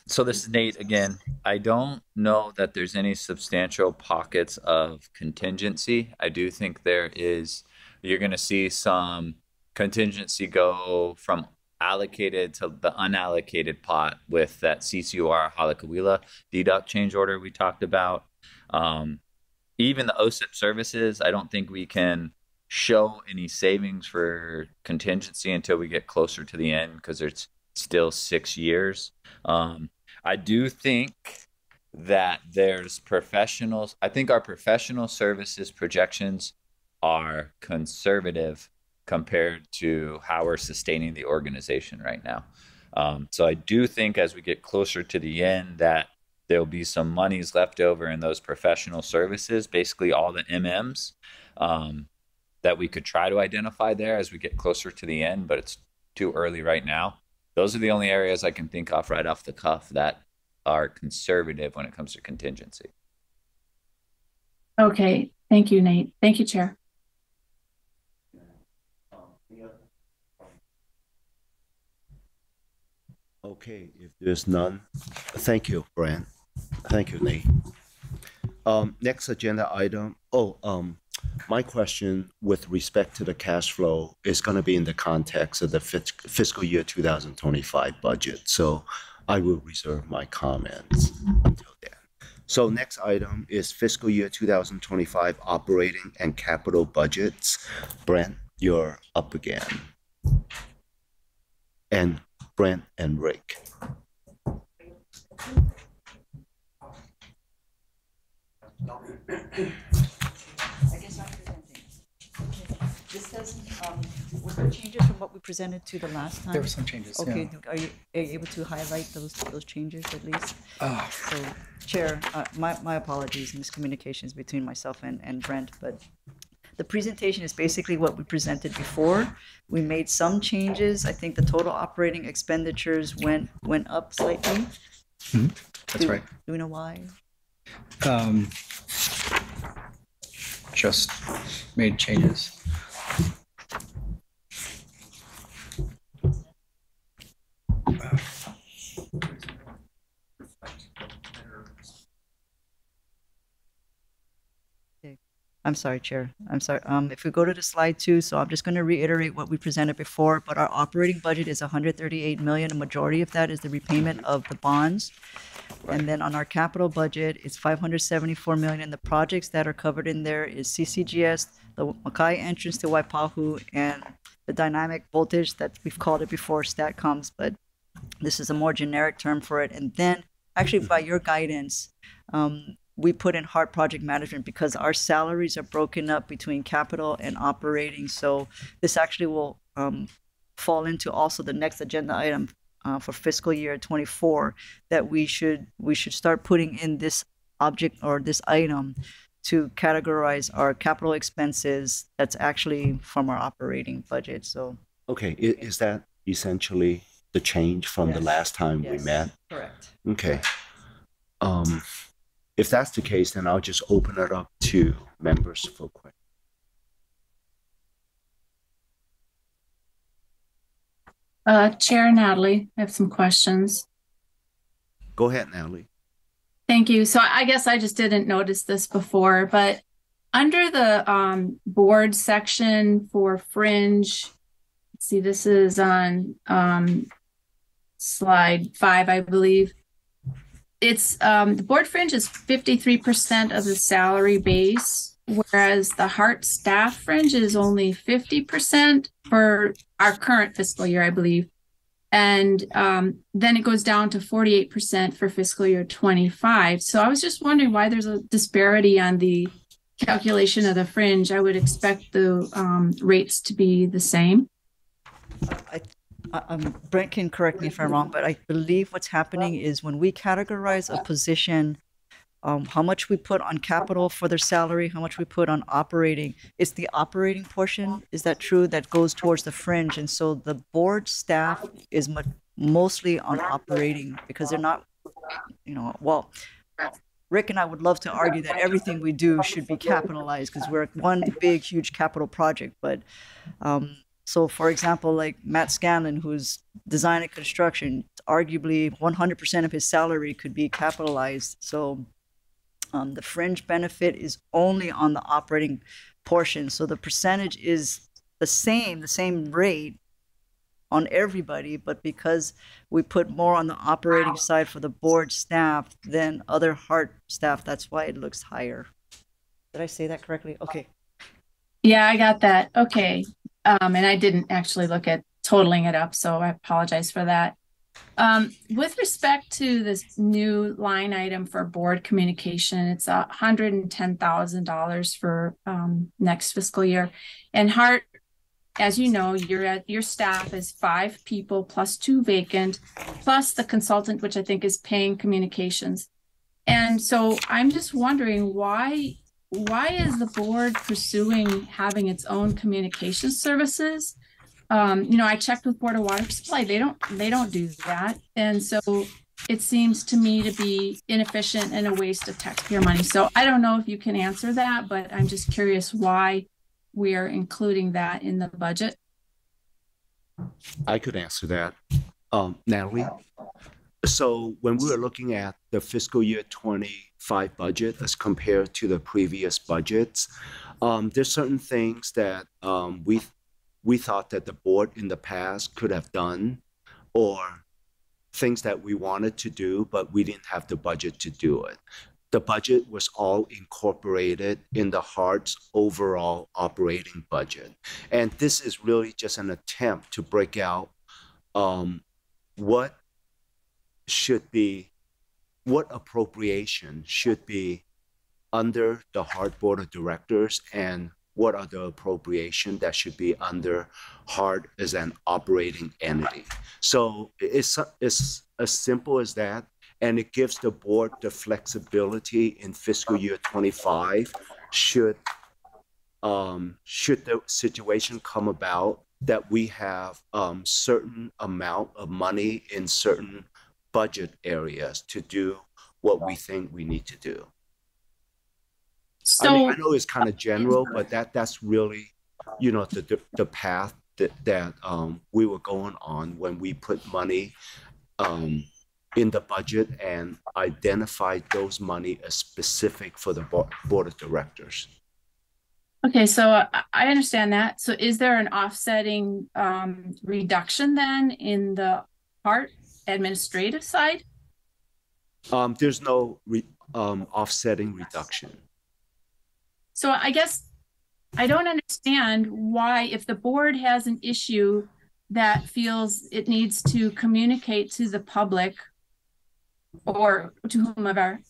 So this is Nate again. I don't know that there's any substantial pockets of contingency. I do think there is, you're going to see some contingency go from allocated to the unallocated pot with that CCOR Halakawila deduct change order we talked about. Even the OSIP services, I don't think we can show any savings for contingency until we get closer to the end because it's still 6 years. I do think that there's professionals. I think our professional services projections are conservative compared to how we're sustaining the organization right now. So I do think as we get closer to the end that there'll be some monies left over in those professional services, basically all the MMs, that we could try to identify there as we get closer to the end, but it's too early right now. Those are the only areas I can think of right off the cuff that are conservative when it comes to contingency. Okay, thank you, Nate. Thank you, Chair. Okay, if there's none, thank you, Brent. Thank you, Nate. Next agenda item. My question with respect to the cash flow is going to be in the context of the fiscal year 2025 budget. So I will reserve my comments until then. So next item is fiscal year 2025 operating and capital budgets. Brent, you're up again. And Brent and Rick. I guess I'm presenting. This doesn't, were there changes from what we presented to the last time? There were some changes. Okay, Yeah. are you able to highlight those changes at least? So, Chair, my apologies, miscommunications between myself and Brent, but the presentation is basically what we presented before. We made some changes. I think the total operating expenditures went up slightly. That's right. Do we know why? Just made changes. I'm sorry, Chair. I'm sorry. If we go to the slide 2, so I'm just going to reiterate what we presented before, but our operating budget is 138 million. A majority of that is the repayment of the bonds. And then on our capital budget, it's 574 million. The projects that are covered in there is CCGS, the Mackay entrance to Waipahu, and the dynamic voltage that we've called it before, StatComs, but this is a more generic term for it. And then actually by your guidance, we put in HART project management because our salaries are broken up between capital and operating. So this actually will fall into also the next agenda item for fiscal year 24 that we should start putting in this object or this item to categorize our capital expenses that's actually from our operating budget. So okay, is that essentially the change from the last time we met? Correct. Okay. If that's the case, then I'll just open it up to members for questions. Chair Natalie, I have some questions. Go ahead, Natalie. Thank you. So I guess I just didn't notice this before, but under the board section for fringe, let's see, this is on slide 5, I believe. It's the board fringe is 53% of the salary base, whereas the HART staff fringe is only 50% for our current fiscal year, I believe. And then it goes down to 48% for fiscal year 25. So I was just wondering why there's a disparity on the calculation of the fringe. I would expect the rates to be the same. Brent can correct me if I'm wrong, but I believe what's happening is when we categorize a position, how much we put on capital for their salary, how much we put on operating, it's the operating portion, is that true, that goes towards the fringe? And so the board staff is mostly on operating because they're not, well, Rick and I would love to argue that everything we do should be capitalized because we're one big, huge capital project, but so, for example, like Matt Scanlon, who's design and construction, arguably 100% of his salary could be capitalized. So the fringe benefit is only on the operating portion. So the percentage is the same rate on everybody, but because we put more on the operating side for the board staff than other HART staff, that's why it looks higher. Did I say that correctly? Okay. Yeah, I got that. Okay. And I didn't actually look at totaling it up, so I apologize for that. With respect to this new line item for board communication, it's $110,000 for next fiscal year. And Hart, as you know, your staff is 5 people plus 2 vacant, plus the consultant, which I think is paying communications. And so I'm just wondering why is the board pursuing having its own communication services? I checked with Board of Water Supply. They don't do that. And so it seems to me to be inefficient and a waste of taxpayer money. So I don't know if you can answer that, but I'm just curious why we are including that in the budget. I could answer that, Natalie. So when we were looking at the fiscal year 25 budget as compared to the previous budgets, there's certain things that we thought that the board in the past could have done, or things that we wanted to do, but we didn't have the budget to do it. The budget was all incorporated in the Hart's overall operating budget. And this is really just an attempt to break out what appropriation should be under the Hart Board of Directors, and what are the appropriation that should be under Hart as an operating entity. So it's as simple as that, and it gives the board the flexibility in fiscal year 25 should the situation come about that we have certain amount of money in certain budget areas to do what we think we need to do. So I know it's kind of general, but that's really, the path that we were going on when we put money in the budget and identified those money as specific for the board of directors. Okay, so I understand that. So is there an offsetting reduction then in the Hart administrative side? There's no offsetting reduction. So I guess I don't understand why, if the board has an issue that feels it needs to communicate to the public or to whomever,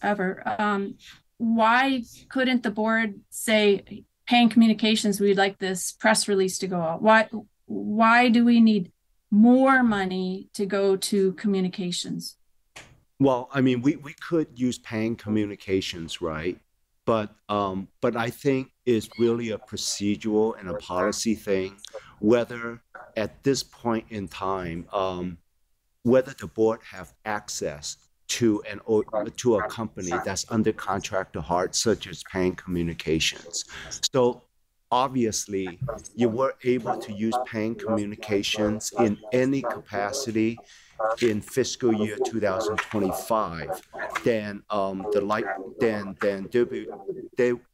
why couldn't the board say, paying communications, we'd like this press release to go out? Why do we need more money to go to communications? Well, I mean, we could use paying communications, right? But I think it's really a procedural and a policy thing, whether at this point in time, whether the board have access to a company that's under contract to Hart, such as Paying Communications. So obviously, you were able to use Paying Communications in any capacity in fiscal year 2025, then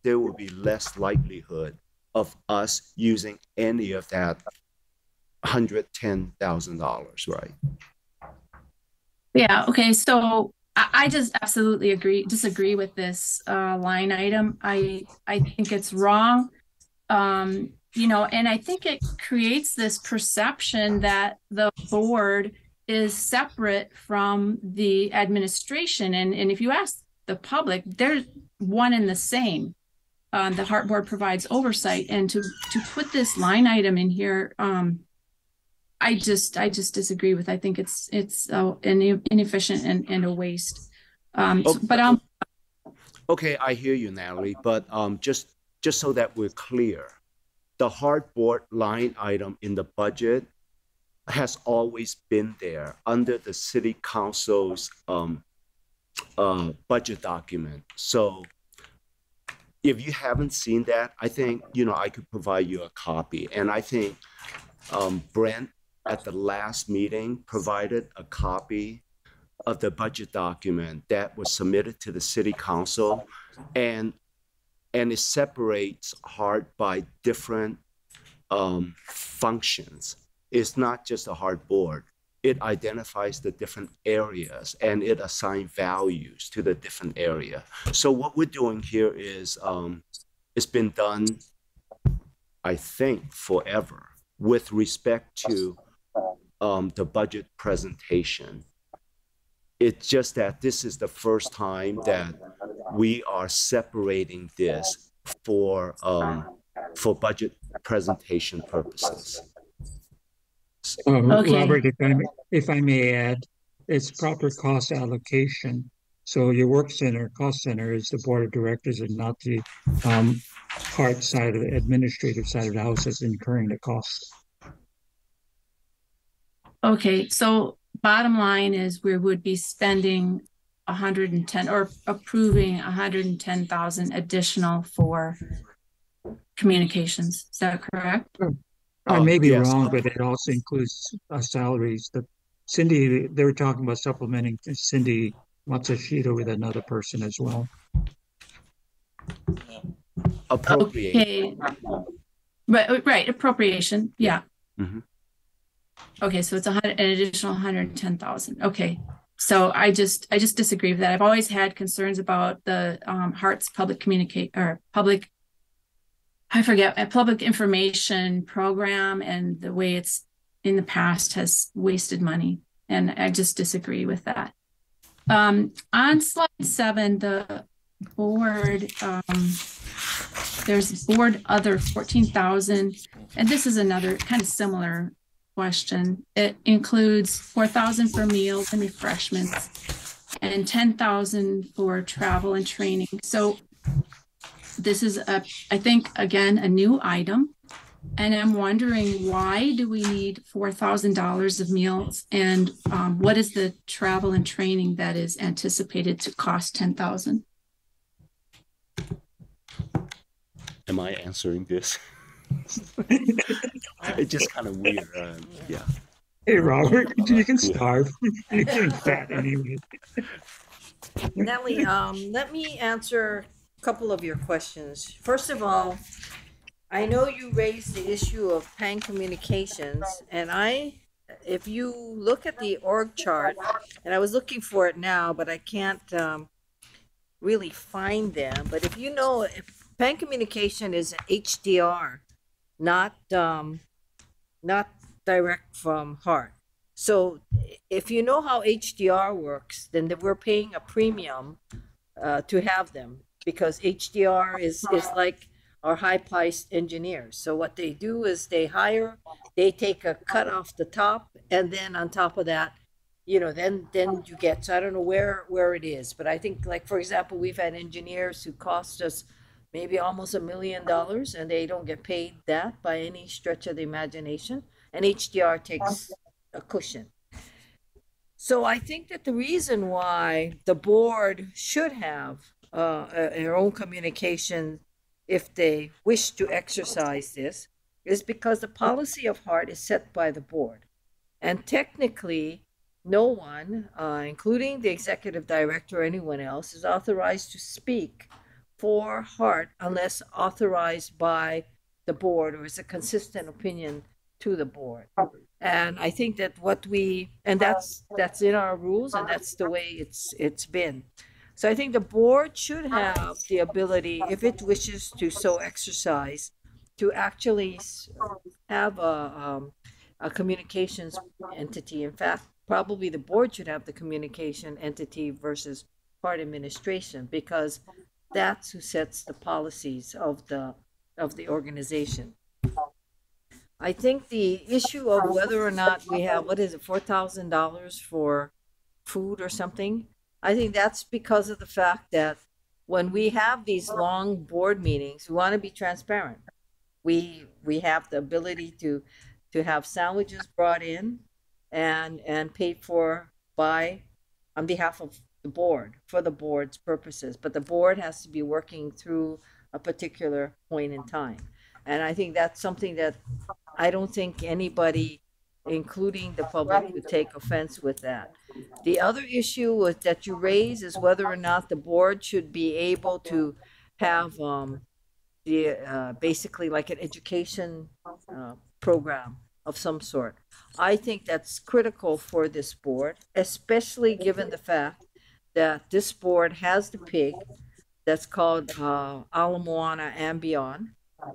there will be less likelihood of us using any of that $110,000, right? Yeah. Okay. So I just absolutely disagree with this line item. I think it's wrong. And I think it creates this perception that the board is separate from the administration. And if you ask the public, they're one and the same. The Hart Board provides oversight, and to put this line item in here, I just disagree with. I think it's inefficient and a waste. But okay, I hear you, Natalie. But just so that we're clear, the Hart Board line item in the budget has always been there under the City Council's budget document. So if you haven't seen that, I think I could provide you a copy. And I think Brent at the last meeting provided a copy of the budget document that was submitted to the City Council, and it separates Hart by different functions. It's not just a Hart Board. It identifies the different areas and it assigns values to the different area. So what we're doing here is it's been done I think, forever with respect to the budget presentation. It's just that this is the first time that we are separating this for budget presentation purposes. Okay. Robert, if I may add, it's proper cost allocation. So your work center, cost center, is the board of directors and not the part side of the administrative side of the house that's incurring the cost. Okay, so bottom line is we would be spending 110 or approving 110,000 additional for communications. Is that correct? I may be yes. wrong, but it also includes salaries. Cindy, they were talking about supplementing Cindy Matsushita with another person as well. Appropriate. Okay. Right, appropriation. Yeah. Mhm. Okay, so it's an additional 110,000. Okay. So I just disagree with that. I've always had concerns about the Hearts public public information program and the way it's in the past has wasted money. And I just disagree with that. On slide 7, the board, there's board other 14,000, and this is another kind of similar question. It includes 4,000 for meals and refreshments and 10,000 for travel and training. So this is I think again a new item, and I'm wondering, why do we need $4,000 of meals, and what is the travel and training that is anticipated to cost 10,000? Am I answering this? It's just kind of weird. Yeah. Hey, Robert, you can starve. You're getting fat anyway. Nellie, let me answer a couple of your questions. First of all, I know you raised the issue of PAN Communications, and if you look at the org chart, and I was looking for it now, but I can't really find them. But if you know, if PAN Communication is an HDR, not direct from Heart. So if you know how HDR works, then we're paying a premium to have them, because HDR is like our high-priced engineers. So what they do is they take a cut off the top, and then on top of that, then you get, so I don't know where it is, but I think, like, for example, we've had engineers who cost us maybe almost $1 million, and they don't get paid that by any stretch of the imagination, and HDR takes a cushion. So I think that the reason why the board should have their own communication, if they wish to exercise this, is because the policy of Heart is set by the board. And technically, no one, including the executive director or anyone else, is authorized to speak for Heart unless authorized by the board or is a consistent opinion to the board. And I think that that's in our rules, and that's the way it's been. So I think the board should have the ability, if it wishes to so exercise, to actually have a communications entity. In fact, probably the board should have the communication entity versus Heart administration, because that's who sets the policies of the organization. I think the issue of whether or not we have, $4,000 for food or something, I think that's because of the fact that when we have these long board meetings, we want to be transparent. We have the ability to have sandwiches brought in and paid for on behalf of the board, for the board's purposes. But the board has to be working through a particular point in time. And I think that's something that I don't think anybody, including the public, would take offense with that. The other issue that you raise is whether or not the board should be able to have basically like an education program of some sort. I think that's critical for this board, especially given the fact that this board has the pig that's called Ala Moana and Beyond.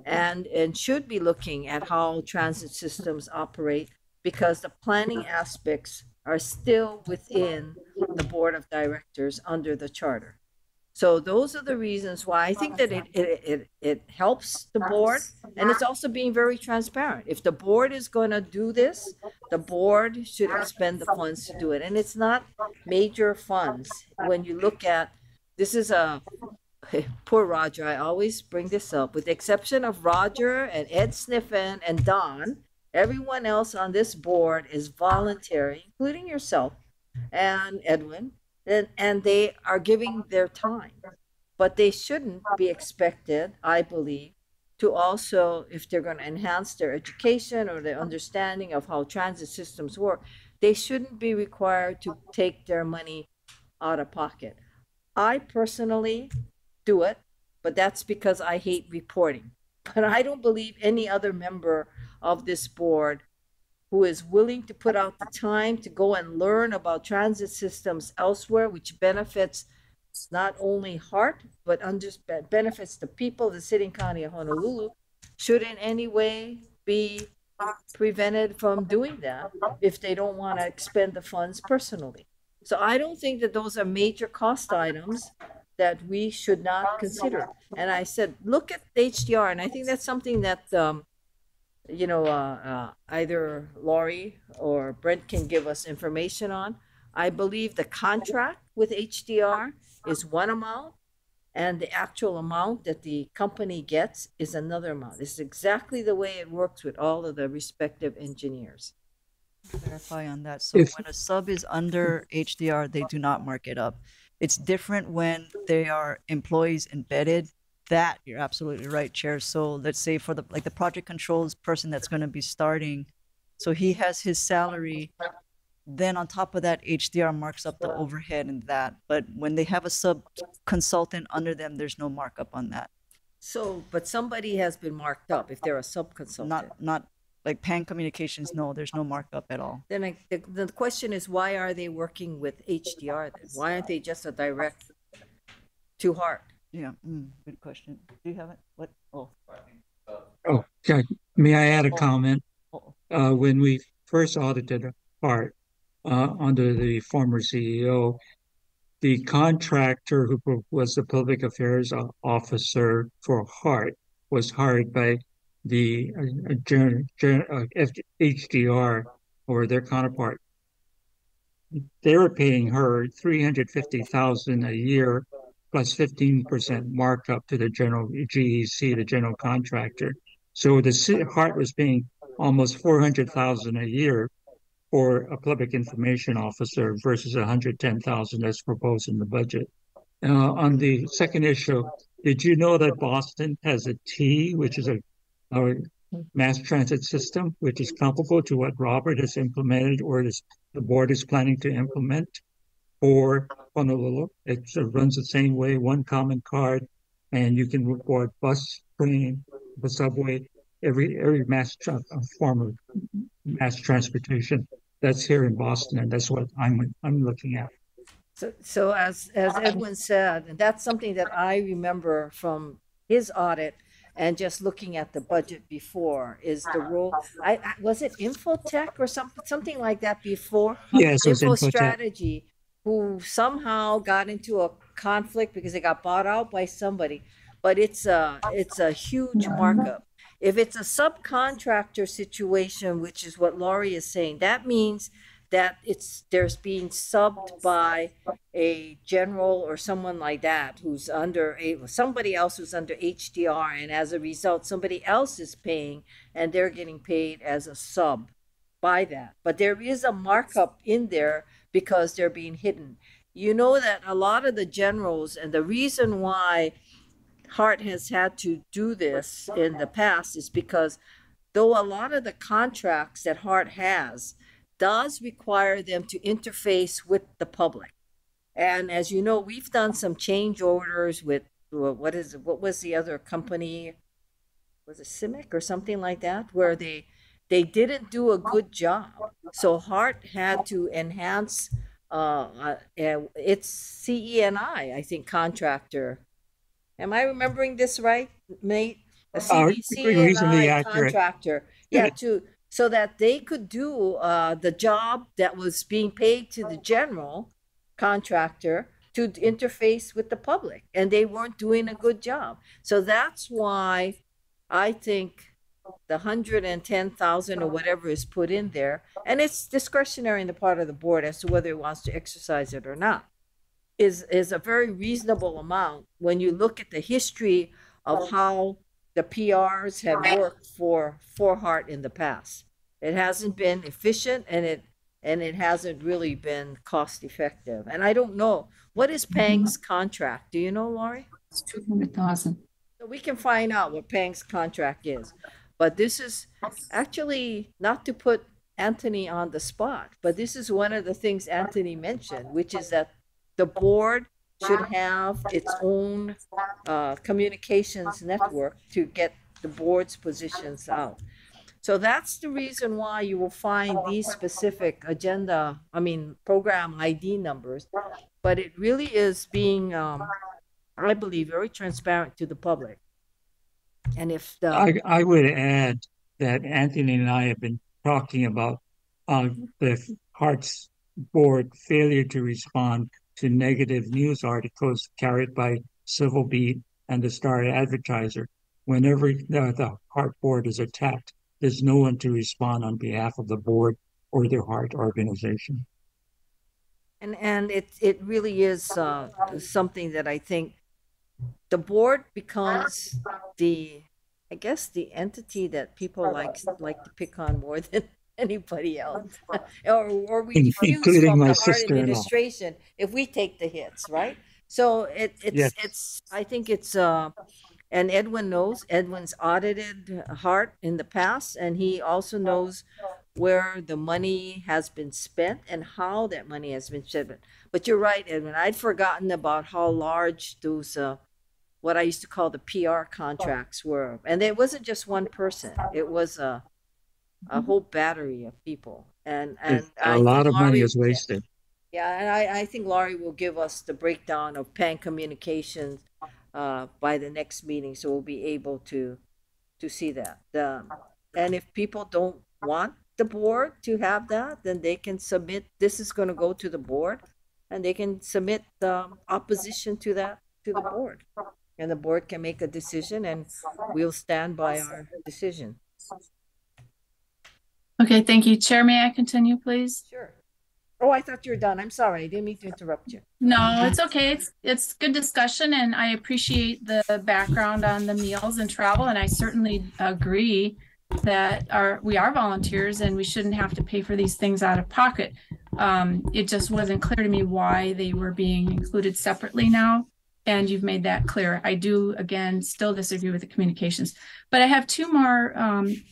and should be looking at how transit systems operate, because the planning aspects are still within the board of directors under the charter. So those are the reasons why I think that it helps the board, and it's also being very transparent. If the board is going to do this, the board should expend the funds to do it. And it's not major funds. When you look at, this is a, poor Roger, I always bring this up, with the exception of Roger and Ed Sniffen and Don, everyone else on this board is voluntary, including yourself and Edwin. And they are giving their time, but they shouldn't be expected, I believe, to also, if they're going to enhance their education or their understanding of how transit systems work, they shouldn't be required to take their money out of pocket. I personally do it, but that's because I hate reporting. But I don't believe any other member of this board who is willing to put out the time to go and learn about transit systems elsewhere, which benefits not only HART, but benefits the people of the city and county of Honolulu, should in any way be prevented from doing that if they don't want to expend the funds personally. So I don't think that those are major cost items that we should not consider. And I said, look at HDR, and I think that's something that either Laurie or Brent can give us information on. I believe the contract with HDR is one amount, and the actual amount that the company gets is another amount. It's exactly the way it works with all of the respective engineers. Clarify on that. So when a sub is under HDR, they do not mark it up. It's different when they are employees embedded. That you're absolutely right, Chair. So let's say for the project controls person that's going to be starting, so he has his salary. Then on top of that, HDR marks up the overhead and that. But when they have a sub consultant under them, there's no markup on that. So, but somebody has been marked up if they're a sub consultant. Not like Pan Communications. No, there's no markup at all. Then the question is, why are they working with HDR then? Why aren't they just a direct to HART? Yeah, good question. Do you have it? What? Oh. Oh, okay. May I add a comment? When we first audited HART under the former CEO, the contractor who was the public affairs officer for HART was hired by the HDR or their counterpart. They were paying her $350,000 a year plus 15% markup to the general GEC, the general contractor. So the HART was paying almost $400,000 a year for a public information officer versus $110,000 that's proposed in the budget. On the second issue, did you know that Boston has a T, which is a mass transit system, which is comparable to what Robert has implemented or the board is planning to implement for Honolulu? It runs the same way, one common card, and you can report bus, train, the subway, every form of mass transportation. That's here in Boston, and that's what I'm looking at. So as Edwin said, and that's something that I remember from his audit and just looking at the budget before, is the role. Was it Infotech or something like that before? Yes, it was Info Infotech. Strategy, who somehow got into a conflict because they got bought out by somebody. But it's a huge markup. If it's a subcontractor situation, which is what Laurie is saying, that means that there's being subbed by a general or someone like that who's under somebody else who's under HDR, and as a result, somebody else is paying, and they're getting paid as a sub by that. But there is a markup in there because they're being hidden. You know that a lot of the generals, and the reason why HART has had to do this in the past is because though a lot of the contracts that HART has does require them to interface with the public. And as you know, we've done some change orders with, what was the other company? Was it CIMIC or something like that? Where they didn't do a good job. So HART had to enhance its CENI, I think, contractor. Am I remembering this right, Nate? a CDC reasonably and I accurate. contractor, yeah, so that they could do the job that was being paid to the general contractor to interface with the public, and they weren't doing a good job. So that's why I think the 110,000 or whatever is put in there, and it's discretionary on the part of the board as to whether it wants to exercise it or not, is a very reasonable amount when you look at the history of how the PRs have worked for Hart in the past. It hasn't been efficient, and it hasn't really been cost effective. And I don't know, what is Pang's contract? Do you know, Laurie? It's 200,000. So we can find out what Pang's contract is. But this is actually not to put Anthony on the spot, but this is one of the things Anthony mentioned, which is that the board should have its own communications network to get the board's positions out. So that's the reason why you will find these specific program ID numbers, but it really is being, I believe, very transparent to the public. And if I would add that Anthony and I have been talking about the Hart's board failure to respond to negative news articles carried by Civil Beat and the Star Advertiser. Whenever the Hart board is attacked, there's no one to respond on behalf of the board or the Hart organization. And it really is something that I think the board becomes the entity that people like to pick on more than anybody else, or we diffuse including from my the Hart sister-in-law. administration if we take the hits, right? So it's I think it's and Edwin knows. Edwin's audited Hart in the past, and he also knows where the money has been spent and how that money has been spent. But you're right, Edwin. I'd forgotten about how large those what I used to call the PR contracts were, and it wasn't just one person; it was a whole battery of people, and a lot of money is wasted. Yeah, and I think Laurie will give us the breakdown of Pang Communications by the next meeting, so we'll be able to see that. And if people don't want the board to have that, then they can submit. This is going to go to the board, and they can submit the opposition to that to the board, and the board can make a decision, and we'll stand by our decision. Okay, thank you. Chair, may I continue, please? Sure. Oh, I thought you were done. I'm sorry. I didn't mean to interrupt you. No, it's okay. It's good discussion, and I appreciate the background on the meals and travel, and I certainly agree that we are volunteers and we shouldn't have to pay for these things out of pocket. It just wasn't clear to me why they were being included separately now, and you've made that clear. I do, again, still disagree with the communications, but I have two more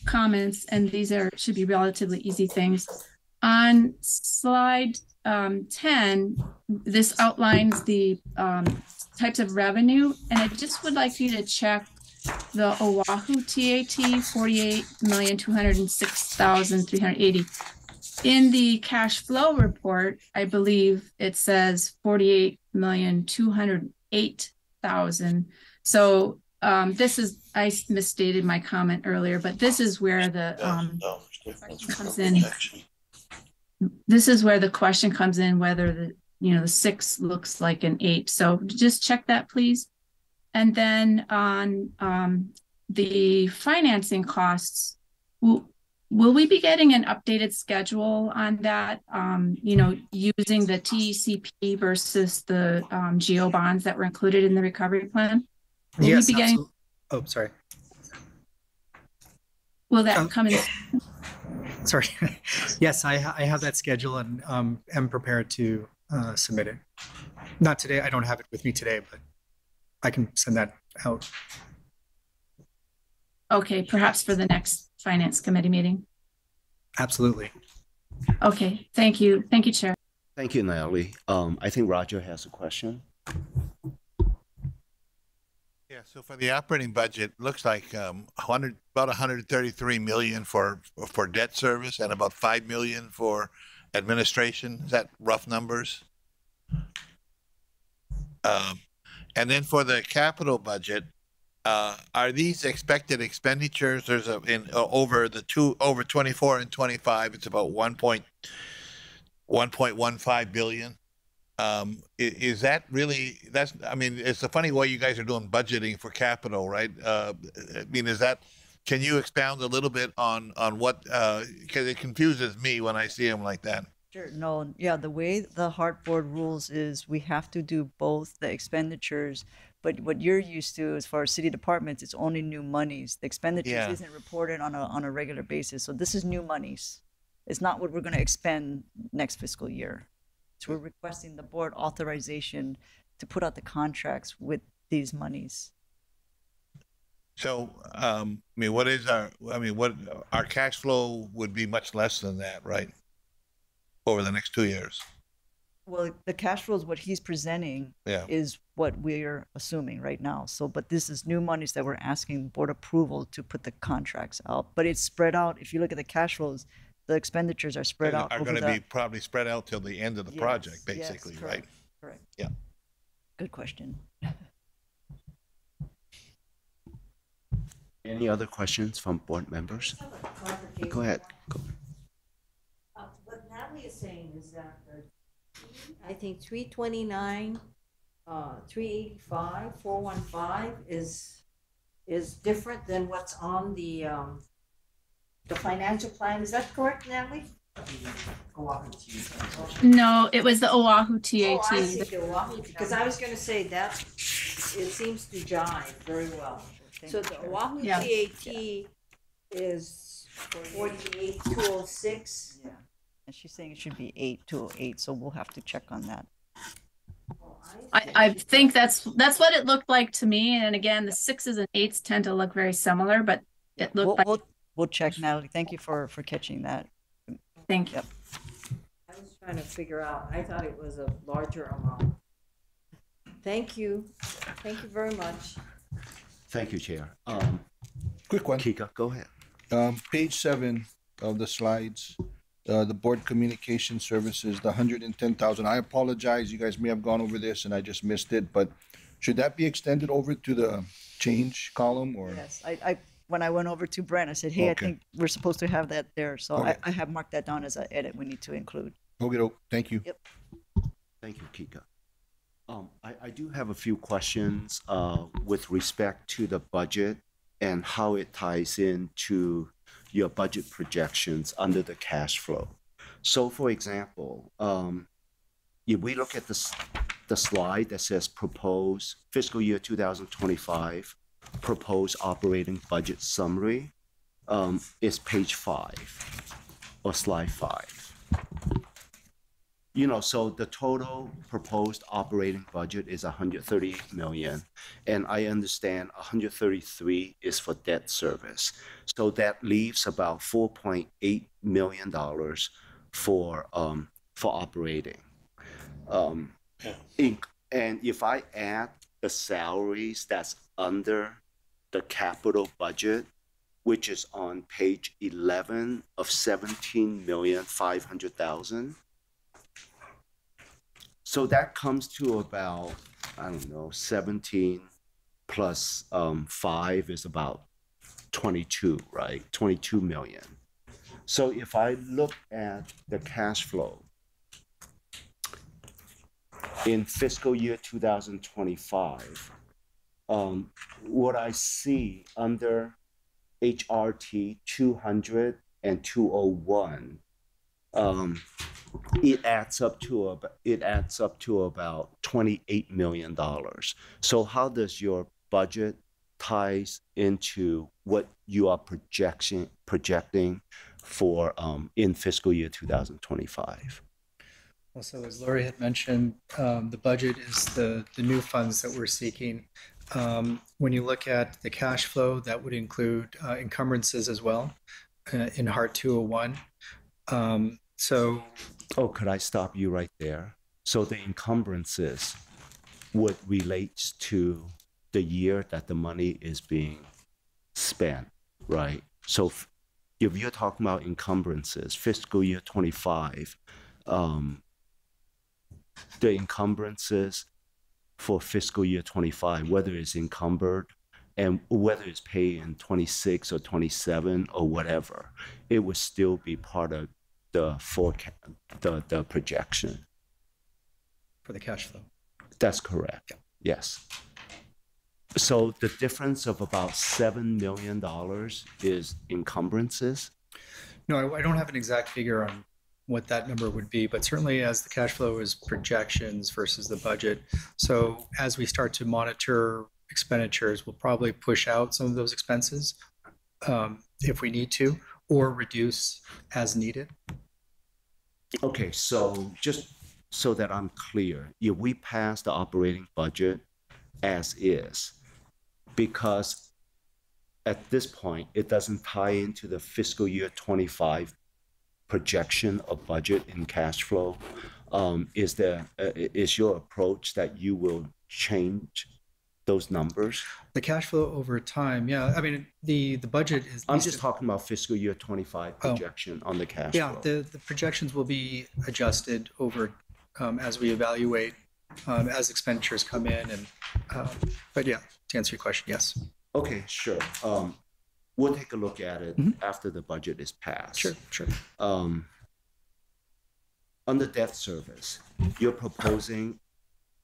comments, and these should be relatively easy things. On slide 10, this outlines the types of revenue, and I just would like you to check the Oahu TAT 48,206,380. In the cash flow report, I believe it says 48,208,000. So this is, I misstated my comment earlier, but this is where the question comes in. This is where the question comes in, whether the 6 looks like an 8. So just check that, please. And then on the financing costs, will we be getting an updated schedule on that? Using the TECP versus the GEO bonds that were included in the recovery plan? Will yes. We be getting... Oh, sorry. Will that come in? Sorry. Yes, I have that schedule and am prepared to submit it. Not today. I don't have it with me today, but I can send that out. Okay, perhaps for the next Finance Committee meeting. Absolutely. Okay, thank you. Thank you, Chair. Thank you, Natalie. I think Roger has a question. Yeah, so for the operating budget, looks like about 133 million for debt service and about 5 million for administration. Is that rough numbers? And then for the capital budget, are these expected expenditures? There's over 24 and 25, it's about 1.15 billion. Is that really, I mean, it's a funny way you guys are doing budgeting for capital, right? I mean, can you expound a little bit on what, because it confuses me when I see them like that. Sure. No, yeah, the way the HART board rules is we have to do both the expenditures, but what you're used to as far as city departments, it's only new monies. The expenditures isn't reported on a regular basis. So this is new monies. It's not what we're going to expend next fiscal year. So we're requesting the board authorization to put out the contracts with these monies. So, I mean, what our cash flow would be much less than that, right? Over the next 2 years. Well, the cash flow is what he's presenting is what we're assuming right now. So, but this is new monies that we're asking board approval to put the contracts out. But it's spread out. If you look at the cash flows, the expenditures are spread out. Are going to be probably spread out till the end of the project, basically, yes, right? Correct. Yeah. Good question. Any other questions from board members? Go ahead. Go. What Natalie is saying is that I think 329, 385, 415 is different than what's on the financial plan. Is that correct, Natalie? No, it was the Oahu TAT. Oh, I see the Oahu, because I was going to say that it seems to jive very well. So the Oahu TAT is 48,206. Yeah. And she's saying it should be 8,208, so we'll have to check on that. I think that's what it looked like to me. And again, the 6s and 8s tend to look very similar, but it looked we'll check, Natalie. Thank you for catching that. Thank you. Yep. I was trying to figure out. I thought it was a larger amount. Thank you. Thank you very much. Thank you, Chair. Quick one. Kika, go ahead. Page 7 of the slides, the board communication services, the 110,000. I apologize. You guys may have gone over this and I just missed it, but should that be extended over to the change column or? Yes, I when I went over to Brent, I said, hey, I think we're supposed to have that there. So I have marked that down as an edit we need to include. Okay, thank you. Yep. Thank you, Kika. I do have a few questions with respect to the budget and how it ties into your budget projections under the cash flow. So, for example, if we look at the slide that says proposed fiscal year 2025 proposed operating budget summary, is page 5 or slide 5. You know, so the total proposed operating budget is 138 million, and I understand 133 is for debt service. So that leaves about $4.8 million for operating. And if I add the salaries that's under the capital budget, which is on page 11 of 17,500,000. So that comes to about, I don't know, 17 plus 5 is about 22, right? 22 million. So if I look at the cash flow in fiscal year 2025, what I see under HRT 200 and 201, it adds up to about $28 million. So how does your budget ties into what you are projecting for in fiscal year 2025? Well, so as Lori had mentioned, the budget is the new funds that we're seeking. When you look at the cash flow, that would include encumbrances as well in HART 201. Could I stop you right there? So the encumbrances would relate to the year that the money is being spent, right? So if you're talking about encumbrances, fiscal year 25, the encumbrances for fiscal year 25, whether it's encumbered And whether it's paid in 26 or 27 or whatever, it would still be part of the forecast, the projection. For the cash flow. That's correct. Yeah. Yes. So the difference of about $7 million is encumbrances. No, I don't have an exact figure on what that number would be, but certainly as the cash flow is projections versus the budget. So as we start to monitor expenditures, we'll probably push out some of those expenses if we need to, or reduce as needed. Okay, so just so that I'm clear, if we pass the operating budget as is, because at this point, it doesn't tie into the fiscal year 25 projection of budget and cash flow, is your approach that you will change those numbers? The cash flow over time, yeah. I mean, the budget is. I'm just talking about fiscal year 25 projection on the cash flow. Yeah, the projections will be adjusted over as we evaluate as expenditures come in, and but yeah, to answer your question, yes. Okay, sure. We'll take a look at it after the budget is passed. Sure, sure. Under debt service, you're proposing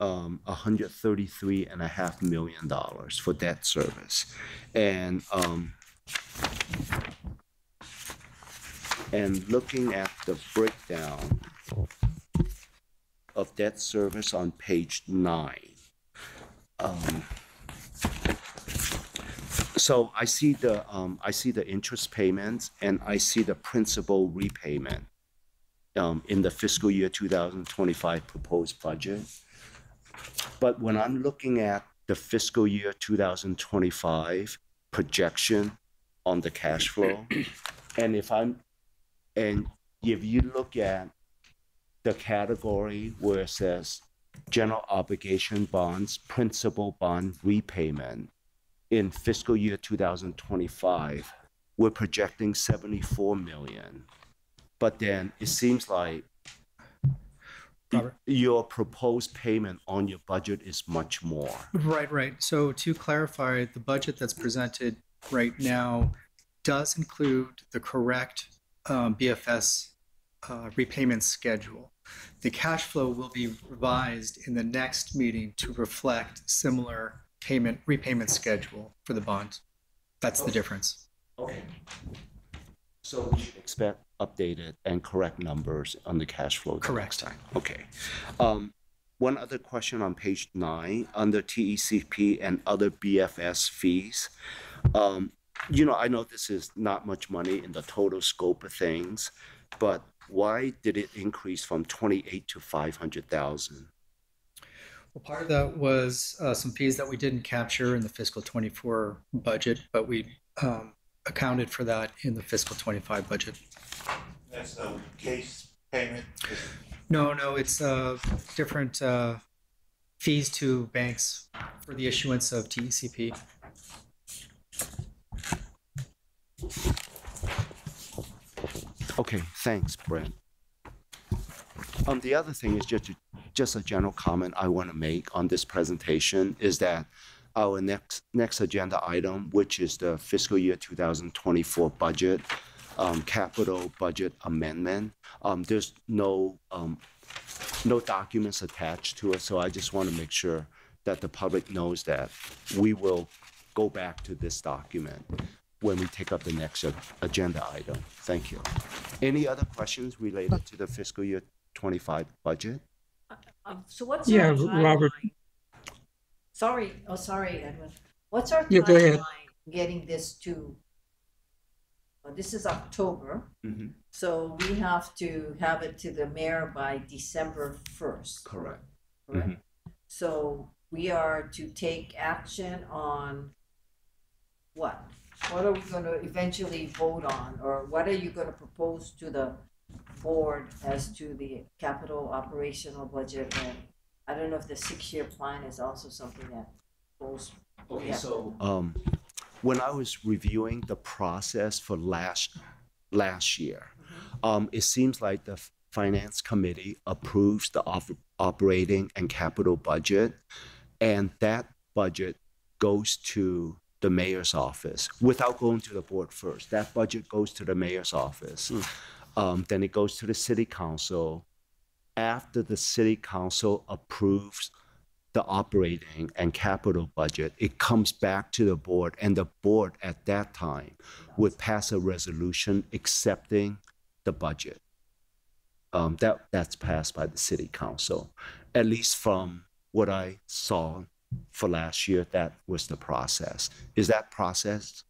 $133.5 million for debt service, and looking at the breakdown of debt service on page 9. So I see the interest payments and I see the principal repayment in the fiscal year 2025 proposed budget. But when I'm looking at the fiscal year 2025 projection on the cash flow, and if you look at the category where it says general obligation bonds, principal bond repayment, in fiscal year 2025, we're projecting $74 million. But then it seems like Robert, your proposed payment on your budget is much more. Right. So to clarify, the budget that's presented right now does include the correct BFS repayment schedule. The cash flow will be revised in the next meeting to reflect similar repayment schedule for the bond. That's the difference. Okay. So we should expect updated and correct numbers on the cash flow. Correct. Next time. Okay. One other question on page 9 under TECP and other BFS fees. I know this is not much money in the total scope of things, but why did it increase from 28 to 500,000? Well, part of that was some fees that we didn't capture in the fiscal 24 budget, but we accounted for that in the fiscal 25 budget. That's the case payment? No, it's different fees to banks for the issuance of TECP. Okay, thanks, Brent. The other thing is just a general comment I want to make on this presentation is that our next agenda item, which is the fiscal year 2024 budget, capital budget amendment, there's no documents attached to it, so I just want to make sure that the public knows that we will go back to this document when we take up the next agenda item. Thank you. Any other questions related to the fiscal year 25 budget? So what's Yeah, our timeline? Robert. Sorry, Edwin. What's our Yeah, go ahead. timeline getting this to? This is October, so we have to have it to the mayor by December 1st. Correct. So we are to take action on what? What are we going to eventually vote on, or what are you going to propose to the board as to the capital operational budget? And I don't know if the 6-year plan is also something that goes. Okay, so when I was reviewing the process for last year, it seems like the finance committee approves the operating and capital budget, and that budget goes to the mayor's office without going to the board first. That budget goes to the mayor's office. Then it goes to the city council. After the city council approves the operating and capital budget, it comes back to the board, and the board at that time would pass a resolution accepting the budget. That's passed by the city council. At least from what I saw for last year, that was the process. Is that process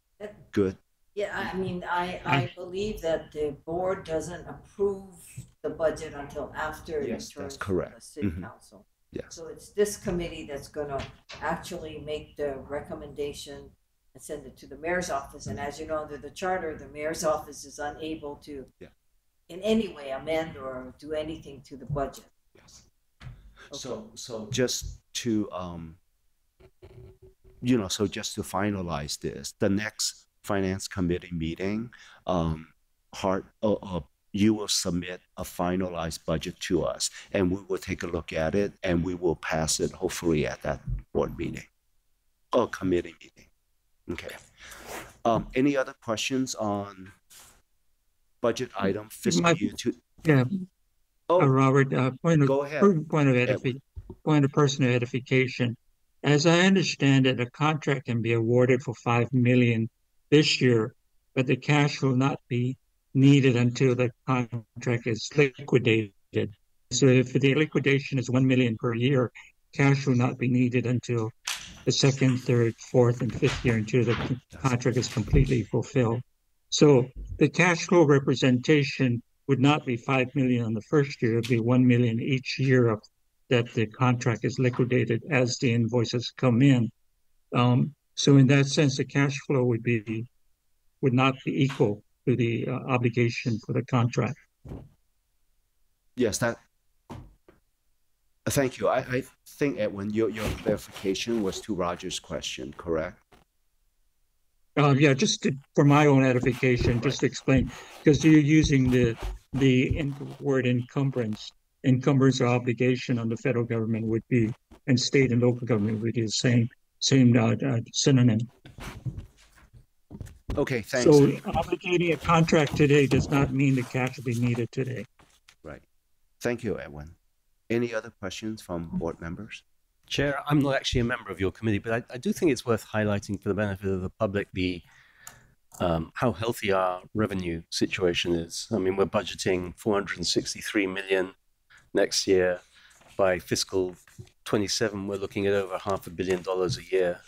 good? Yeah, I mean, I believe that the board doesn't approve the budget until after it Yes, returns that's to correct. the city Mhm. council. Yes. So it's this committee that's gonna actually make the recommendation and send it to the mayor's office. And as you know, under the charter, the mayor's office is unable to in any way amend or do anything to the budget. Yes. So just to just to finalize this, the next finance committee meeting, you will submit a finalized budget to us, and we will take a look at it, and we will pass it hopefully at that board meeting or committee meeting. Okay. Any other questions on budget item fiscal year two? Yeah. Robert, go ahead. Point of personal edification. As I understand it, a contract can be awarded for $5 million this year, but the cash will not be needed until the contract is liquidated. So if the liquidation is $1 million per year, cash will not be needed until the second, third, fourth, and fifth year until the contract is completely fulfilled. So the cash flow representation would not be $5 million on the first year; it'd be $1 million each year of that the contract is liquidated as the invoices come in. So in that sense, the cash flow would not be equal to the obligation for the contract. Yes, thank you. I think, Edwin, your clarification was to Roger's question, correct? Yeah, for my own edification, just to explain, because you're using the word encumbrance. Encumbrance or obligation on the federal government would be, and state and local government would be the same synonym. Okay, thanks. So obligating a contract today does not mean the cash will be needed today. Right. Thank you, Edwin. Any other questions from board members? Chair, I'm not actually a member of your committee, but I do think it's worth highlighting for the benefit of the public how healthy our revenue situation is. I mean, we're budgeting $463 million next year. By fiscal 27, we're looking at over $500 million a year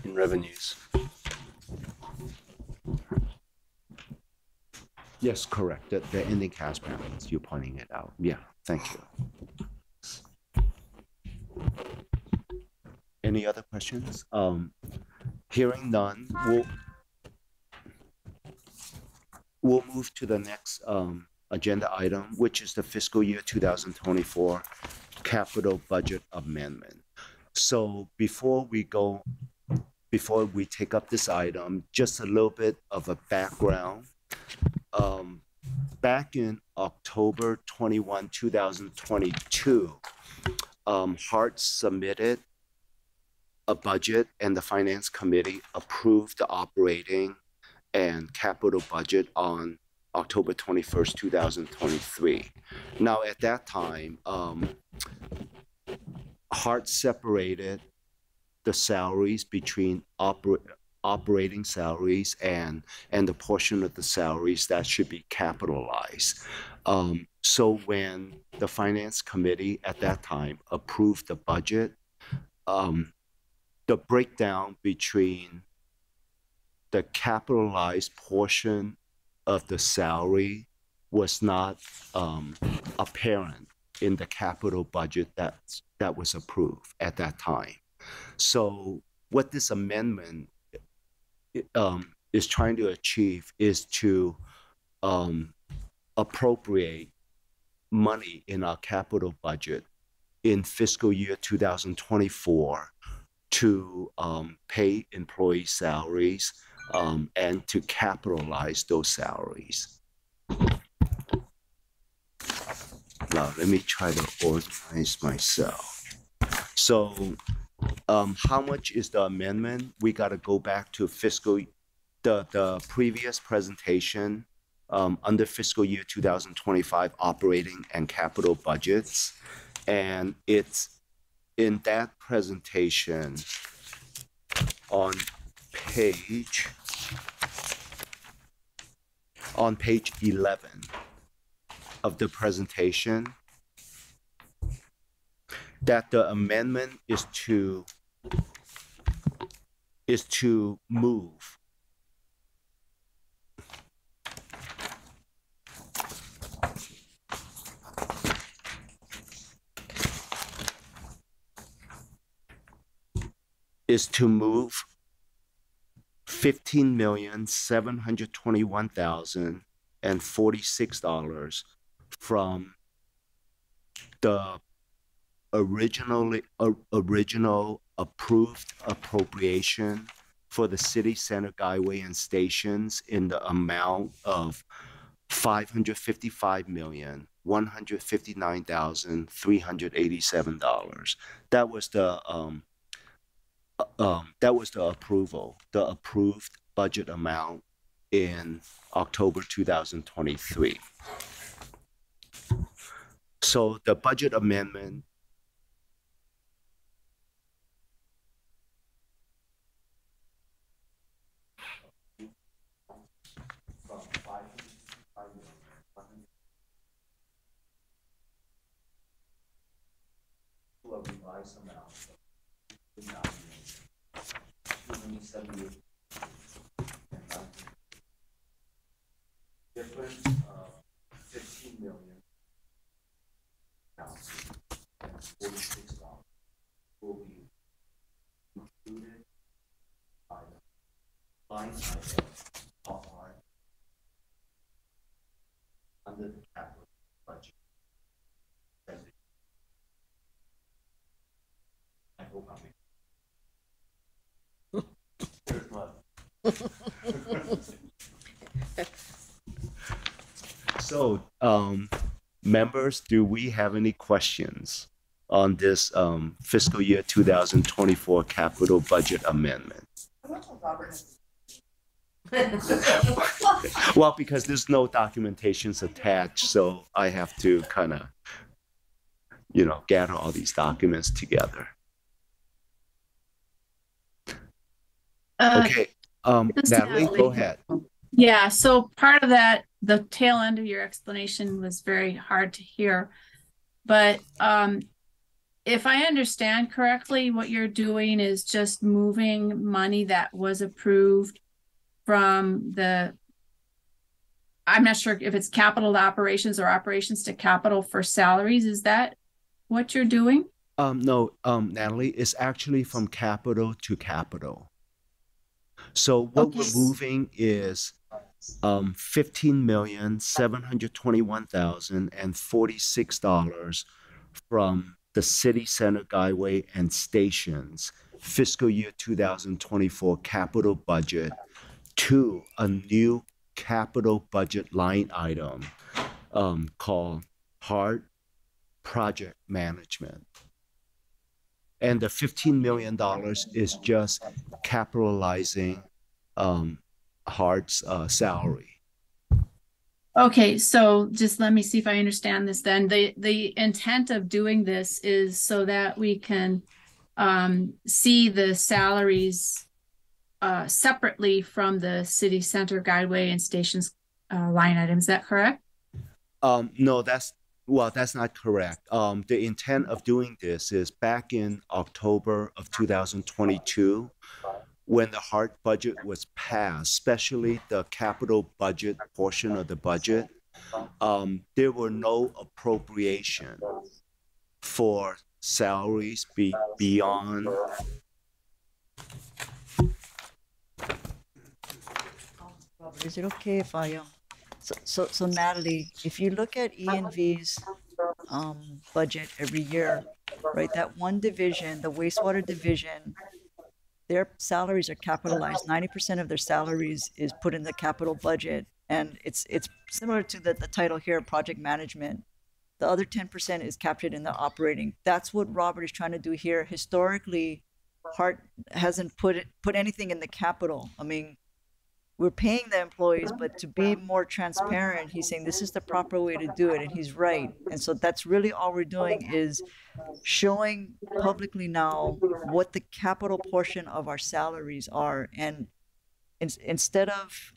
in revenues. Yes, correct. The ending cash balance, you're pointing it out. Yeah, thank you. Any other questions? Hearing none, we'll move to the next agenda item, which is the fiscal year 2024 capital budget amendment. So before we take up this item, just a little bit of a background. Back in October 21, 2022, Hart submitted a budget, and the finance committee approved the operating and capital budget on October 21st, 2023. Now, at that time, Hart separated the salaries between operating salaries and the portion of the salaries that should be capitalized. So when the finance committee at that time approved the budget, the breakdown between the capitalized portion of the salary was not apparent in the capital budget that was approved at that time. So what this amendment is trying to achieve is to appropriate money in our capital budget in fiscal year 2024 to pay employee salaries and to capitalize those salaries. Now, let me try to organize myself. So how much is the amendment? We got to go back to the previous presentation under fiscal year 2025 operating and capital budgets. And it's in that presentation on page 11 of the presentation, that the amendment is to move $15,721,046 from the original approved appropriation for the city center guideway and stations in the amount of $555,159,387. That was the approval, the approved budget amount in October 2023. So the budget amendment to a revised amount of $278. Difference of 15 million and $46 will be included by the line item of our under the capital budget. I hope I'm There's love. So, members, do we have any questions on this fiscal year 2024 capital budget amendment? Well, because there's no documentations attached, so I have to kind of, gather all these documents together. Okay, Natalie, go ahead. Yeah, so part of that, the tail end of your explanation was very hard to hear. But if I understand correctly, what you're doing is just moving money that was approved from I'm not sure if it's capital to operations or operations to capital for salaries. Is that what you're doing? No, Natalie, it's actually from capital to capital. So what we're moving is $15,721,046 from the city center guideway and stations fiscal year 2024 capital budget to a new capital budget line item called HART Project Management. And the $15 million is just capitalizing HART's salary. Okay, so just let me see if I understand this then. The intent of doing this is so that we can see the salaries separately from the city center guideway and stations line item. Is that correct? No, that's not correct. The intent of doing this is back in October of 2022, when the HART budget was passed, especially the capital budget portion of the budget, there were no appropriation for salaries beyond. Is it okay if I So Natalie, if you look at E&V's budget every year, right, that one division, the wastewater division, their salaries are capitalized. 90% of their salaries is put in the capital budget. And it's similar to the title here, project management. The other 10% is captured in the operating. That's what Robert is trying to do here. Historically, Hart hasn't put anything in the capital. I mean, we're paying the employees, but to be more transparent, he's saying this is the proper way to do it, and he's right. And so that's really all we're doing is showing publicly now what the capital portion of our salaries are. And instead of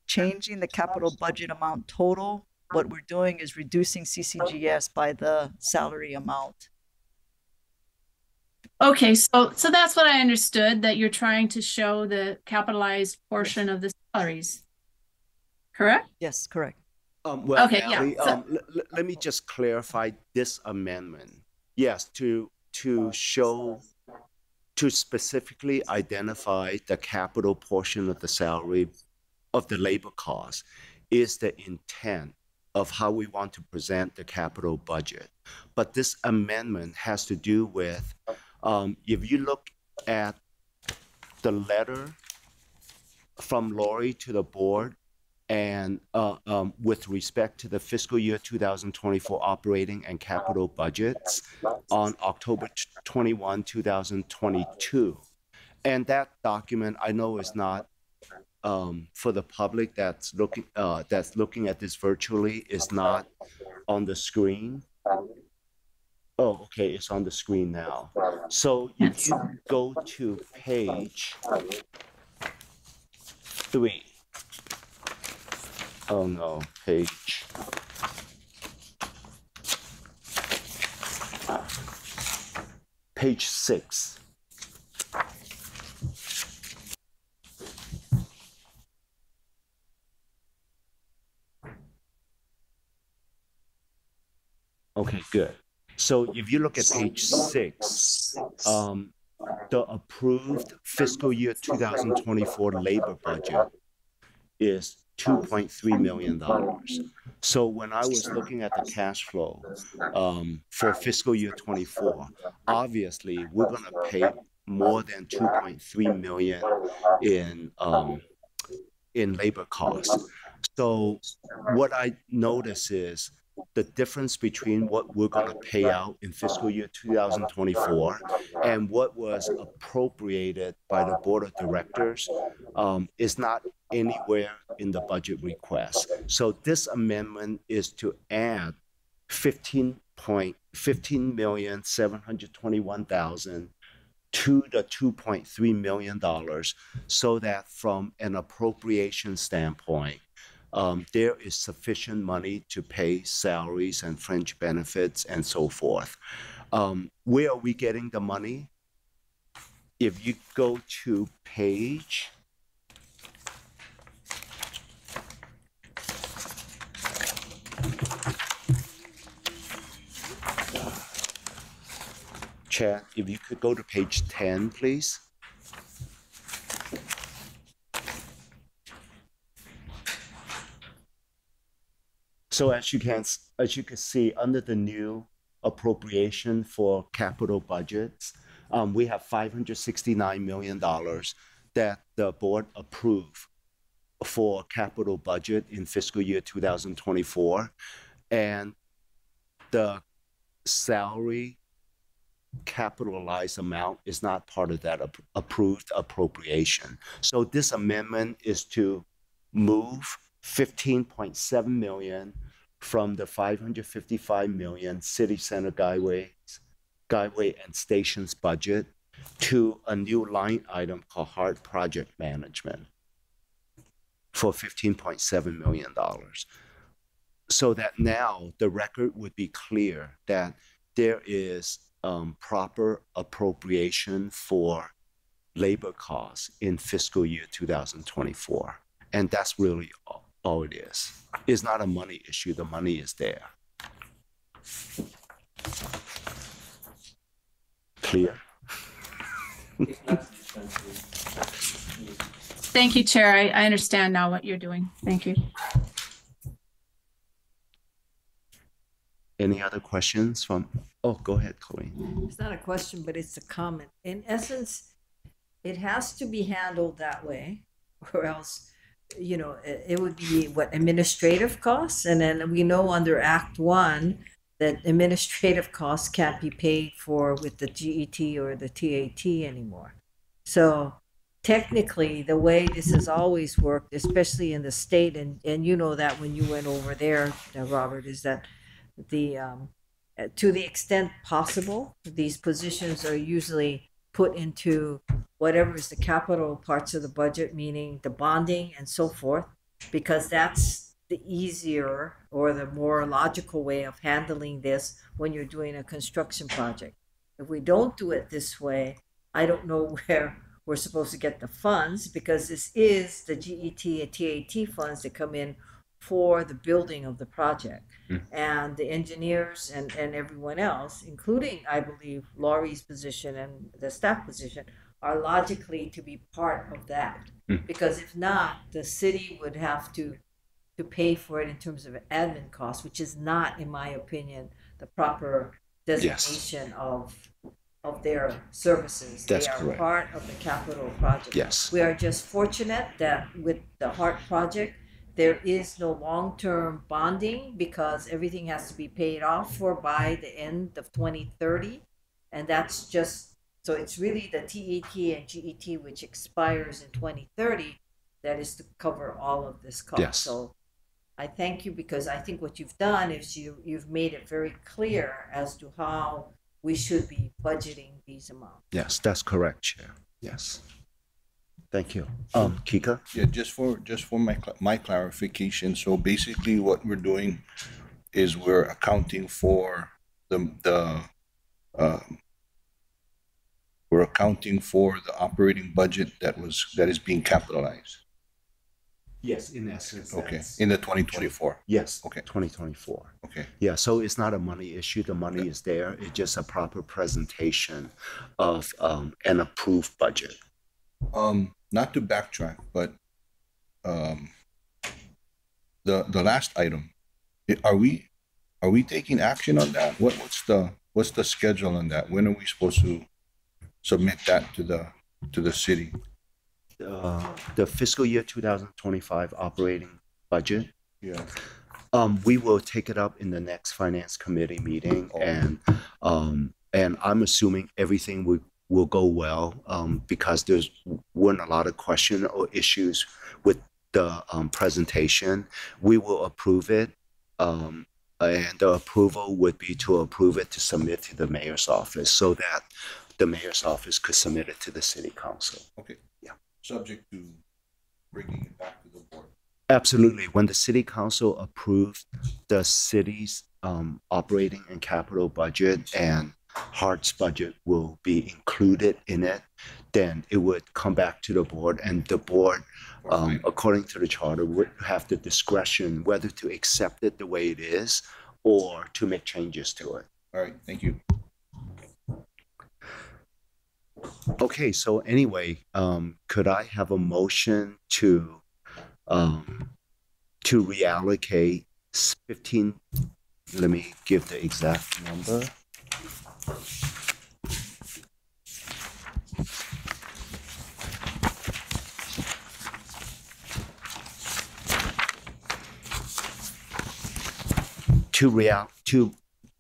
changing the capital budget amount total, what we're doing is reducing CCGS by the salary amount. Okay, so that's what I understood, that you're trying to show the capitalized portion of the salaries. Correct? Yes, correct. Well, okay, Ally, yeah. let me just clarify this amendment. Yes, to show, to specifically identify the capital portion of the salary of the labor cost is the intent of how we want to present the capital budget. But this amendment has to do with, if you look at the letter from Lori to the board, and with respect to the fiscal year 2024 operating and capital budgets on October 21, 2022. And that document, I know, is not for the public that's looking at this virtually, is not on the screen. Oh, okay, it's on the screen now. So if you go to page 3. Oh no, page 6. Okay, good. So if you look at page 6, the approved fiscal year 2024 labor budget is $2.3 million. So when I was looking at the cash flow for fiscal year 24, obviously we're going to pay more than $2.3 million in labor costs. So what I notice is the difference between what we're going to pay out in fiscal year 2024 and what was appropriated by the board of directors is not anywhere in the budget request. So this amendment is to add $15,721,000 to the $2.3 million so that from an appropriation standpoint, there is sufficient money to pay salaries and fringe benefits and so forth. Where are we getting the money? If you go to page Chad, if you could go to page 10, please. So as you can see, under the new appropriation for capital budgets, we have $569 million that the board approved for capital budget in fiscal year 2024, and the salary capitalized amount is not part of that approved appropriation. So this amendment is to move $15.7 million from the $555 million City Center Guideway and Stations budget to a new line item called Hart Project Management for $15.7 million. So that now the record would be clear that there is proper appropriation for labor costs in fiscal year 2024. And that's really all it is. It's not a money issue. The money is there. Clear? Thank you, Chair. I understand now what you're doing. Thank you. Any other questions from? Oh, go ahead, Colleen. It's not a question, but it's a comment. In essence, it has to be handled that way, or else, it would be what, administrative costs? And then we know under Act 1, that administrative costs can't be paid for with the GET or the TAT anymore. So technically, the way this has always worked, especially in the state, and you know that when you went over there, Robert, is that the to the extent possible, these positions are usually put into whatever is the capital parts of the budget, meaning the bonding and so forth, because that's the easier or the more logical way of handling this when you're doing a construction project. If we don't do it this way, I don't know where we're supposed to get the funds, because this is the GET and TAT funds that come in for the building of the project. And the engineers and everyone else, including, I believe, Laurie's position and the staff position, are logically to be part of that. Because if not, the city would have to pay for it in terms of admin costs, which is not, in my opinion, the proper designation of their services. That's they are correct. part of the capital project. Yes. We are just fortunate that with the HART project, there is no long-term bonding because everything has to be paid off for by the end of 2030. And that's just, so it's really the TAT and GET, which expires in 2030, that is to cover all of this cost. Yes. So I thank you, because I think what you've done is you've made it very clear as to how we should be budgeting these amounts. Yes, that's correct, Chair. Yes. Thank you. Kika? Yeah, just for my clarification. So basically, what we're doing is we're accounting for we're accounting for the operating budget that is being capitalized. Yes, in essence. Okay, in the 2024. Yes. Okay. 2024. Okay. Yeah, so it's not a money issue. The money is there. It's just a proper presentation of an approved budget. Not to backtrack, but the last item, are we taking action on that? What's the schedule on that? When are we supposed to submit that to the city? The fiscal year 2025 operating budget. Yeah. We will take it up in the next finance committee meeting, and I'm assuming everything will go well, because there weren't a lot of questions or issues with the presentation. We will approve it, and the approval would be to approve it to submit to the mayor's office so that the mayor's office could submit it to the city council. Okay. Yeah. Subject to bringing it back to the board. Absolutely. When the city council approved the city's operating and capital budget, and HART's budget will be included in it, then it would come back to the board, and the board, according to the charter, would have the discretion whether to accept it the way it is or to make changes to it. All right, thank you. Okay, so anyway, could I have a motion to reallocate 15, let me give the exact number.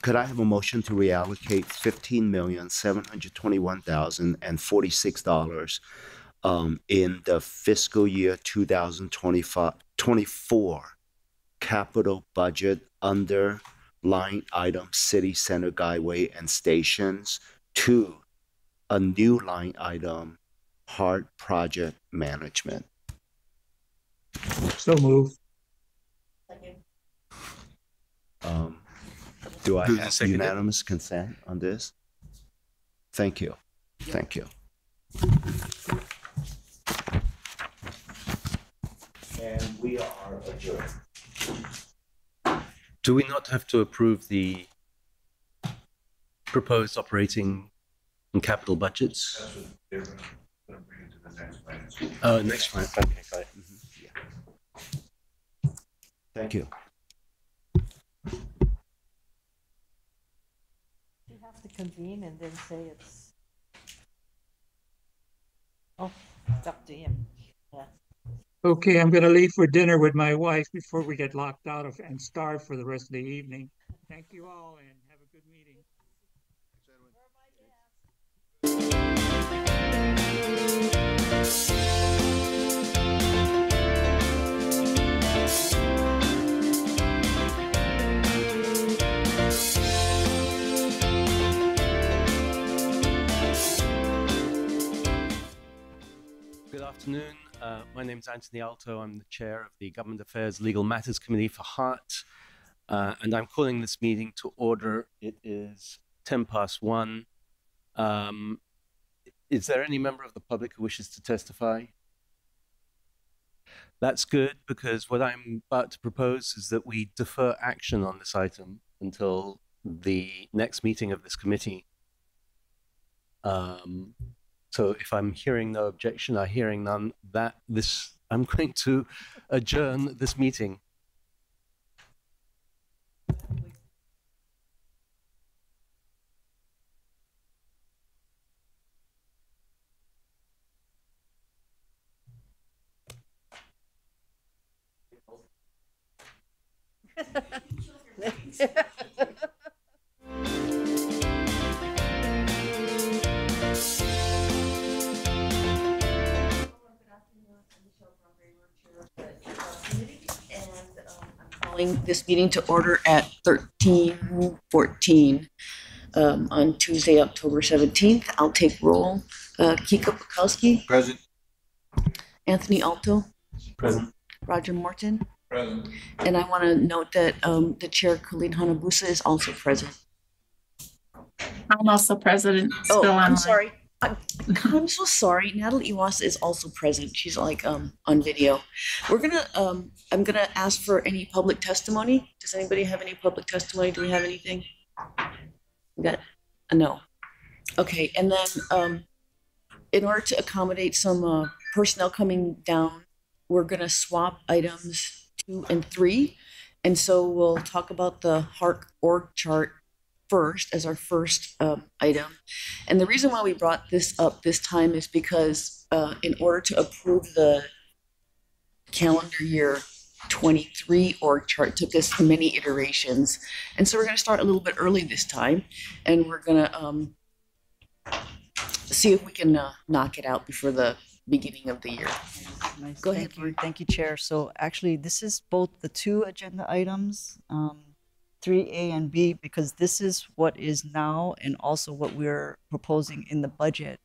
Could I have a motion to reallocate $15,721,046 in the fiscal year 2024 capital budget under line item City Center Guideway and Stations to a new line item HART Project Management? So move. Do I have unanimous consent on this? Thank you. Thank you. And we are adjourned. Do we not have to approve the proposed operating and capital budgets? That's what they're going to bring it to the next finance. Oh, next one. Okay, got it. Yeah. Thank you. You have to convene and then say it's. Oh, it's up to him. Yeah. Okay, I'm going to leave for dinner with my wife before we get locked out of and starve for the rest of the evening. Thank you all and have a good meeting. Good afternoon. My name is Anthony Alto. I'm the chair of the Government Affairs Legal Matters Committee for HART, and I'm calling this meeting to order. It is 1:10. Is there any member of the public who wishes to testify? That's good, because what I'm about to propose is that we defer action on this item until the next meeting of this committee. So if I'm hearing no objection, I'm hearing none, I'm going to adjourn this meeting. Calling this meeting to order at 13:14 on Tuesday, October 17th. I'll take roll. Kika Bukowski. Present. Anthony Alto. Present. Roger Morton. Present. And I want to note that the chair, Colleen Hanabusa, is also present. I'm also president. Oh, Still I'm online. sorry. I'm so sorry. Natalie Iwasa is also present. She's like on video. We're gonna I'm gonna ask for any public testimony. Does anybody have any public testimony? Do we have anything? We got a no. Okay, and then in order to accommodate some personnel coming down, we're gonna swap items 2 and 3, and so we'll talk about the HART org chart first as our first item. And the reason why we brought this up this time is because in order to approve the calendar year 23 org chart took us many iterations. And so we're going to start a little bit early this time, and we're going to see if we can knock it out before the beginning of the year. Nice. Go ahead, Thank you. Thank you, Chair. So actually, this is both the 2 agenda items, 3A and B, because this is what is now and also what we're proposing in the budget.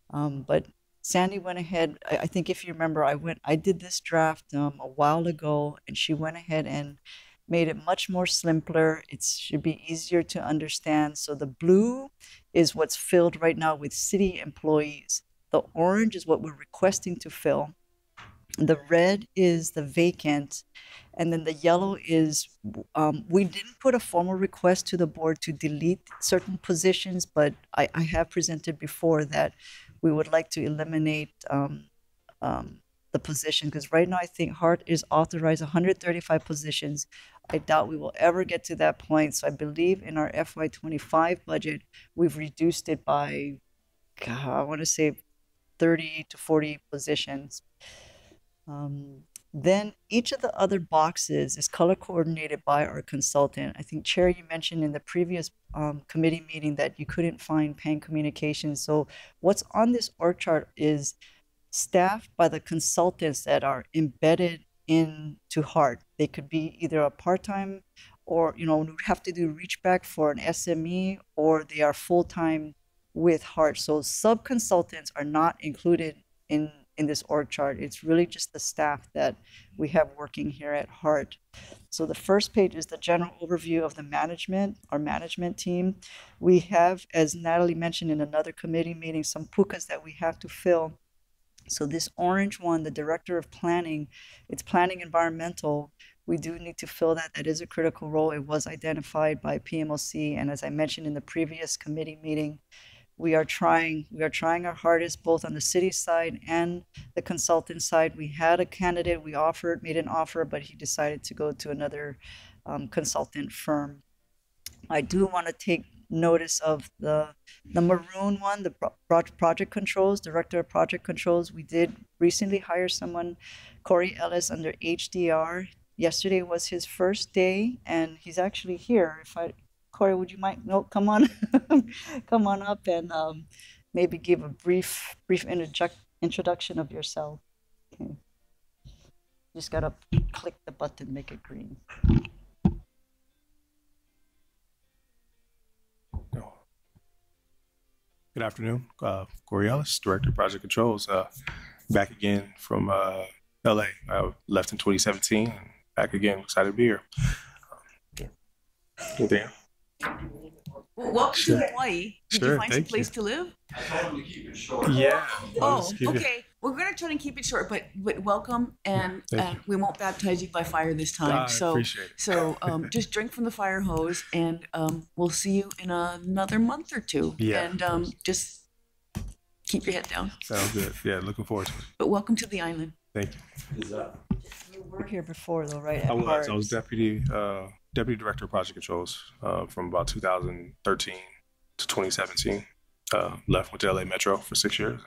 But Sandy went ahead. I think if you remember, I did this draft a while ago, and she went ahead and made it much more simpler. It should be easier to understand. So the blue is what's filled right now with city employees. The orange is what we're requesting to fill. The red is the vacant, and then the yellow is, we didn't put a formal request to the board to delete certain positions, but I have presented before that we would like to eliminate the position, because right now I think HART is authorized 135 positions. I doubt we will ever get to that point. So I believe in our FY25 budget, we've reduced it by, I want to say 30 to 40 positions. Then each of the other boxes is color coordinated by our consultant. I think, Chair, you mentioned in the previous committee meeting that you couldn't find PAN Communications. So what's on this org chart is staffed by the consultants that are embedded into HART. They could be either a part-time or, we have to do reach back for an SME, or they are full-time with HART. So sub-consultants are not included in this org chart. It's really just the staff that we have working here at HART. So the first page is the general overview of the management, our management team. We have, as Natalie mentioned in another committee meeting, some pukas that we have to fill. So this orange one, the director of planning, it's planning environmental. We do need to fill that. That is a critical role. It was identified by PMOC. And as I mentioned in the previous committee meeting, we are trying our hardest both on the city side and the consultant side. We had a candidate, made an offer, but he decided to go to another consultant firm. I do want to take notice of the maroon one, the project controls, director of project controls. We did recently hire someone, Corey Ellis, under HDR. Yesterday was his first day, and he's actually here. Corey, would you mind? No, come on, come on up and maybe give a brief introduction of yourself. Okay. Just gotta click the button, make it green. Good afternoon. Corey Ellis, Director of Project Controls. Back again from LA. I left in 2017. And back again. Excited to be here. Anything? Well, welcome to Hawaii. Did you find some place to live? I told him to keep it short. Yeah. Oh, okay. We're gonna try to keep it short, but welcome, and we won't baptize you by fire this time. I appreciate it. So just drink from the fire hose, and we'll see you in another month or two. Yeah. And just keep your head down. Sounds good. Yeah, looking forward to it. But welcome to the island. Thank you. You were here before, though, right? I was deputy director of project controls from about 2013 to 2017. Left with the LA Metro for 6 years.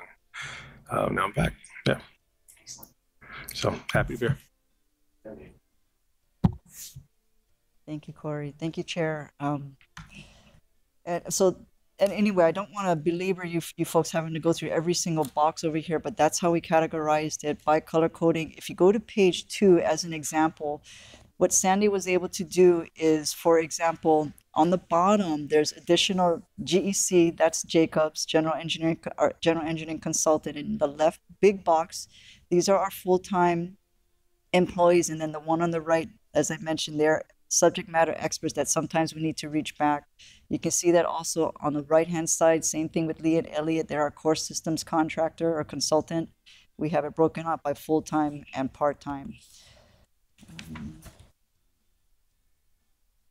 And, now I'm back. Yeah. So happy to be here. Thank you, Corey. Thank you, Chair. And anyway, I don't want to belabor you folks having to go through every single box over here, but that's how we categorized it by color coding. If you go to page 2 as an example, what Sandy was able to do is, for example, on the bottom, there's additional GEC, that's Jacobs, General Engineering Consultant. In the left big box, these are our full-time employees. And then the one on the right, as I mentioned, they're subject matter experts that sometimes we need to reach back. You can see that also on the right-hand side, same thing with Lee and Elliott. They're our core systems contractor or consultant. We have it broken up by full-time and part-time.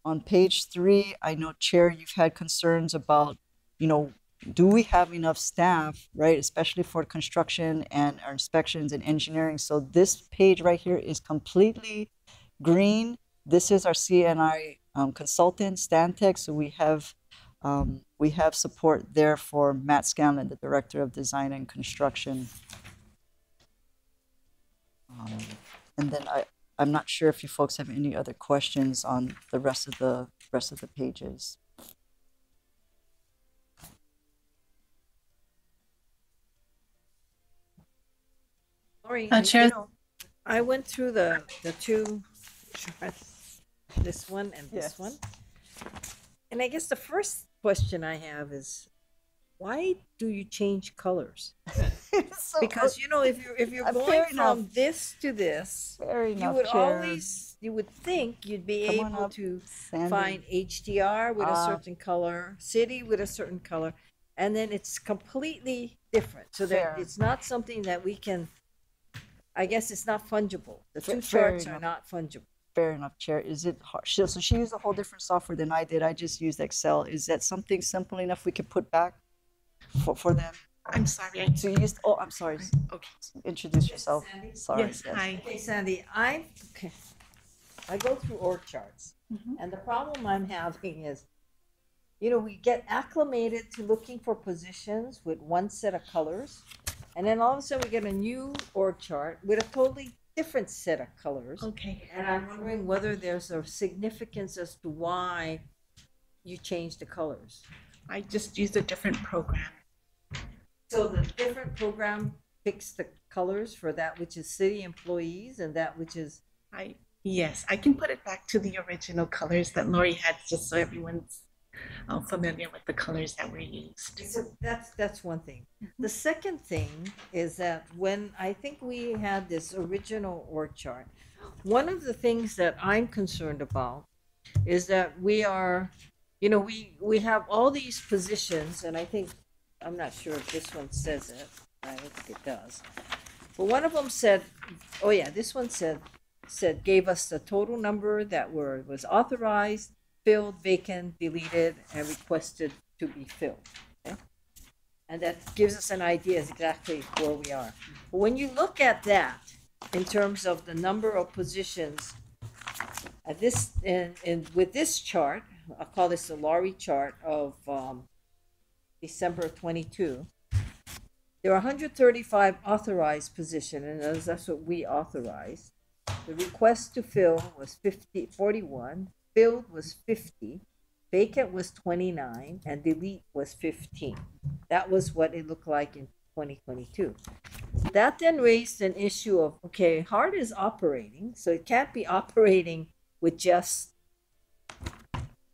On page 3, I know, Chair, you've had concerns about, do we have enough staff, right, especially for construction and our inspections and engineering. So this page right here is completely green. This is our CNI consultant, Stantec. So we have support there for Matt Scanlon, the Director of Design and Construction. And then I'm not sure if you folks have any other questions on the rest of the pages. Lori, Chair. I went through the two charts, this one and this one, and I guess the first question I have is, why do you change colors? So, because if you're going from this to this, you would think you'd be able to find HDR with a certain color, city with a certain color, and then it's completely different. So that it's not something that we can. I guess it's not fungible. The two charts are not fungible. Fair enough, Chair. Is it hard? So she used a whole different software than I did. I just used Excel. Is that something simple enough we could put back for them? I'm sorry. So you used. Oh, I'm sorry. Okay. Introduce yourself. Sandy? Sorry. Yes. Hi. Okay, Sandy. I go through org charts, and the problem I'm having is, we get acclimated to looking for positions with one set of colors, and then all of a sudden we get a new org chart with a totally different set of colors. Okay. And I'm wondering whether there's a significance as to why you changed the colors. I just used a different program. So the different program picks the colors for that which is city employees and that which is. Yes, I can put it back to the original colors that Lori had, just so everyone's familiar with the colors that were used. So that's one thing. The second thing is that when I think we had this original org chart, one of the things that I'm concerned about is that we are, we have all these positions, and I think, I'm not sure if this one says it. I don't think it does. But one of them said, this one said gave us the total number that was authorized, filled, vacant, deleted, and requested to be filled. Okay? And that gives us an idea exactly where we are. But when you look at that in terms of the number of positions, at this with this chart, I'll call this the Lori chart of December 22. There are 135 authorized positions, and that's what we authorized. The request to fill was 41, filled was 50, vacant was 29, and delete was 15. That was what it looked like in 2022. That then raised an issue of, okay, HART is operating, so it can't be operating with just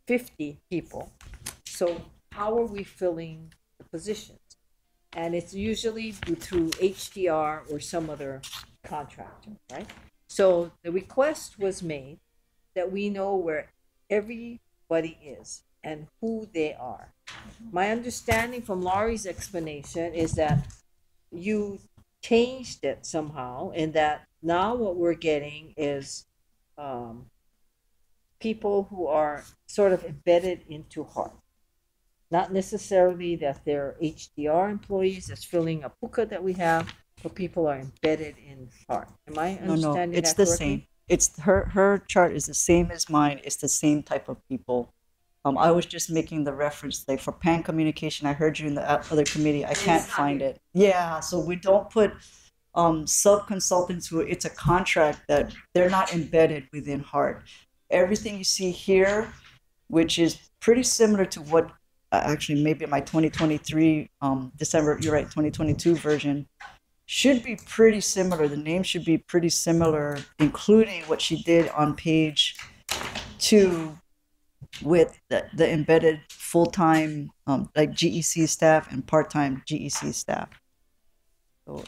50 people. So how are we filling the positions? And it's usually through HDR or some other contractor, right? So the request was made that we know where everybody is and who they are. My understanding from Laurie's explanation is that you changed it somehow, and that now what we're getting is people who are sort of embedded into HART. Not necessarily that they're HDR employees that's filling a puka that we have, but people are embedded in HART. Am I understanding No, it's that the correctly? same. It's her chart is the same as mine. It's the same type of people. I was just making the reference, like for PAN communication, I heard you in the other committee. I can't find it. Yeah, so we don't put sub-consultants who it's a contract that they're not embedded within HART. Everything you see here, which is pretty similar to what actually maybe my 2023 December, you're right, 2022 version, should be pretty similar. The name should be pretty similar, including what she did on page 2 with the embedded full-time like GEC staff and part-time GEC staff. So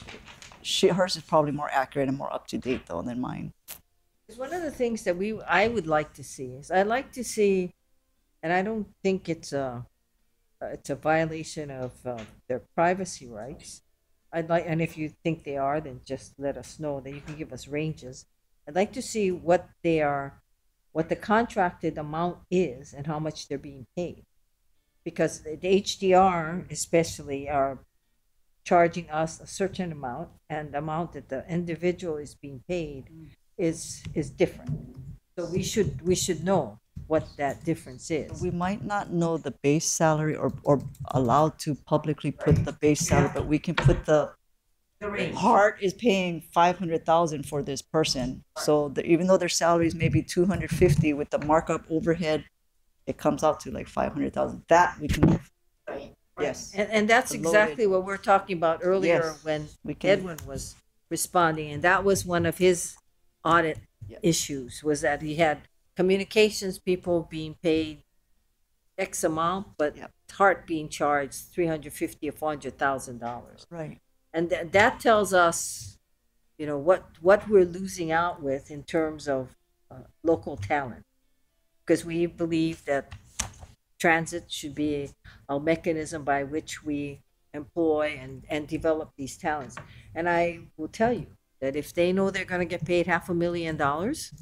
hers is probably more accurate and more up-to-date though than mine. One of the things that I would like to see is I'd like to see, and I don't think it's a violation of their privacy rights. I'd like, and if you think they are, then just let us know. That you can give us ranges. I'd like to see what the contracted amount is and how much they're being paid, because the HDR especially are charging us a certain amount, and the amount that the individual is being paid is different. So we should know what that difference is. We might not know the base salary or allowed to publicly put the base salary, but we can put the range. HART is paying $500,000 for this person. So even though their salary is maybe $250 with the markup overhead, it comes out to like $500,000. That we can move. Yes. And that's exactly what we're talking about earlier when Edwin was responding, and that was one of his audit issues, was that he had communications people being paid X amount, but HART being charged $350,000 or $400,000. Right. And that tells us, what we're losing out with in terms of local talent, because we believe that transit should be a mechanism by which we employ and develop these talents. And I will tell you that if they know they're going to get paid $500,000,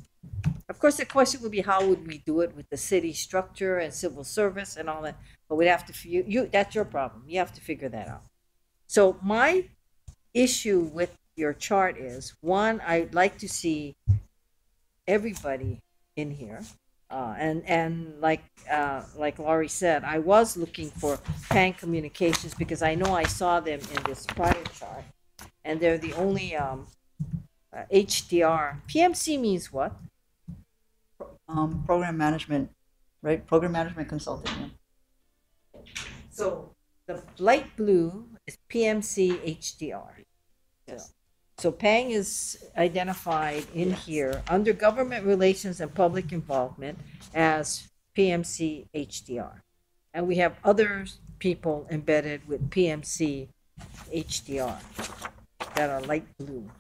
of course the question would be, how would we do it with the city structure and civil service and all that? But we'd have to, that's your problem. You have to figure that out. So my issue with your chart is, one, I'd like to see everybody in here. And like Laurie said, I was looking for PAN Communications because I know I saw them in this prior chart, and they're the only HDR. PMC means what? Program management, right? Program management consultant. Yeah. So the light blue is PMC HDR. Yes. So PAN is identified in here under government relations and public involvement as PMC HDR. And we have other people embedded with PMC HDR that are light blue.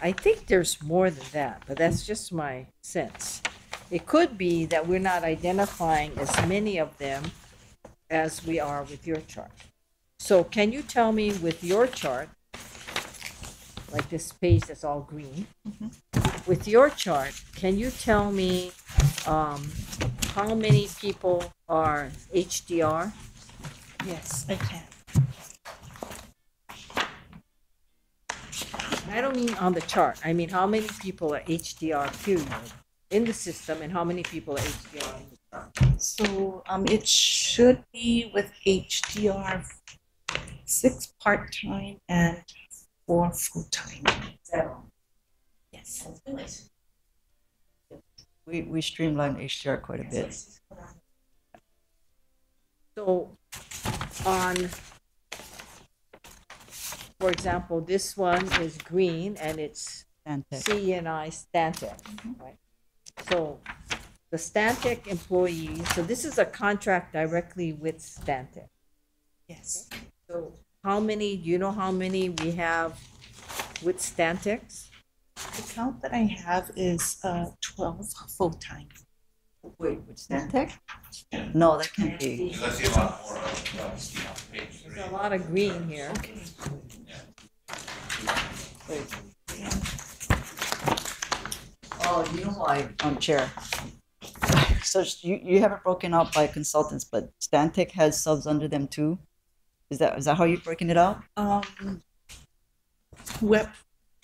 I think there's more than that, but that's just my sense. It could be that we're not identifying as many of them as we are with your chart. So can you tell me with your chart, like this page that's all green, with your chart, can you tell me how many people are HDR? Yes, I can. I don't mean on the chart. I mean, how many people are HDR period in the system, and how many people are HDR in the chart? So it should be with HDR 6 part-time and 4 full-time. Zero. Yeah. Yes, that's really nice. We streamlined HDR quite a bit. So on, for example, this one is green and it's Stantec. CNI Stantec, right? So the Stantec employees, so this is a contract directly with Stantec. Yes. So how many, do you know how many we have with Stantec? The count that I have is 12 full-time. Wait, with Stantec? No, that can't be. There's a lot of green here. Wait. Oh, you know why, Chair? So you have it broken out by consultants, but Stantec has subs under them too? Is that how you're breaking it out?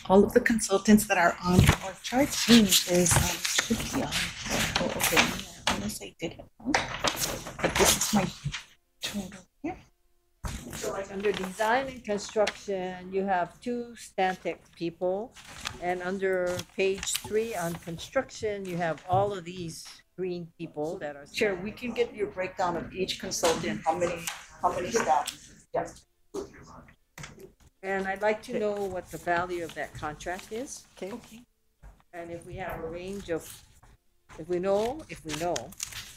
All of the consultants that are on our chart is should be on. Oh, okay. Unless I did it wrong. But this is my total here. So like under design and construction, you have 2 Stantec people. And under page 3 on construction, you have all of these green people that are. Chair, we can get your breakdown of each consultant, how many staff. Yes. And I'd like to know what the value of that contract is. Okay. And if we have a range of, if we know. If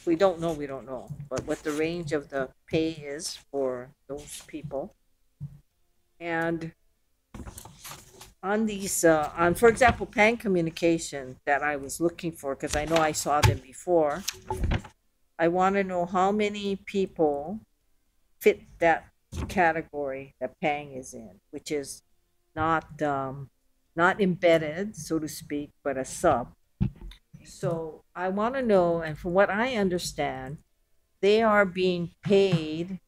we don't know, we don't know. But what the range of the pay is for those people. And on these, for example, Pang Communication that I was looking for, because I know I saw them before. I want to know how many people fit that category that Pang is in, which is not embedded, so to speak, but a sub. So I want to know, and from what I understand, they are being paid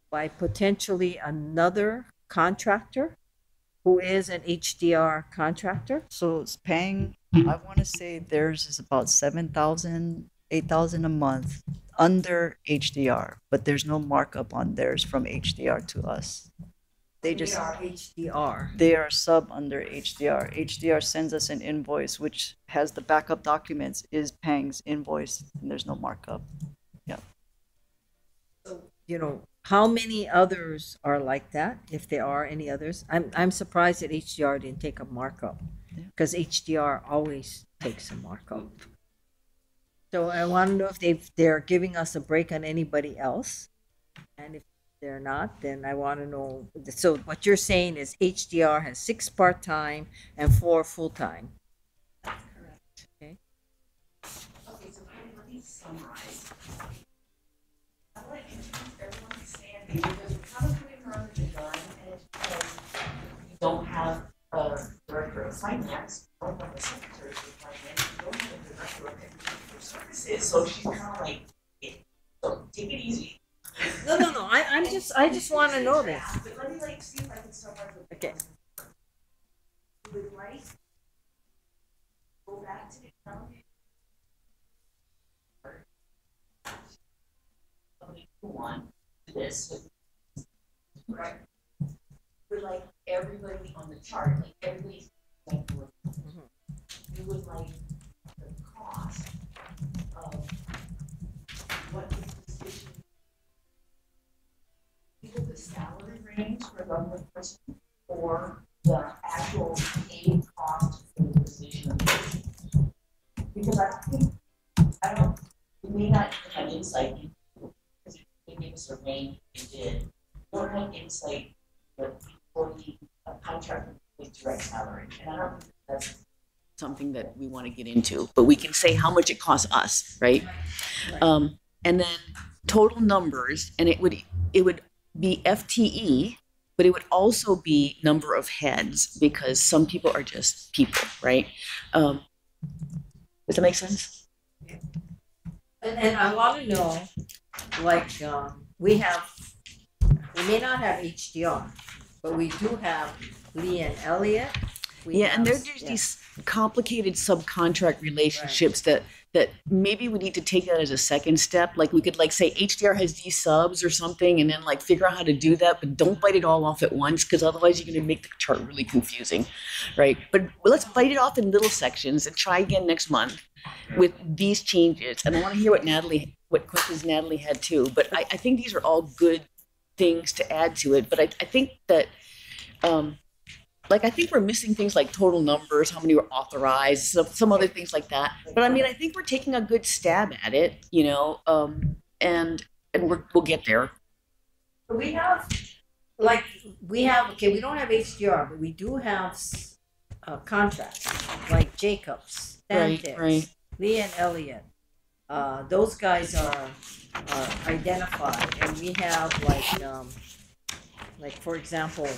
by potentially another contractor who is an HDR contractor. So Pang, I want to say theirs is about 7,000, 8,000 a month under HDR, but there's no markup on theirs from HDR to us. They just are HDR. They are sub under HDR. HDR sends us an invoice which has the backup documents is Pang's invoice, and there's no markup. Yeah. So, you know, how many others are like that? If there are any others, I'm surprised that HDR didn't take a markup, because HDR always takes a markup. So I want to know if they're giving us a break on anybody else, and if they're not, then I want to know. So what you're saying is HDR has 6 part-time and 4 full-time. That's correct. Okay. Okay, so let me summarize. I want to introduce everyone to Sandy because we're kind of putting her under the gun, and it's because we don't have a director of finance, or not a secretary of finance, we don't have a director of educational services, so she's kind of like, so take it easy. No. I just want to know this. But let me see if I can summarize. Okay. You would go back to the calendar. On to this. Right. We'd like everybody on the chart, like everybody's you would like the cost of what the position, either the salary range for a government person or the actual paid cost for the position. Because we may not have insight because they gave us a range, they did. We don't have insight for the contract with direct salary. And I don't think that's something that we want to get into, but we can say how much it costs us, right? And then total numbers, and it would be FTE, but it would also be number of heads because some people are just people, right? Does that make sense? And I want to know, like, we may not have HDR, but we do have Lee and Elliott. And there's these complicated subcontract relationships that that maybe we need to take that as a second step. Like we could like say HDR has these subs or something, and then like figure out how to do that, but don't bite it all off at once, because otherwise you're going to make the chart really confusing, right? But let's bite it off in little sections and try again next month with these changes. And I want to hear what questions Natalie had too. But I think these are all good things to add to it. But I think that, I think we're missing things like total numbers, how many were authorized, some other things like that. But I mean, I think we're taking a good stab at it, and we'll get there. We have, okay, we don't have HDR, but we do have contracts like Jacobs, Stantec, Right. Lee and Elliott. Those guys are identified, and we have like for example,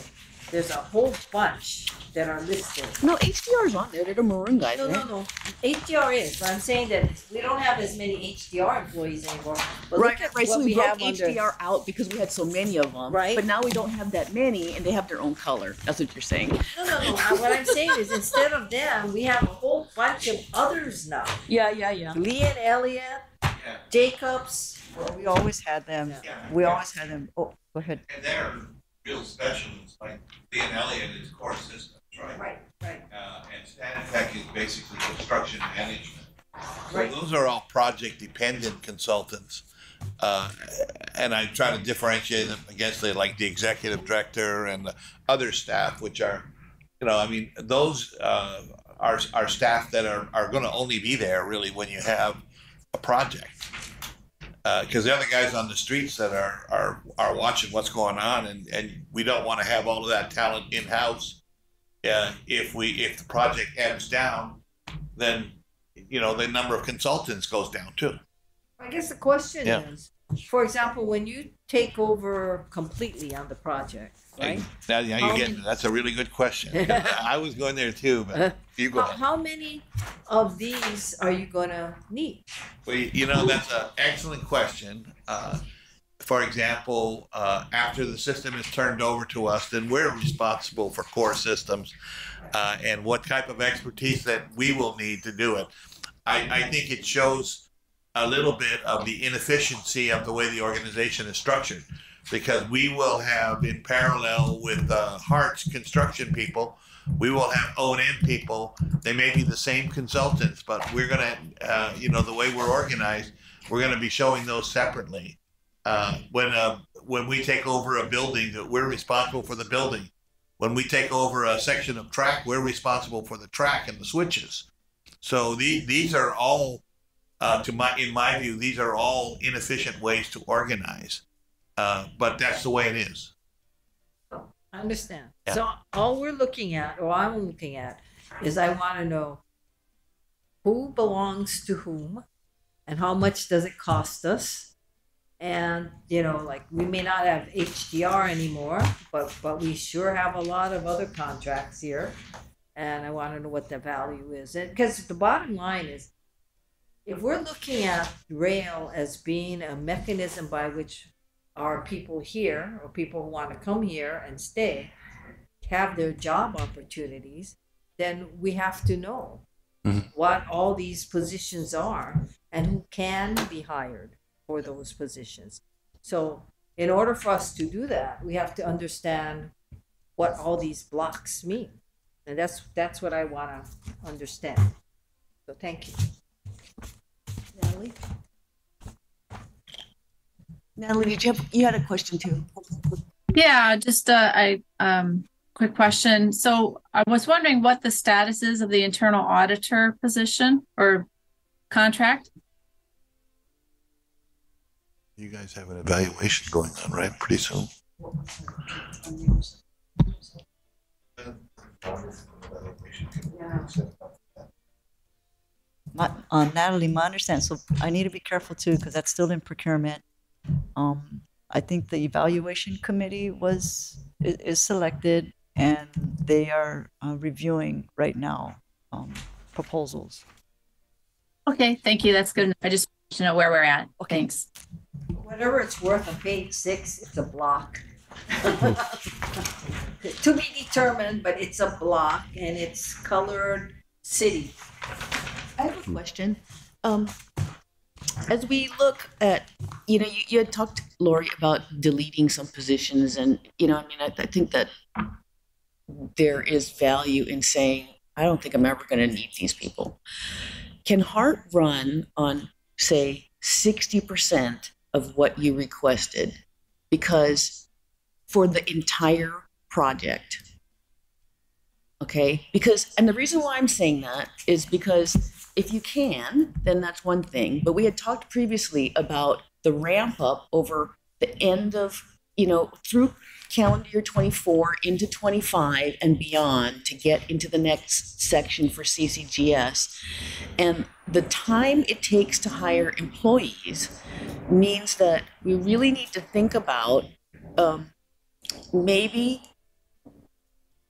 there's a whole bunch that are listed. No, HDR is on there. They're the maroon guys. No, right? no. HDR is, but I'm saying that we don't have as many HDR employees anymore. But Right, look at right. So what we broke have under- HDR out because we had so many of them. Right. But now we don't have that many, and they have their own color. That's what you're saying. No. What I'm saying is, instead of them, we have a whole bunch of others now. Yeah. Lee and Elliott, Jacobs. Well, we always had them. We always had them. Oh, go ahead. And they're real specialists, like Lee and Elliott is core systems, right? Right. And Stantec is basically construction management. Right. So those are all project dependent consultants. And I try to differentiate them against the executive director and the other staff, which are, those are staff that are going to only be there really when you have a project. Because the other guys on the streets that are watching what's going on, and we don't want to have all of that talent in house. If the project ebbs down, then the number of consultants goes down too. I guess the question is, for example, when you take over completely on the project, right? Now you're getting that's a really good question. I was going there too, but you go ahead. How many of these are you gonna need? Well, that's an excellent question. For example, after the system is turned over to us, then we're responsible for core systems and what type of expertise that we will need to do it. I think it shows a little bit of the inefficiency of the way the organization is structured, because we will have, in parallel with Hart's construction people, we will have O&M people. They may be the same consultants, but we're going to, the way we're organized, we're going to be showing those separately. When we take over a building, that we're responsible for the building. When we take over a section of track, we're responsible for the track and the switches. So these are all, in my view, these are all inefficient ways to organize. But that's the way it is. I understand. Yeah. So all we're looking at, or I'm looking at, is I want to know who belongs to whom, and how much does it cost us. And we may not have HDR anymore, but we sure have a lot of other contracts here, and I want to know what the value is. Because the bottom line is, if we're looking at rail as being a mechanism by which our people here, or people who want to come here and stay, have their job opportunities, then we have to know what all these positions are and who can be hired for those positions. So in order for us to do that, we have to understand what all these blocks mean. And that's what I want to understand. So thank you. Natalie, you had a question too? Yeah, just a quick question. So I was wondering what the status is of the internal auditor position or contract. You guys have an evaluation going on, right? Pretty soon. Natalie, my understanding. So I need to be careful too, because that's still in procurement. I think the evaluation committee is selected, and they are reviewing right now proposals. Okay, thank you. That's good. I just want to know where we're at. Okay. Thanks. Whatever it's worth on page 6, it's a block. To be determined, but it's a block, and it's colored city. I have a question. as we look at, you had talked, Lori, about deleting some positions, and I think that there is value in saying, I don't think I'm ever going to need these people. Can Hart run on, say, 60% of what you requested? Because for the entire project. Okay? And the reason why I'm saying that is because if you can, then that's one thing. But we had talked previously about the ramp up over the end of, through calendar year 24 into 25 and beyond to get into the next section for CCGS. And the time it takes to hire employees means that we really need to think about maybe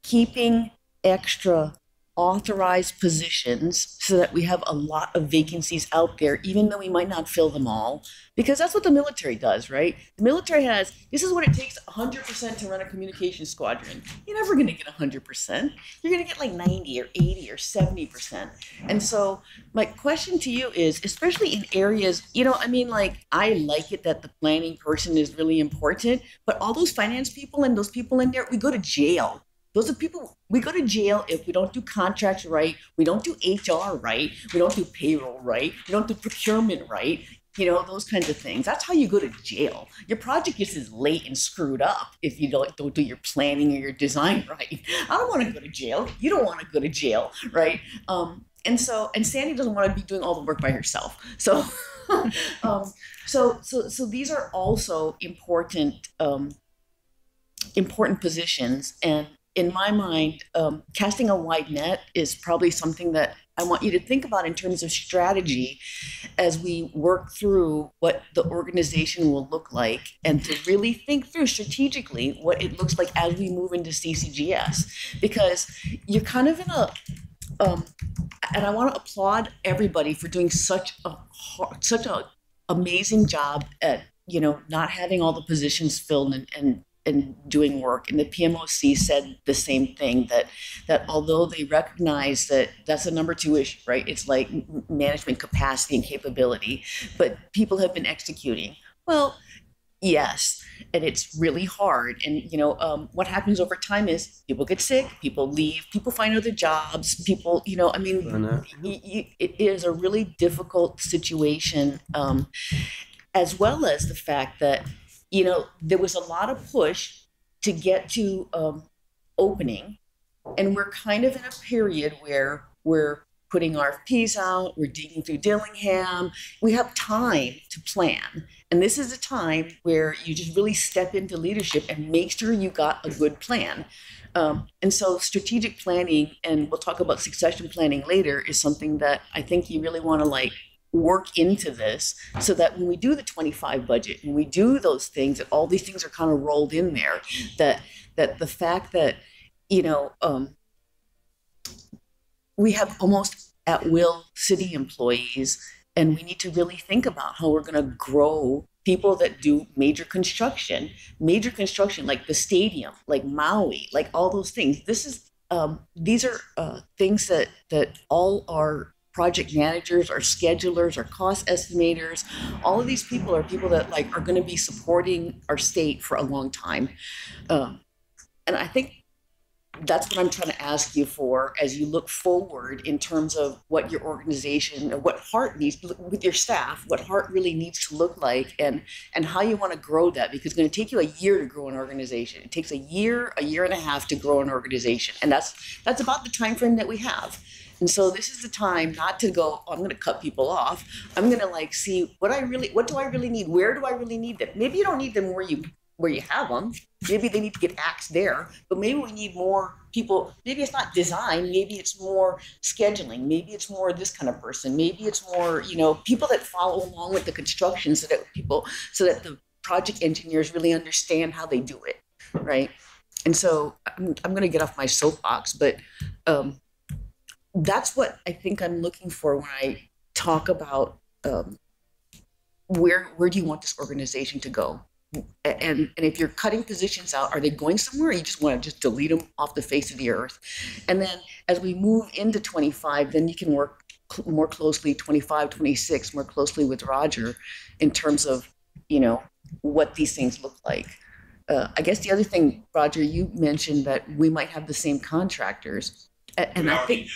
keeping extra authorized positions so that we have a lot of vacancies out there, even though we might not fill them all, because that's what the military does, right? The military this is what it takes 100% to run a communications squadron. You're never going to get 100%. You're going to get like 90 or 80 or 70%. And so my question to you is, especially in areas, I like it that the planning person is really important, but all those finance people and those people in there, we go to jail. Those are people, we go to jail if we don't do contracts right, we don't do HR right, we don't do payroll right, we don't do procurement right, those kinds of things. That's how you go to jail. Your project is late and screwed up if you don't do your planning or your design right. I don't want to go to jail. You don't want to go to jail, right? And Sandy doesn't want to be doing all the work by herself. So, so these are also important positions. And in my mind, casting a wide net is probably something that I want you to think about in terms of strategy as we work through what the organization will look like, and to really think through strategically what it looks like as we move into CCGS. Because you're kind of in a, and I want to applaud everybody for doing such a amazing job at, not having all the positions filled and doing work. And the PMOC said the same thing, that although they recognize that that's a number 2 issue, right? It's like management capacity and capability, but people have been executing. Well, yes, and it's really hard. And, what happens over time is people get sick, people leave, people find other jobs, people, it is a really difficult situation, as well as the fact that there was a lot of push to get to opening, and we're kind of in a period where we're putting RFPs out, we're digging through Dillingham, we have time to plan. And this is a time where you just really step into leadership and make sure you got a good plan. And so strategic planning, and we'll talk about succession planning later, is something that I think you really want to work into this, so that when we do the 25 budget, when we do those things, that all these things are kind of rolled in there, that the fact that, we have almost at will city employees, and we need to really think about how we're going to grow people that do major construction like the stadium, like Maui, like all those things. These are things that all our project managers, our schedulers, our cost estimators, all of these people are people that are going to be supporting our state for a long time. And I think that's what I'm trying to ask you for as you look forward in terms of what your organization, or what Hart needs with your staff, what Hart really needs to look like, and how you want to grow that, because it's going to take you a year to grow an organization. It takes a year and a half to grow an organization. And that's about the time frame that we have. And so this is the time not to go, I'm going to cut people off. I'm going to see what do I really need? Where do I really need them? Maybe you don't need them where you have them. Maybe they need to get axed there, but maybe we need more people. Maybe it's not design. Maybe it's more scheduling. Maybe it's more this kind of person. Maybe it's more, people that follow along with the construction, so that the project engineers really understand how they do it. Right. And so I'm going to get off my soapbox, but, that's what I think I'm looking for when I talk about where do you want this organization to go? And if you're cutting positions out, are they going somewhere, or you just want to delete them off the face of the earth? And then as we move into 25, then you can work more closely 25, 26, more closely with Roger in terms of, what these things look like. I guess the other thing, Roger, you mentioned that we might have the same contractors. And I think,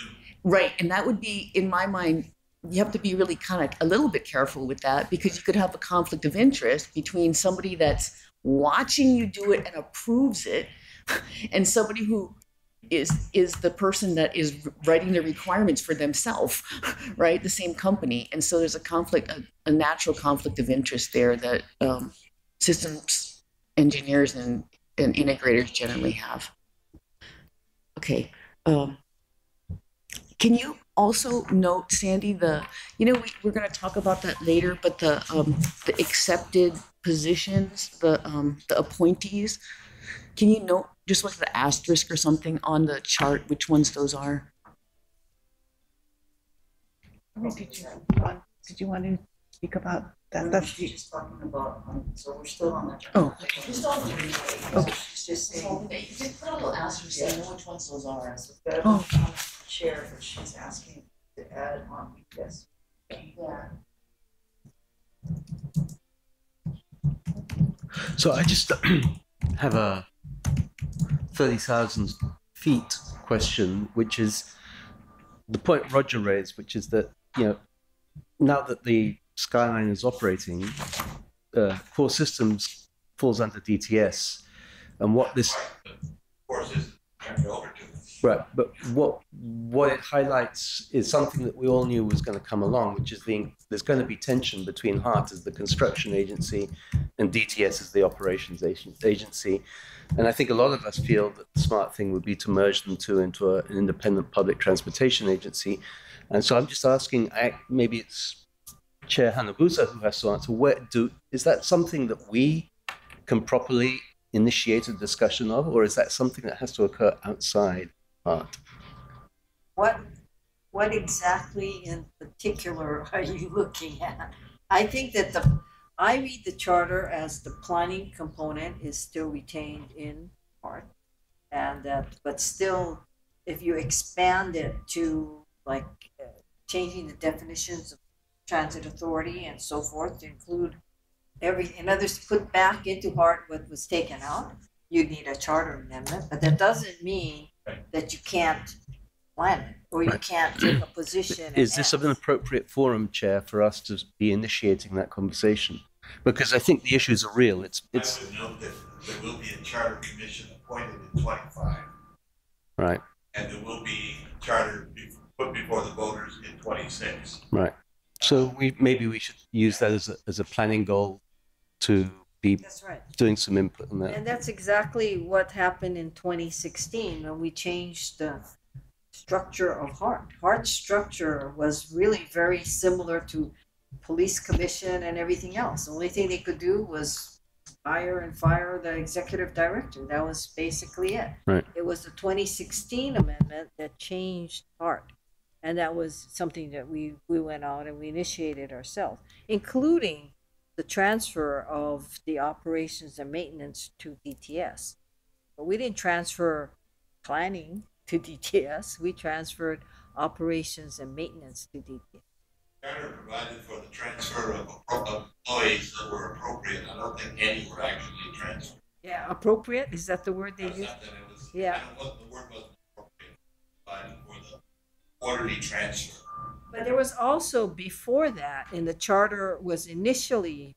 right, and that would be, in my mind, you have to be really kind of a little bit careful with that, because you could have a conflict of interest between somebody that's watching you do it and approves it and somebody who is the person that is writing the requirements for themselves, right? The same company. And so there's a natural conflict of interest there that systems engineers and integrators generally have. Okay. Can you also note, Sandy, we're going to talk about that later, but the accepted positions, the appointees, can you note just like the asterisk or something on the chart, which ones those are? Did you want to speak about that? That's just talking about, so we're still on that. Oh, okay. Just on the okay. Just saying, you can put a little asterisk saying which ones those are. Oh. Chair, but she's asking to add on. Yes. Yeah. So I just have a 30,000 feet question, which is the point Roger raised, which is that, now that the Skyline is operating, Core Systems falls under DTS, and what this Core Systems can go over to. Right, but what it highlights is something that we all knew was going to come along, which is there's going to be tension between HART as the construction agency and DTS as the operations agency. And I think a lot of us feel that the smart thing would be to merge them two into an independent public transportation agency. And so I'm just asking, maybe it's Chair Hanabusa who has to answer, is that something that we can properly initiate a discussion of, or is that something that has to occur outside HART? What exactly in particular are you looking at? I think that I read the charter as the planning component is still retained in HART, and but still, if you expand it to like changing the definitions of transit authority and so forth to include in others to put back into HART what was taken out, you need a charter amendment. But that doesn't mean that you can't plan it or you can't take a position. Is this an appropriate forum, Chair, for us to be initiating that conversation? Because I think the issues are real. I would note that there will be a charter commission appointed in 25. Right. And there will be charter put before the voters in 26. Right. So maybe we should use that as a planning goal to be doing some input on that. And that's exactly what happened in 2016 when we changed the structure of HART. HART's structure was really very similar to police commission and everything else. The only thing they could do was hire and fire the executive director. That was basically it. Right. It was the 2016 amendment that changed HART. And that was something that we went out and we initiated ourselves, including the transfer of the operations and maintenance to DTS. But we didn't transfer planning to DTS. We transferred operations and maintenance to DTS. Charter provided for the transfer of employees that were appropriate. I don't think any were actually transferred. Yeah, appropriate? Is that the word they used? Yeah. The word wasn't appropriate. Provided for the orderly transfer. But there was also, before that, in the charter was initially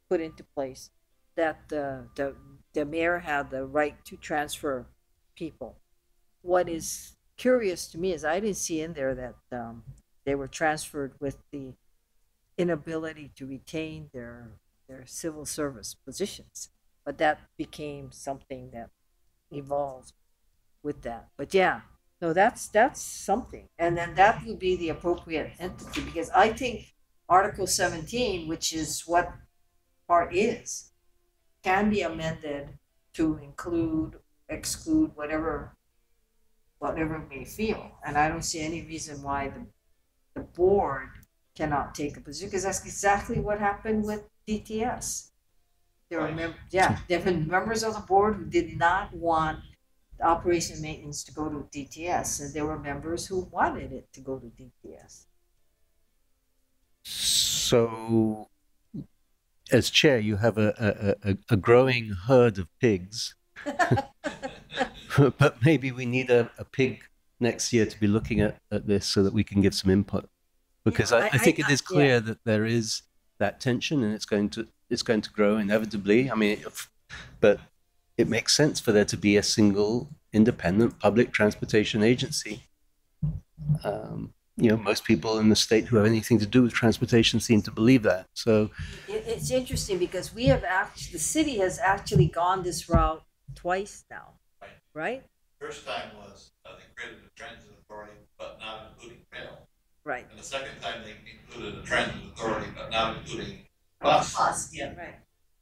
put into place, that the mayor had the right to transfer people. What is curious to me is I didn't see in there that they were transferred with the inability to retain their civil service positions. But that became something that evolved with that. But yeah. No, that's something. And then that would be the appropriate entity, because I think Article 17, which is what HART is, can be amended to include, exclude whatever it may feel. And I don't see any reason why the board cannot take a position, because that's exactly what happened with DTS. There were members of the board who did not want operation and maintenance to go to DTS, and there were members who wanted it to go to DTS. So, as chair, you have a growing herd of pigs, but maybe we need a pig next year to be looking at this so that we can give some input. Because I think it is clear that there is that tension, and it's going to grow inevitably. I mean, but it makes sense for there to be a single independent public transportation agency. You know, most people in the state who have anything to do with transportation seem to believe that. So it's interesting because the city has actually gone this route twice now, right? First time was they created a transit authority, but not including rail. Right. And the second time they included a transit authority, but not including bus. Yeah. Right.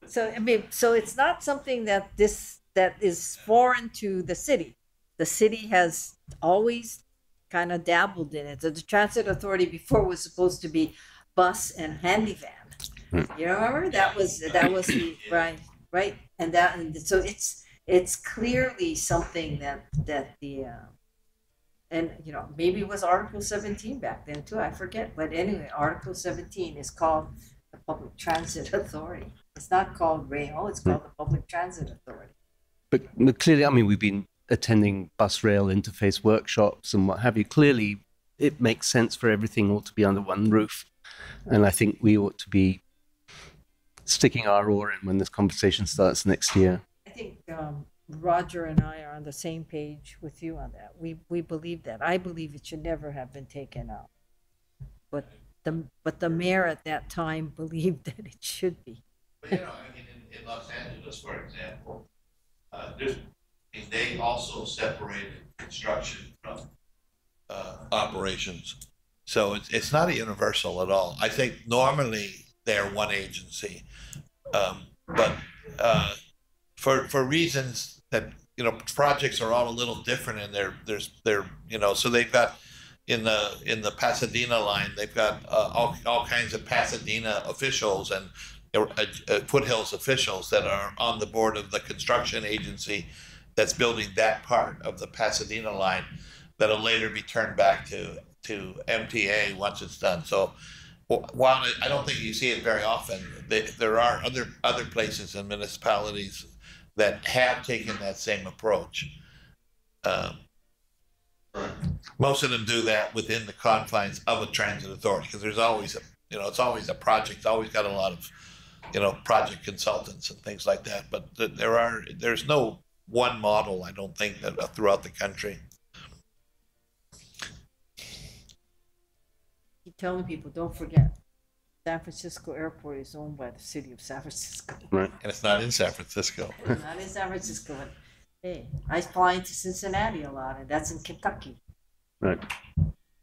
So I mean, so it's not something that is foreign to the city. The city has always kind of dabbled in it. So the transit authority before was supposed to be bus and handy van. You remember that was the right, and so it's clearly something that the and you know, maybe it was Article 17 back then too, I forget, but anyway, Article 17 is called the Public Transit Authority. It's not called rail, it's called the Public Transit Authority. But clearly, I mean, we've been attending bus rail interface workshops and what have you. Clearly, it makes sense for everything all to be under one roof. And I think we ought to be sticking our oar in when this conversation starts next year. I think Roger and I are on the same page with you on that. We believe that. I believe it should never have been taken out. But the mayor at that time believed that it should be. But you know, I mean, in Los Angeles, for example, they also separated construction from operations. So it's not a universal at all. I think normally they're one agency, but for reasons that, you know, projects are all a little different, and they're you know, so they've got in the Pasadena line, they've got all kinds of Pasadena officials and Foothills officials that are on the board of the construction agency that's building that part of the Pasadena line that'll later be turned back to MTA once it's done. So while I don't think you see it very often, there are other places and municipalities that have taken that same approach. Most of them do that within the confines of a transit authority, because there's always it's always a project. It's always got a lot of, project consultants and things like that. But there's no one model, I don't think, that throughout the country. Keep telling people, don't forget, San Francisco Airport is owned by the city of San Francisco. Right. And it's not in San Francisco. It's not in San Francisco. But, hey, I fly into Cincinnati a lot, and that's in Kentucky. Right.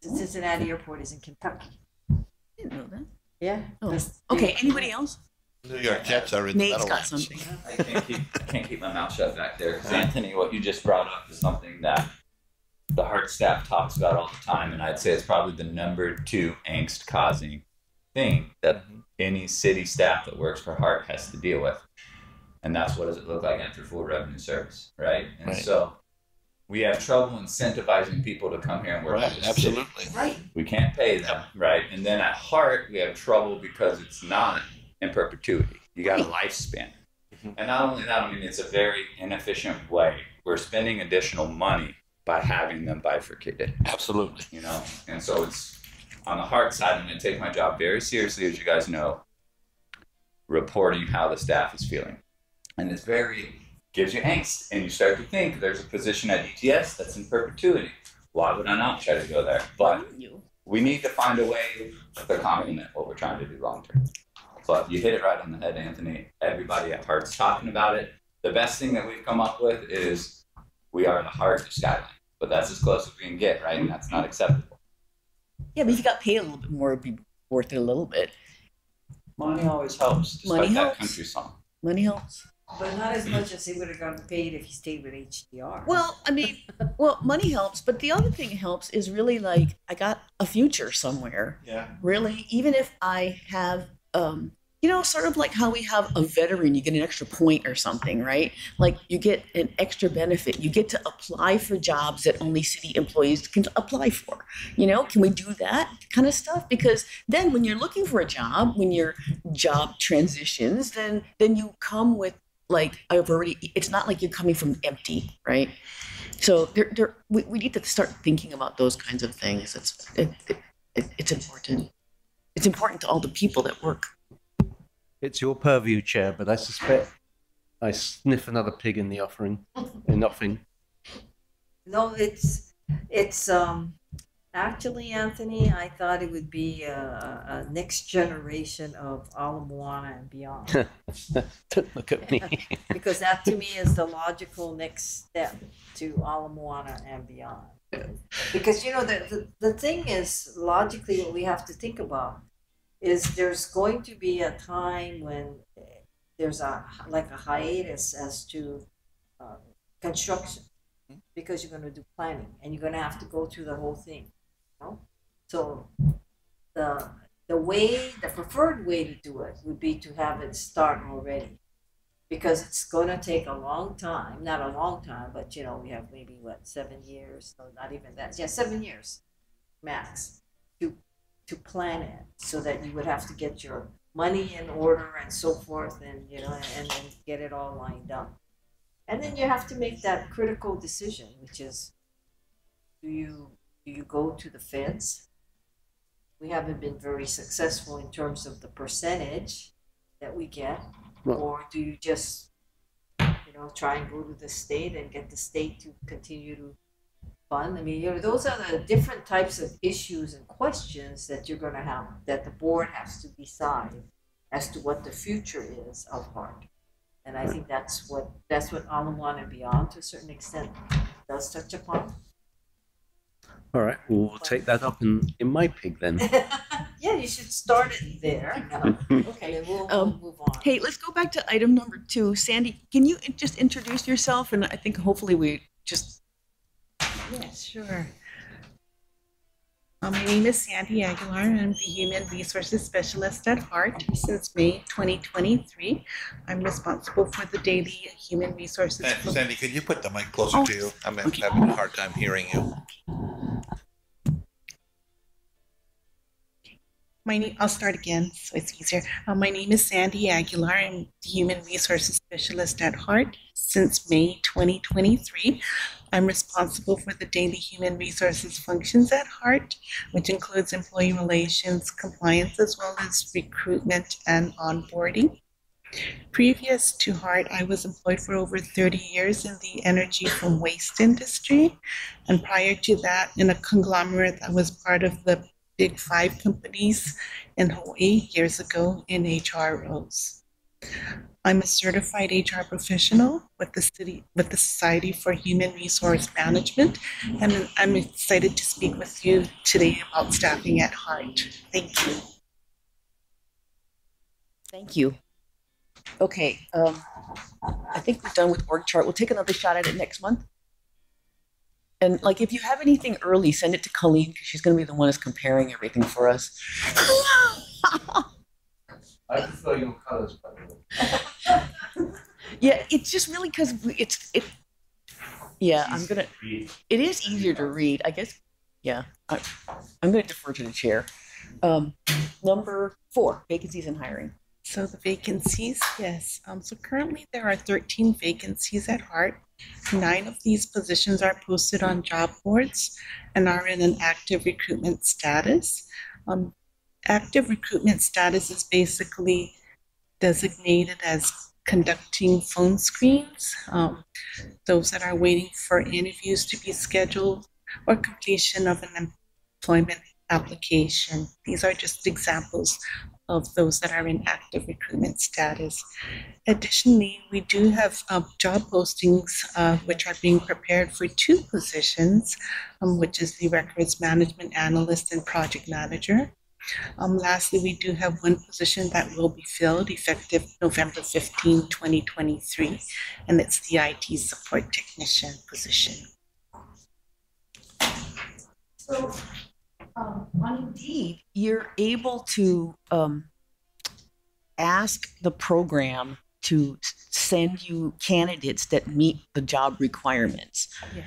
The Cincinnati Airport is in Kentucky. I didn't know that. Yeah. Oh. Okay, anybody else? New York Jets are in the Nate's got Meadowlands. something. I can't keep my mouth shut back there, because Anthony, what you just brought up is something that the Hart staff talks about all the time, and I'd say it's probably the number 2 angst-causing thing that any city staff that works for Hart has to deal with, and that's what does it look like after full revenue service, right? And so we have trouble incentivizing people to come here and work. Right, absolutely. Right. We can't pay them, right? And then at Hart, we have trouble because it's not in perpetuity. You got a lifespan. And not only that, I mean, it's a very inefficient way. We're spending additional money by having them bifurcated. Absolutely. And so it's on the Hart side, I'm going to take my job very seriously, as you guys know, reporting how the staff is feeling. And it's gives you angst. And you start to think there's a position at ETS that's in perpetuity. Why would I not try to go there? But we need to find a way to complement what we're trying to do long term. But you hit it right on the head, Anthony. Everybody at Hart's talking about it. The best thing that we've come up with is we are the heart of Skyline. But that's as close as we can get, right? And that's not acceptable. Yeah, but if you got paid a little bit more, it'd be worth it a little bit. Money always helps. Just Money like helps. that country song. Money helps. But not as much as they would have gotten paid if he stayed with HDR. Well, I mean, money helps, but the other thing that helps is really like I got a future somewhere. Yeah. Really, even if I have you know, sort of like how we have a veteran, you get an extra point or something, right? Like you get an extra benefit. You get to apply for jobs that only city employees can apply for. You know, can we do that kind of stuff? Because then when you're looking for a job, when your job transitions, then you come with like, it's not like you're coming from empty, right? So we need to start thinking about those kinds of things. It's important. It's important to all the people that work. It's your purview, Chair, but I suspect I sniff another pig in the offing. No, it's actually, Anthony, I thought it would be a next generation of Ala Moana and beyond. Don't look at me. Because that to me is the logical next step to Ala Moana and beyond. Because, you know, the thing is, logically, what we have to think about is there's going to be a time when there's a hiatus as to construction, because you're going to do planning and you're going to have to go through the whole thing. You know? So the preferred way to do it would be to have it start already, because it's going to take a long time, not a long time, but you know, we have maybe 7 years, no, not even that. Yeah, 7 years max to plan it, so that you would have to get your money in order and so forth, and you know, and get it all lined up. And then you have to make that critical decision, which is, do you go to the feds? We haven't been very successful in terms of the percentage that we get. Or do you just, you know, try and go to the state and get the state to continue to fund? I mean, you know, those are the different types of issues and questions that you're going to have, that the board has to decide as to what the future is of HART. And I think that's what Ala Moana and beyond, to a certain extent, does touch upon. All right, we'll take that up in my pig then. Yeah, you should start it there. Okay, we'll move on. Hey, let's go back to item number 2. Sandy, can you just introduce yourself? And I think hopefully we just... Yeah, sure. My name is Sandy Aguilar. I'm the Human Resources Specialist at HART since May 2023. I'm responsible for the daily Human Resources. Sandy, could you put the mic closer to you? I'm having a hard time hearing you. I'll start again so it's easier. My name is Sandy Aguilar. I'm the Human Resources Specialist at HART since May 2023. I'm responsible for the daily human resources functions at HART, which includes employee relations, compliance, as well as recruitment and onboarding. Previous to HART, I was employed for over 30 years in the energy from waste industry. And prior to that, in a conglomerate that was part of the Big 5 companies in Hawaii years ago in HR roles. I'm a certified HR professional with the Society for Human Resource Management, and I'm excited to speak with you today about staffing at HART. Thank you. Thank you. Okay, I think we're done with org chart. We'll take another shot at it next month. And like, if you have anything early, send it to Colleen, because she's going to be the one that's comparing everything for us. I prefer your colors, by the way. Yeah, it's just really because yeah, it is easier to read, I guess. Yeah, I'm going to defer to the chair. Number 4, vacancies and hiring. So the vacancies, yes. So currently there are 13 vacancies at HART. 9 of these positions are posted on job boards and are in an active recruitment status. Active recruitment status is basically designated as conducting phone screens, those that are waiting for interviews to be scheduled, or completion of an employment application. These are just examples of those that are in active recruitment status. Additionally, we do have job postings which are being prepared for 2 positions, which is the records management analyst and project manager. Lastly, we do have 1 position that will be filled effective November 15, 2023, and it's the IT support technician position. So on Indeed, you're able to ask the program to send you candidates that meet the job requirements. Yes.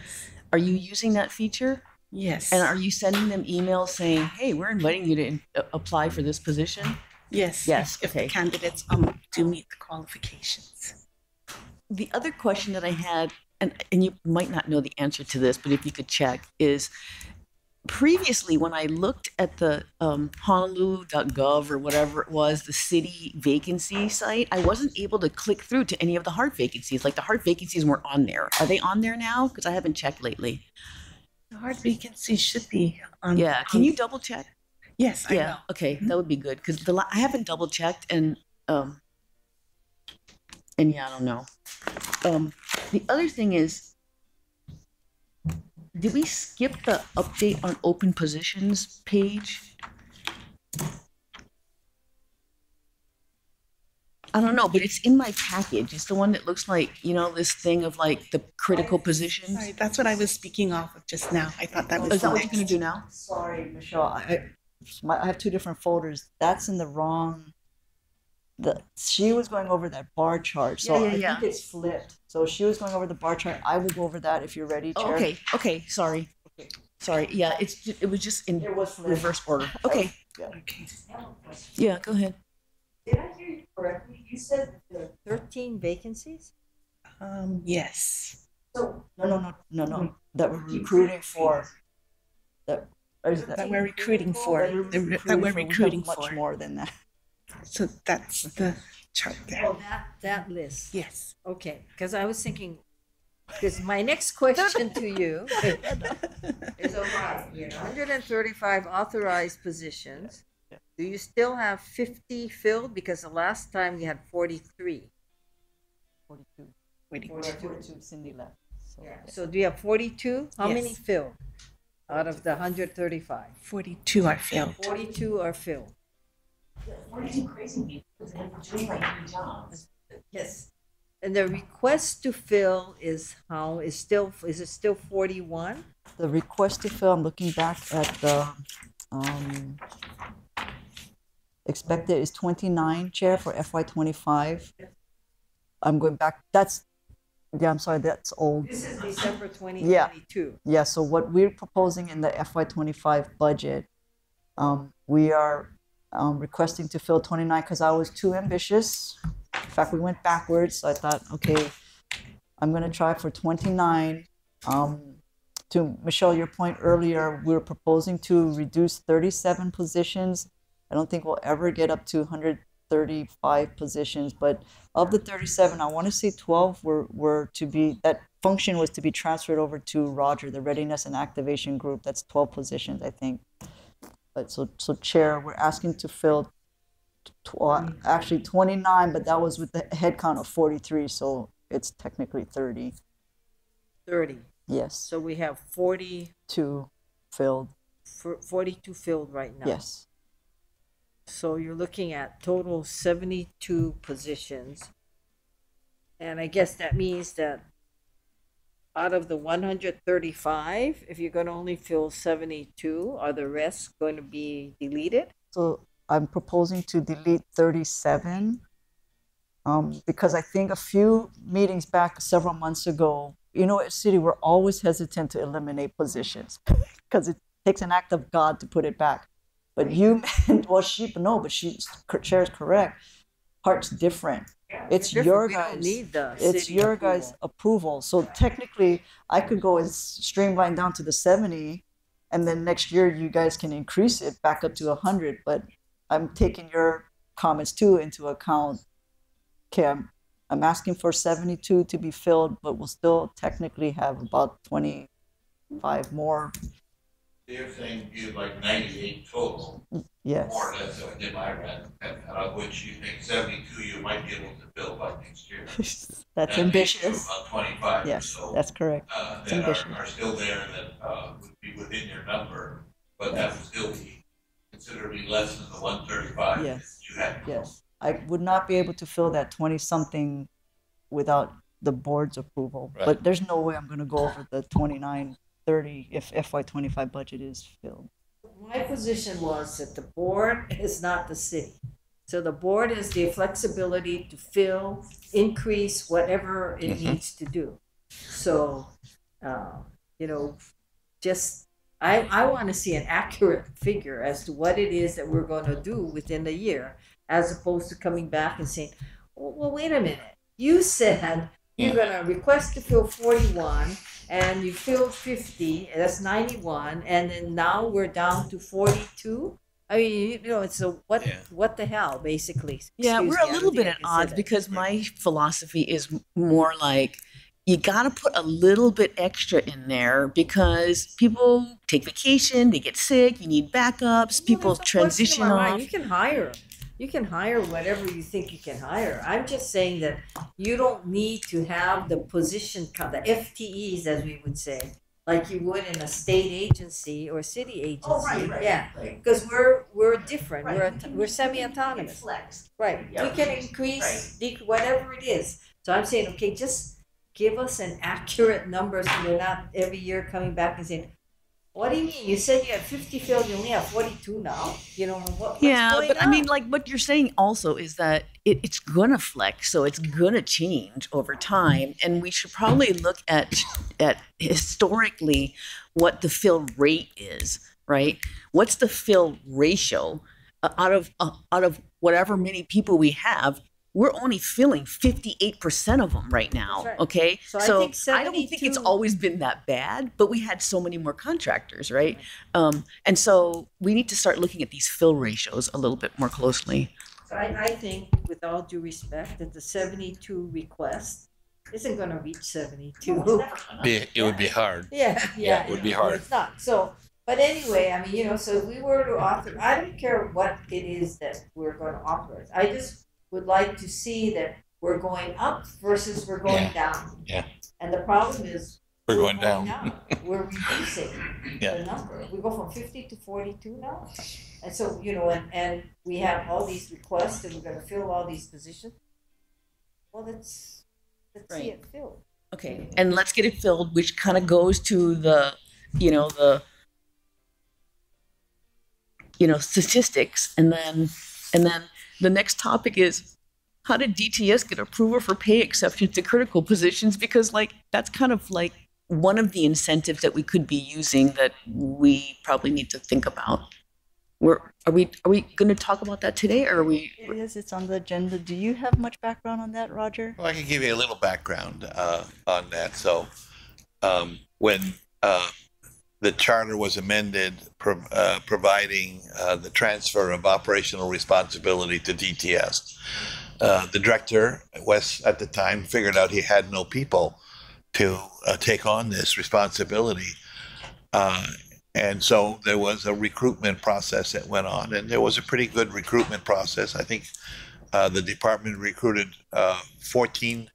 Are you using that feature? Yes. And are you sending them emails saying, hey, we're inviting you to apply for this position? Yes. Yes. If Okay. the candidates do meet the qualifications. The other question that I had, and you might not know the answer to this, but if you could check, is previously when I looked at the Honolulu.gov or whatever it was, the city vacancy site, I wasn't able to click through to any of the HART vacancies. Like the HART vacancies weren't on there. Are they on there now? Because I haven't checked lately. The HART vacancy should be on. Yeah. Can you double check? Yes, I Yeah. will. Okay. That would be good because I haven't double checked and yeah, I don't know. The other thing is, did we skip the update on open positions page? I don't know, but it's in my package. It's the one that looks like, you know, this thing of like the critical positions. Sorry, that's what I was speaking off of just now. I thought that was. Is that what next. you're going to do now? Sorry, Michelle. I have two different folders. That's in the wrong. She was going over that bar chart, so Yeah, I yeah. think it's flipped. So she was going over the bar chart. I will go over that if you're ready, Chair. Okay. Okay. Sorry. Sorry. Yeah. It was just in reverse order. Okay. Yeah. Okay. Yeah. Go ahead. Did I hear you correctly? You said there are 13 vacancies? Yes. So, No. That we're recruiting for. That we're recruiting for. That we're recruiting for. Much more than that. So that's the chart there. oh, that list. Yes. Okay, because I was thinking, because my next question to you is, okay, you know, 135 authorized positions. Do you still have 50 filled? Because the last time you had 43. 42. 42. Cindy left. So, Yeah. So do you have 42? How many Yes. filled out of the 135? 42 are filled. 42 are filled. What are you crazy me? Because they're doing like 3 jobs. Yes. And the request to fill is it still 41? The request to fill, I'm looking back at the expected is 29, Chair, for FY25. I'm going back. I'm sorry, that's old. This is December 2022. Yeah, so what we're proposing in the FY25 budget, we are requesting to fill 29 because I was too ambitious. In fact, we went backwards. So I thought, okay, I'm going to try for 29. To Michelle, your point earlier, we were proposing to reduce 37 positions. I don't think we'll ever get up to 135 positions, but of the 37, I want to say 12 were to be, that function was to be transferred over to Roger, the Readiness and Activation Group. That's 12 positions, I think. But so Chair, we're asking to fill actually 29, but that was with the head count of 43, so it's technically 30. 30. Yes. So we have 42 filled. 42 filled right now. Yes. So you're looking at total 72 positions. And I guess that means that out of the 135, if you're going to only fill 72, are the rest going to be deleted? So I'm proposing to delete 37 because I think a few meetings back, several months ago, you know, at City, we're always hesitant to eliminate positions because it takes an act of God to put it back. But you, well, Chair is correct. HART's different. It's your guys. It's your guys' approval. So technically, I could go and streamline down to the 70, and then next year you guys can increase it back up to 100. But I'm taking your comments too into account. Okay, I'm asking for 72 to be filled, but we'll still technically have about 25 more. They're saying you have like 98 total. Yes. More or less, so I did my math, and out of which you think 72 you might be able to fill by next year. That's That ambitious. makes you about 25 Yes, or so. that's correct. It's That ambitious. are still there and that would be within your number, but that would still be considerably less than the 135 Yes. you had. Yes. I would not be able to fill that 20-something without the board's approval. Right. But there's no way I'm going to go over the 2930 if FY25 budget is filled. My position was that the board is not the city. So the board has the flexibility to fill, increase whatever it needs to do. So, you know, just I want to see an accurate figure as to what it is that we're going to do within the year, as opposed to coming back and saying, well, wait a minute. You said you're going to request to fill 41 and you filled 50, that's 91, and then now we're down to 42. I mean, you know, it's a what the hell, basically. Yeah, Excuse we're me, a I little don't bit think at I can say odds that. because my philosophy is more like you got to put a little bit extra in there because people take vacation, they get sick, you need backups, people transition Question in my off. mind. You can hire whatever you think you can hire. I'm just saying that you don't need to have the position, the FTEs, as we would say, like you would in a state agency or city agency. Oh, right, Yeah, right. because we're different. Right. We're semi-autonomous. Flex. Right. Yeah. We can increase whatever it is. So I'm saying, okay, just give us an accurate number so we're not every year coming back and saying, what do you mean? You said you had 50 filled, you only have 42 now? You know, what's Yeah, going but on? I mean, like what you're saying also is that it's gonna flex, so it's gonna change over time, and we should probably look at historically what the fill rate is, right? What's the fill ratio out of whatever many people we have? We're only filling 58% of them right now. That's right. Okay, So I think I don't think it's 72 always been that bad, but we had so many more contractors, right? And so we need to start looking at these fill ratios a little bit more closely. So I think, with all due respect, that the 72 request isn't going to reach 72. It would be hard. Yeah, it would be hard. It's not. So, but anyway, I mean, you know, so if we were to author, I don't care what it is that we're going to authorize. I just would like to see that we're going up versus we're going down. Yeah. And the problem is We're going down. We're reducing Yeah. the number. We go from 50 to 42 now. And so, you know, and we have all these requests and we're going to fill all these positions. Well, let's see it filled. Okay, and let's get it filled, which kind of goes to the, the statistics, and then the next topic is how did DTS get approval for pay exceptions to critical positions? Because that's kind of like one of the incentives that we could be using that we probably need to think about. Are we going to talk about that today, or are we? It is. It's on the agenda. Do you have much background on that, Roger? Well, I can give you a little background on that. So, when the charter was amended, providing the transfer of operational responsibility to DTS, the director, Wes, at the time, figured out he had no people to take on this responsibility. And so there was a recruitment process that went on, and there was a pretty good recruitment process. I think the department recruited 14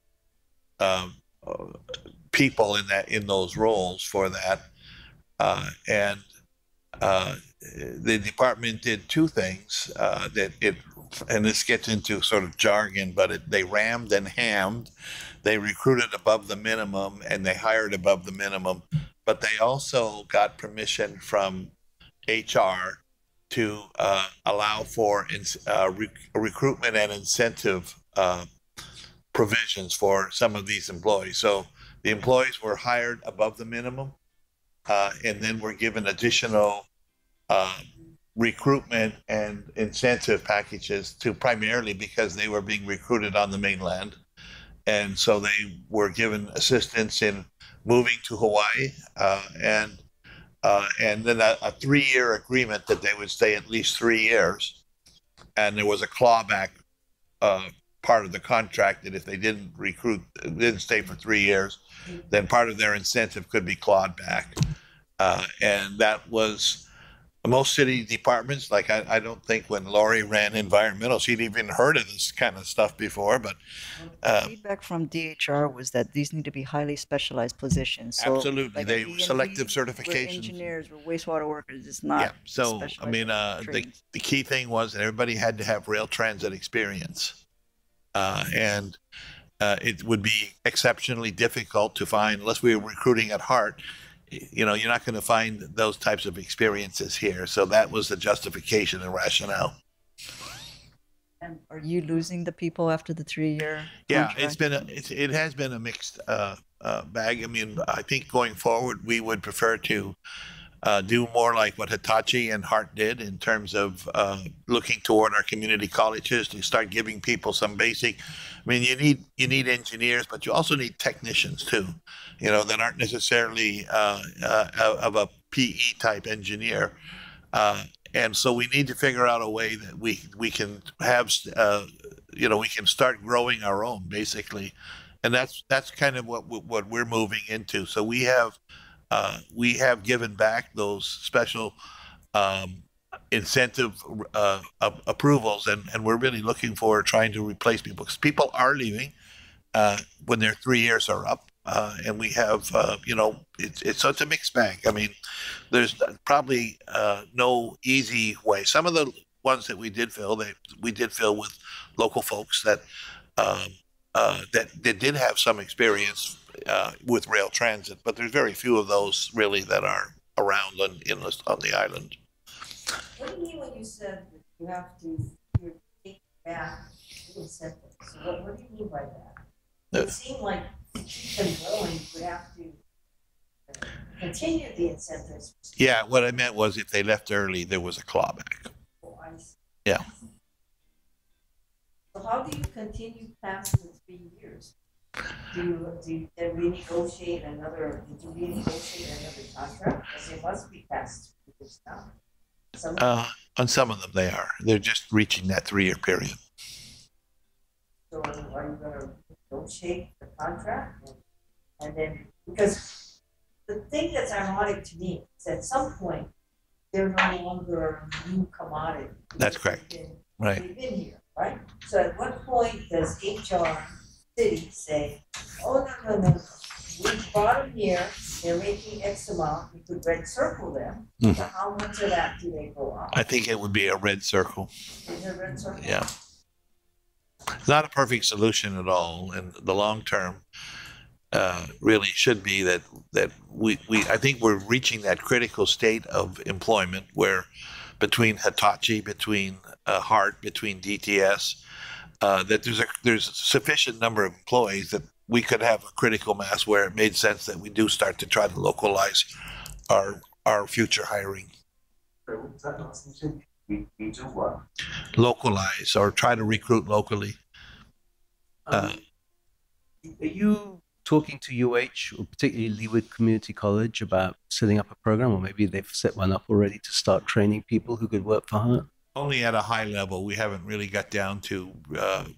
people in those roles for that, and the department did two things and this gets into sort of jargon, but they rammed and hammed. They recruited above the minimum and they hired above the minimum, but they also got permission from HR to allow for recruitment and incentive provisions for some of these employees. So the employees were hired above the minimum, and then were given additional recruitment and incentive packages primarily because they were being recruited on the mainland. And so they were given assistance in moving to Hawaii, and then a 3-year agreement that they would stay at least 3 years. And there was a clawback part of the contract that if they didn't stay for 3 years, then part of their incentive could be clawed back. And that was most city departments. Like I don't think when Lori ran environmental, she'd even heard of this kind of stuff before. But feedback from DHR was that these need to be highly specialized positions. So, absolutely, they DNV, selective we're certifications. engineers, we're wastewater workers. It's not. Yeah. So I specialized mean, trades. the key thing was that everybody had to have rail transit experience, and it would be exceptionally difficult to find unless we were recruiting at heart. You know, you're not going to find those types of experiences here. So that was the justification and rationale. And are you losing the people after the 3-year? Yeah, contract? it has been a mixed bag. I mean, I think going forward, we would prefer to do more like what Hitachi and Hart did in terms of looking toward our community colleges to start giving people some basic. I mean, you need engineers, but you also need technicians too. You know, that aren't necessarily of a PE type engineer. And so we need to figure out a way that we can have, you know, we can start growing our own basically, and that's kind of what we're moving into. So we have given back those special incentive approvals, and we're really looking for trying to replace people because people are leaving when their 3 years are up. And we have, you know, it's such a mixed bag. I mean, there's probably no easy way. Some of the ones that we did fill with local folks that did have some experience with rail transit, but there's very few of those really that are around on the island. What do you mean when you said that you have to take back the incentives? So what do you mean by that? It seemed like to keep them going, we have to continue the incentives. Yeah, what I meant was if they left early, there was a clawback. Oh, I see. Yeah. So how do you continue past the 3 years? Do you then renegotiate another contract? Because it must be past 2 years now. On some of them they are. They're just reaching that 3-year period. So are you going to negotiate the contract? And then, because the thing that's ironic to me is at some point, they're no longer a new commodity. That's correct. Right. They've been here, right? So at what point does HR city say, oh, no, we brought them here, they're making X amount, we could red circle them. So how much of that do they go up? I think it would be a red circle. Is it a red circle? Yeah. It's not a perfect solution at all, and the long term really should be that we I think we're reaching that critical state of employment where between Hitachi, between Hart, between DTS, that there's a sufficient number of employees that we could have a critical mass where it made sense that we do start to try to localize our future hiring. We do what? Localize or try to recruit locally. Are you talking to UH or particularly Leeward Community College about setting up a program, or maybe they've set one up already to start training people who could work for Hart? Only at a high level. We haven't really got down to,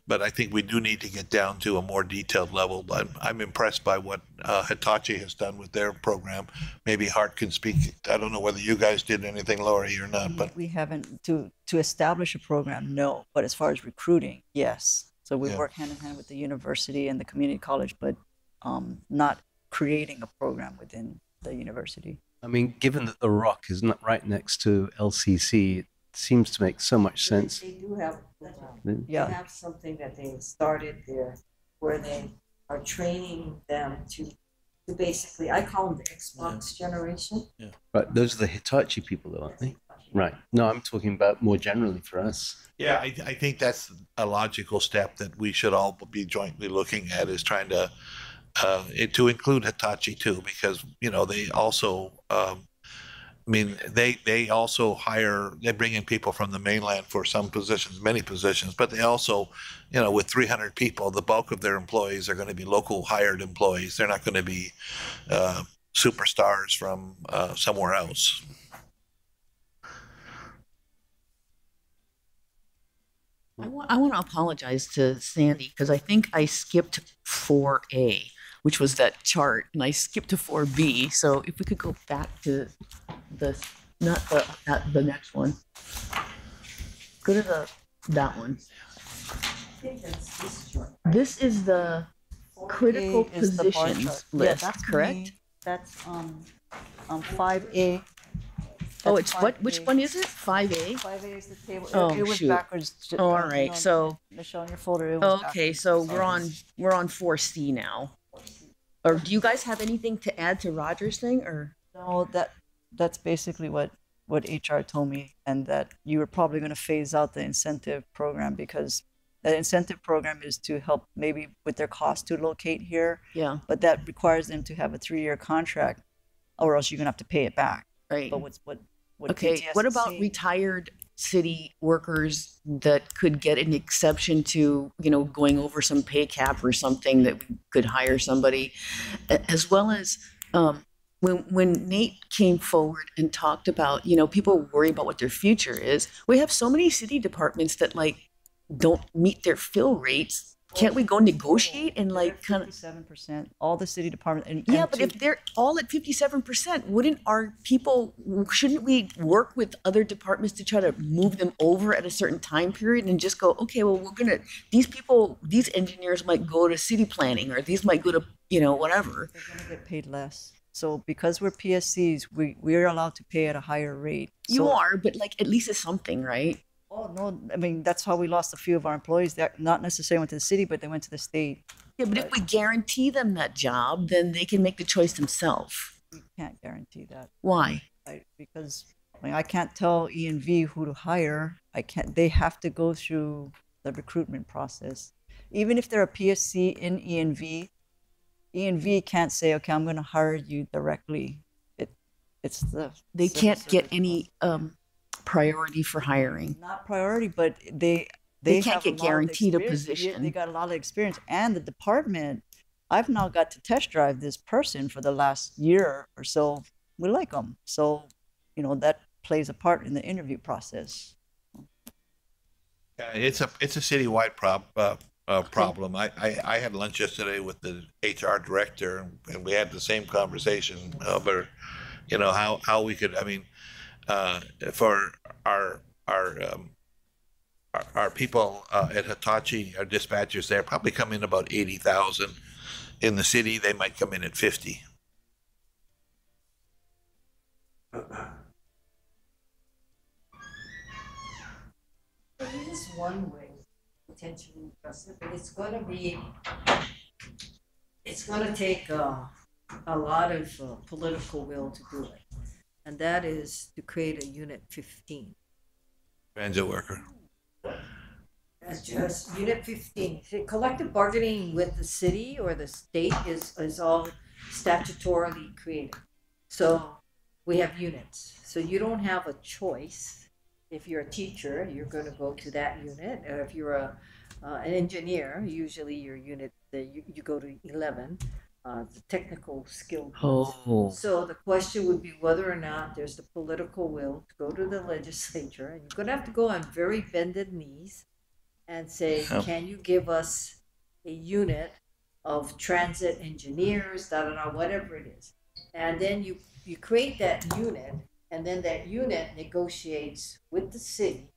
but I think we do need to get down to a more detailed level. But I'm impressed by what Hitachi has done with their program. Maybe Hart can speak. I don't know whether you guys did anything, Lori, or not. But we haven't to establish a program, no. But as far as recruiting, yes. So we work hand in hand with the university and the community college, but not creating a program within the university. I mean, given that the Rock is not right next to LCC, it seems to make so much sense. They do have, they have something that they started there where they are training them to basically, I call them the Xbox generation. Yeah. Right, those are the Hitachi people though, aren't they? Right. No, I'm talking about more generally for us. Yeah, I think that's a logical step that we should all be jointly looking at, is trying to include Hitachi too, because, you know, they also, I mean, they also they bring in people from the mainland for some positions, many positions, but they also, you know, with 300 people, the bulk of their employees are going to be local hired employees. They're not going to be superstars from somewhere else. I want to apologize to Sandy because I think I skipped 4A, which was that chart, and I skipped to 4B. So if we could go back to the next one. Go to that one. This is the critical positions list, yeah, that's correct? Me. That's 5A. Oh, it's what? Which one is it? 5A? 5A is the table. Oh, it was shoot. backwards. Oh, all right. So Michelle, in your folder. It was okay. backwards. So we're on 4C now. Or do you guys have anything to add to Roger's thing, or? No, that's basically what what HR told me, and that you were probably going to phase out the incentive program because the incentive program is to help maybe with their cost to locate here. Yeah. But that requires them to have a 3-year contract, or else you're going to have to pay it back. Right. But what Okay, PTS what is about saying- retired city workers that could get an exception to, going over some pay cap or something that we could hire somebody, as well as when Nate came forward and talked about, people worry about what their future is. We have so many city departments that don't meet their fill rates. Can't we go negotiate and kind of 57%? All the city departments. yeah, but if they're all at 57%, shouldn't we work with other departments to try to move them over at a certain time period and just go, okay, well, these engineers might go to city planning, or these might go to, whatever. They're going to get paid less. So because we're PSCs, we're allowed to pay at a higher rate. You are, but at least it's something, right? Oh, no, I mean, that's how we lost a few of our employees. That not necessarily went to the city, but they went to the state. Yeah, but if we guarantee them that job, then they can make the choice themselves. We can't guarantee that. Why? Because I can't tell E&V who to hire. They have to go through the recruitment process. Even if they're a PSC in E&V can't say, okay, I'm going to hire you directly. They can't get any priority for hiring. Not priority, but they can't get guaranteed a position. They got a lot of experience, and the department. I've now got to test drive this person for the last year or so. We like them, so that plays a part in the interview process. Yeah, it's a citywide problem. I had lunch yesterday with the HR director, and we had the same conversation over, how we could. I mean, for our people at Hitachi, our dispatchers there probably come in about 80,000. In the city, they might come in at 50. It is one way potentially address it, but it's going to take a lot of political will to do it, and that is to create a Unit 15. Transit worker. That's just Unit 15. Collective bargaining with the city or the state is all statutorily created. So we have units. So you don't have a choice. If you're a teacher, you're going to go to that unit. Or if you're an engineer, usually your unit, you go to 11, the technical skill. Oh. So the question would be whether or not there's the political will to go to the legislature. And you're going to have to go on very bended knees and say, can you give us a unit of transit engineers, whatever it is. And then you create that unit, and then that unit negotiates with the city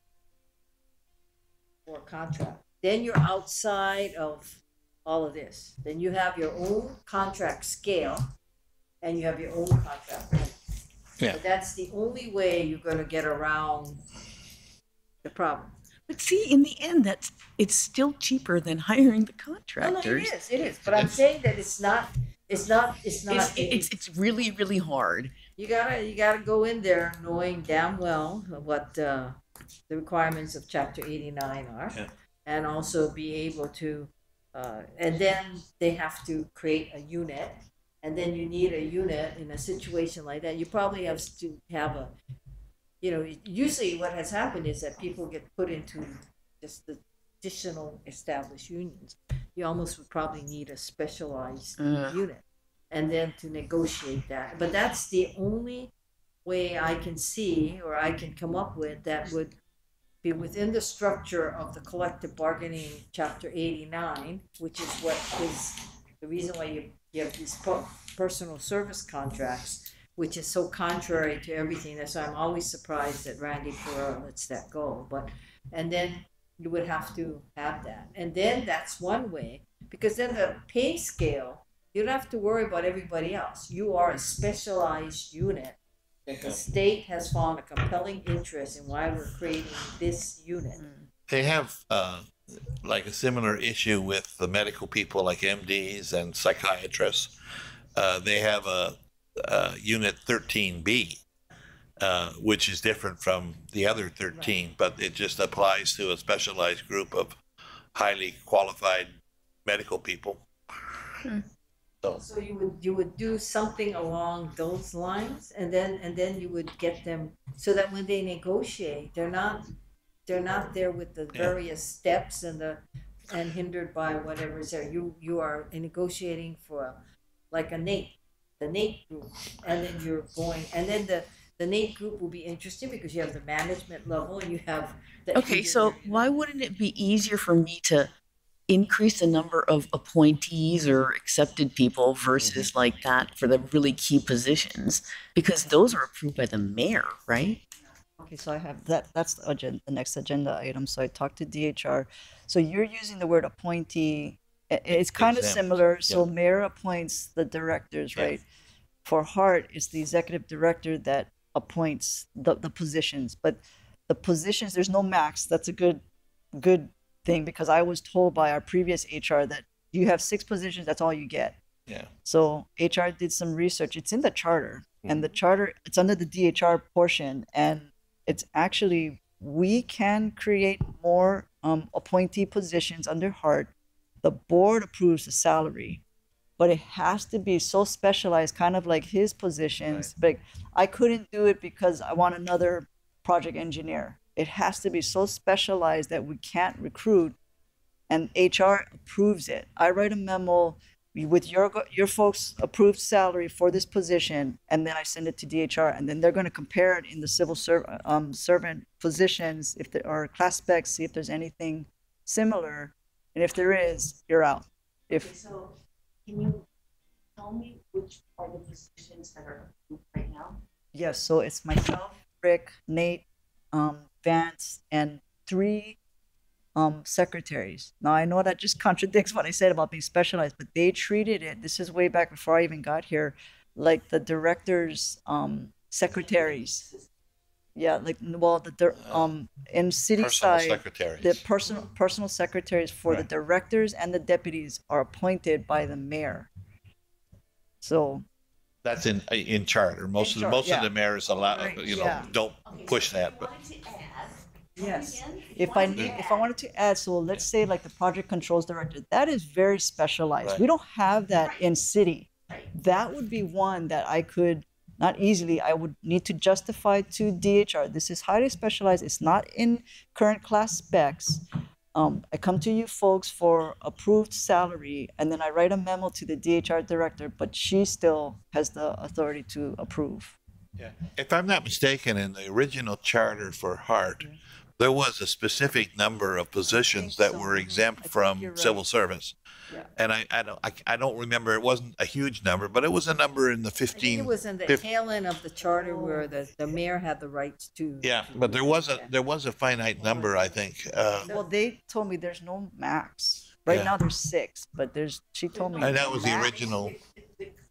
for a contract. Then you're outside of all of this. Then you have your own contract scale, and you have your own contract rate. Yeah. So that's the only way you're going to get around the problem. But see, in the end, it's still cheaper than hiring the contractors. No, it is. But I'm saying that it's not. It's really, really hard. You gotta go in there knowing damn well what the requirements of Chapter 89 are, and also be able to. And then they have to create a unit, and then you need a unit in a situation like that. You probably have to have a. Usually what has happened is that people get put into just the additional established unions. You almost would probably need a specialized unit, and then to negotiate that. But that's the only way I can see, or I can come up with, that would be within the structure of the collective bargaining Chapter 89, which is what is the reason why you have these personal service contracts, which is so contrary to everything. That's why I'm always surprised that Randy Ferrara lets that go. And then you would have to have that. And then that's one way, because then the pay scale, you don't have to worry about everybody else. You are a specialized unit that the state has found a compelling interest in why we're creating this unit. They have like a similar issue with the medical people, like MDs and psychiatrists. They have a Unit 13B, which is different from the other 13, but it just applies to a specialized group of highly qualified medical people. So you would do something along those lines, and then you would get them so that when they negotiate, they're not there with the various steps and hindered by whatever is there. You are negotiating for like the NAIT group, and then you're going, and then the NAIT group will be interesting because you have the management level and you have the. Okay, so why wouldn't it be easier for me to increase the number of appointees or accepted people versus like that for the really key positions? Because those are approved by the mayor, right? Okay, so I have that. That's the next agenda item. So I talked to DHR. So you're using the word appointee. It's kind of similar. So mayor appoints the directors, right? For HART, it's the executive director that appoints the positions. But the positions, there's no max. That's a good thing, because I was told by our previous HR that you have 6 positions, that's all you get. Yeah. So HR did some research. It's in the charter, and the charter, it's under the DHR portion, and it's actually, we can create more appointee positions under HART. The board approves the salary, but it has to be so specialized, kind of like his positions. But I couldn't do it because I want another project engineer. It has to be so specialized that we can't recruit, and HR approves it. I write a memo with your folks' approved salary for this position, and then I send it to DHR, and then they're going to compare it in the civil servant positions, if there are class specs, see if there's anything similar, and if there is, you're out. Okay, so can you tell me which are the positions that are approved right now? Yes, so it's myself, Rick, Nate, Vance, and 3 secretaries. Now I know that just contradicts what I said about being specialized, but they treated it, this is way back before I even got here, like the director's secretaries. Yeah, like, well, in city Personal side, secretaries. the personal secretaries for the directors and the deputies are appointed by the mayor. So That's in charter. Most of the mayors allow, don't push that, but. Yes. If I wanted to add, so let's say like the project controls director, that is very specialized. Right. We don't have that in city. That would be one that I could, not easily, I would need to justify to DHR. This is highly specialized. It's not in current class specs. I come to you folks for approved salary, and then I write a memo to the DHR director, but she still has the authority to approve. Yeah. If I'm not mistaken, in the original charter for HART, there was a specific number of positions that were exempt from civil service. Yeah. And I don't remember, it wasn't a huge number, but it was a number in the 15. It was in the tail end of the charter where the mayor had the rights to. Yeah, but there was a finite number, I think. Well, they told me there's no max. Right now there's 6, but she told me. And that was the original.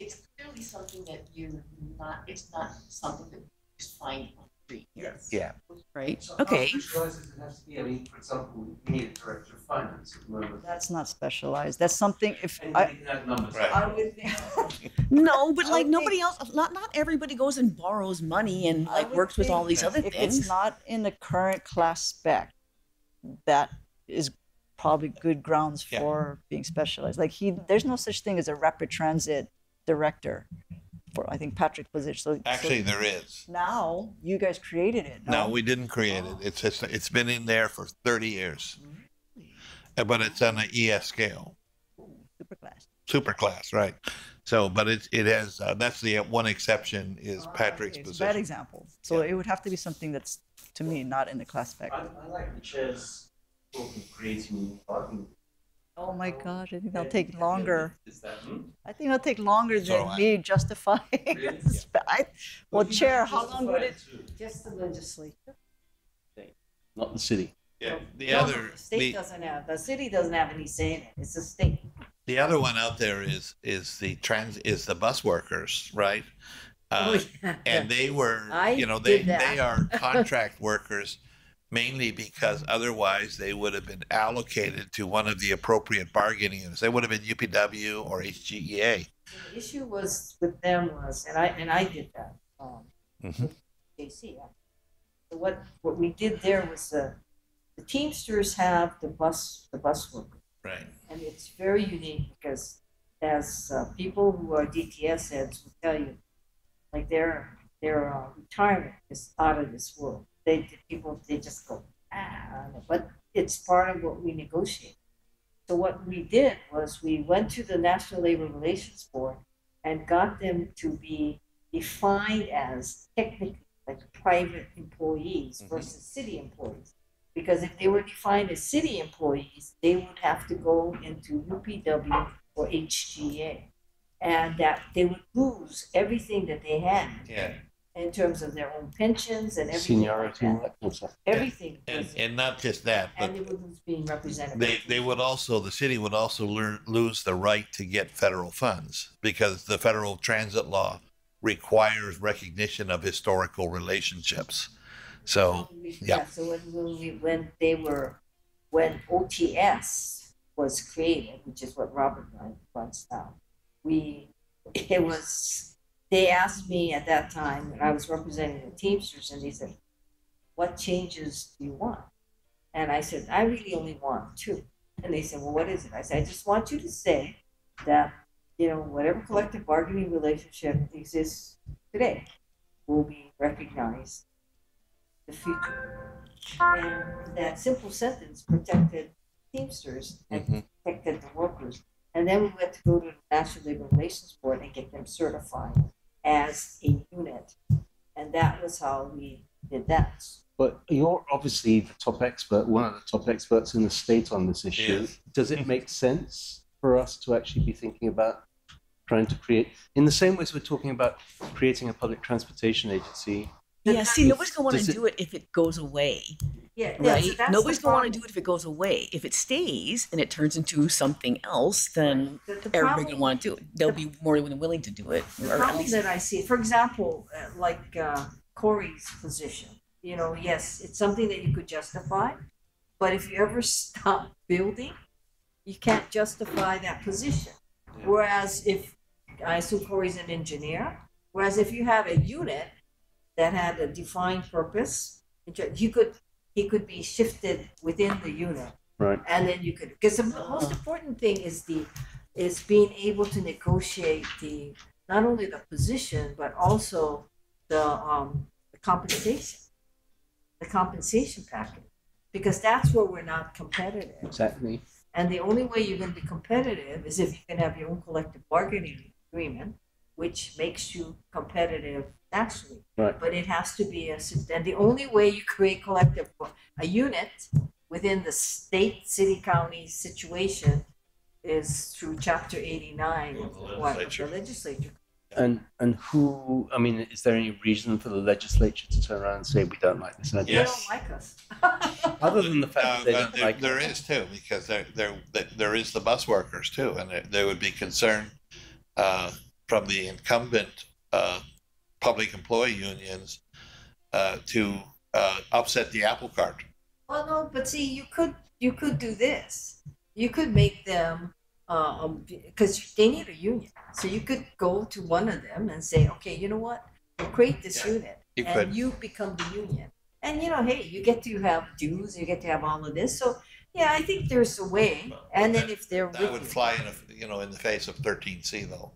It's clearly something that it's not something that is fine on the street. Yes. Yeah. Right. So Okay. how specialized does it have to be? I mean, for example, we need a director of finance at the moment. That's not specialized. That's something, if And I. they can have numbers. I would think. No, but like nobody else, not everybody goes and borrows money and like works with all these other If things. it's not in the current class spec, that is probably good grounds for being specialized. Like there's no such thing as a rapid transit director for, I think, Patrick's position. So Actually, there is. Now you guys created it. No, we didn't create it. It's been in there for 30 years. But it's on an ES scale. Super class, right. So, but it has, that's the one exception is Patrick's It's a position. bad example. So it would have to be something that's, to me, not in the class spec. I like the chairs talking, creating, talking. Oh my gosh, I think that'll take longer. Is that, I think it'll take longer So than me justifying. Well, Chair, how long would it? Just the legislature. Not the city. Yeah. The No, other, the state doesn't have, the city doesn't have any say in it. It's the state. the other one out there is the bus workers, right? And they were, they are contract workers mainly because otherwise they would have been allocated to one of the appropriate bargaining units. They would have been UPW or HGEA. The issue was with them was, and I did that. JC. So what we did there was the Teamsters have the bus workers. Right. And it's very unique because as people who are DTS heads will tell you, like their retirement is out of this world. They just go, but it's part of what we negotiate. So what we did was we went to the National Labor Relations Board and got them to be defined as technically like private employees versus city employees. Because if they were defined as city employees, they would have to go into UPW or HGA. And that they would lose everything that they had in terms of their own pensions and everything. Seniority and that kind of stuff. Everything. And not just that, but and they would lose being represented. they would also, the city would also lose the right to get federal funds because the federal transit law requires recognition of historical relationships. So, So when OTS was created, which is what Robert runs now, they asked me at that time, and I was representing the Teamsters, and they said, "What changes do you want?" And I said, "I really only want two." And they said, "Well, what is it?" I said, "I just want you to say that, whatever collective bargaining relationship exists today will be recognized in the future." And that simple sentence protected Teamsters and protected the workers. And then we went to go to the National Labor Relations Board and get them certified as a unit. And that was how we did that. But you're obviously the top expert, one of the top experts in the state on this issue. Yes. Does it make sense for us to actually be thinking about trying to create, in the same way as we're talking about creating a public transportation agency? Yeah, see, nobody's going to want to do it if it goes away. Yeah, right? so that's Nobody's the going to want to problem. do it if it goes away. If it stays and it turns into something else, then everybody's going to want to do it. They'll be more than willing to do it. The Or at problem least, that I see, for example, like Corey's position, yes, it's something that you could justify, but if you ever stop building, you can't justify that position. Whereas I assume Corey's an engineer, whereas if you had a unit that had a defined purpose, he could be shifted within the unit. Right. And then you could, because the most important thing is being able to negotiate not only the position but also the compensation package, because that's where we're not competitive. Exactly. And the only way you're going to be competitive is if you can have your own collective bargaining agreement, which makes you competitive naturally. Right. But it has to be and the only way you create a unit within the state, city, county situation is through Chapter 89 of the legislature. And who, I mean, is there any reason for the legislature to turn around and say we don't like this idea? They don't like us. Other than the fact that they don't like there is too, because there is the bus workers too, and there would be concern from the incumbent public employee unions to upset the apple cart. Well, no, but see, you could do this. You could make them, because they need a union. So you could go to one of them and say, okay, you know what? We'll create this unit, and you become the union. And hey, you get to have dues, you get to have all of this. So yeah, I think there's a way. And then if they're that would fly in the face of 13C though.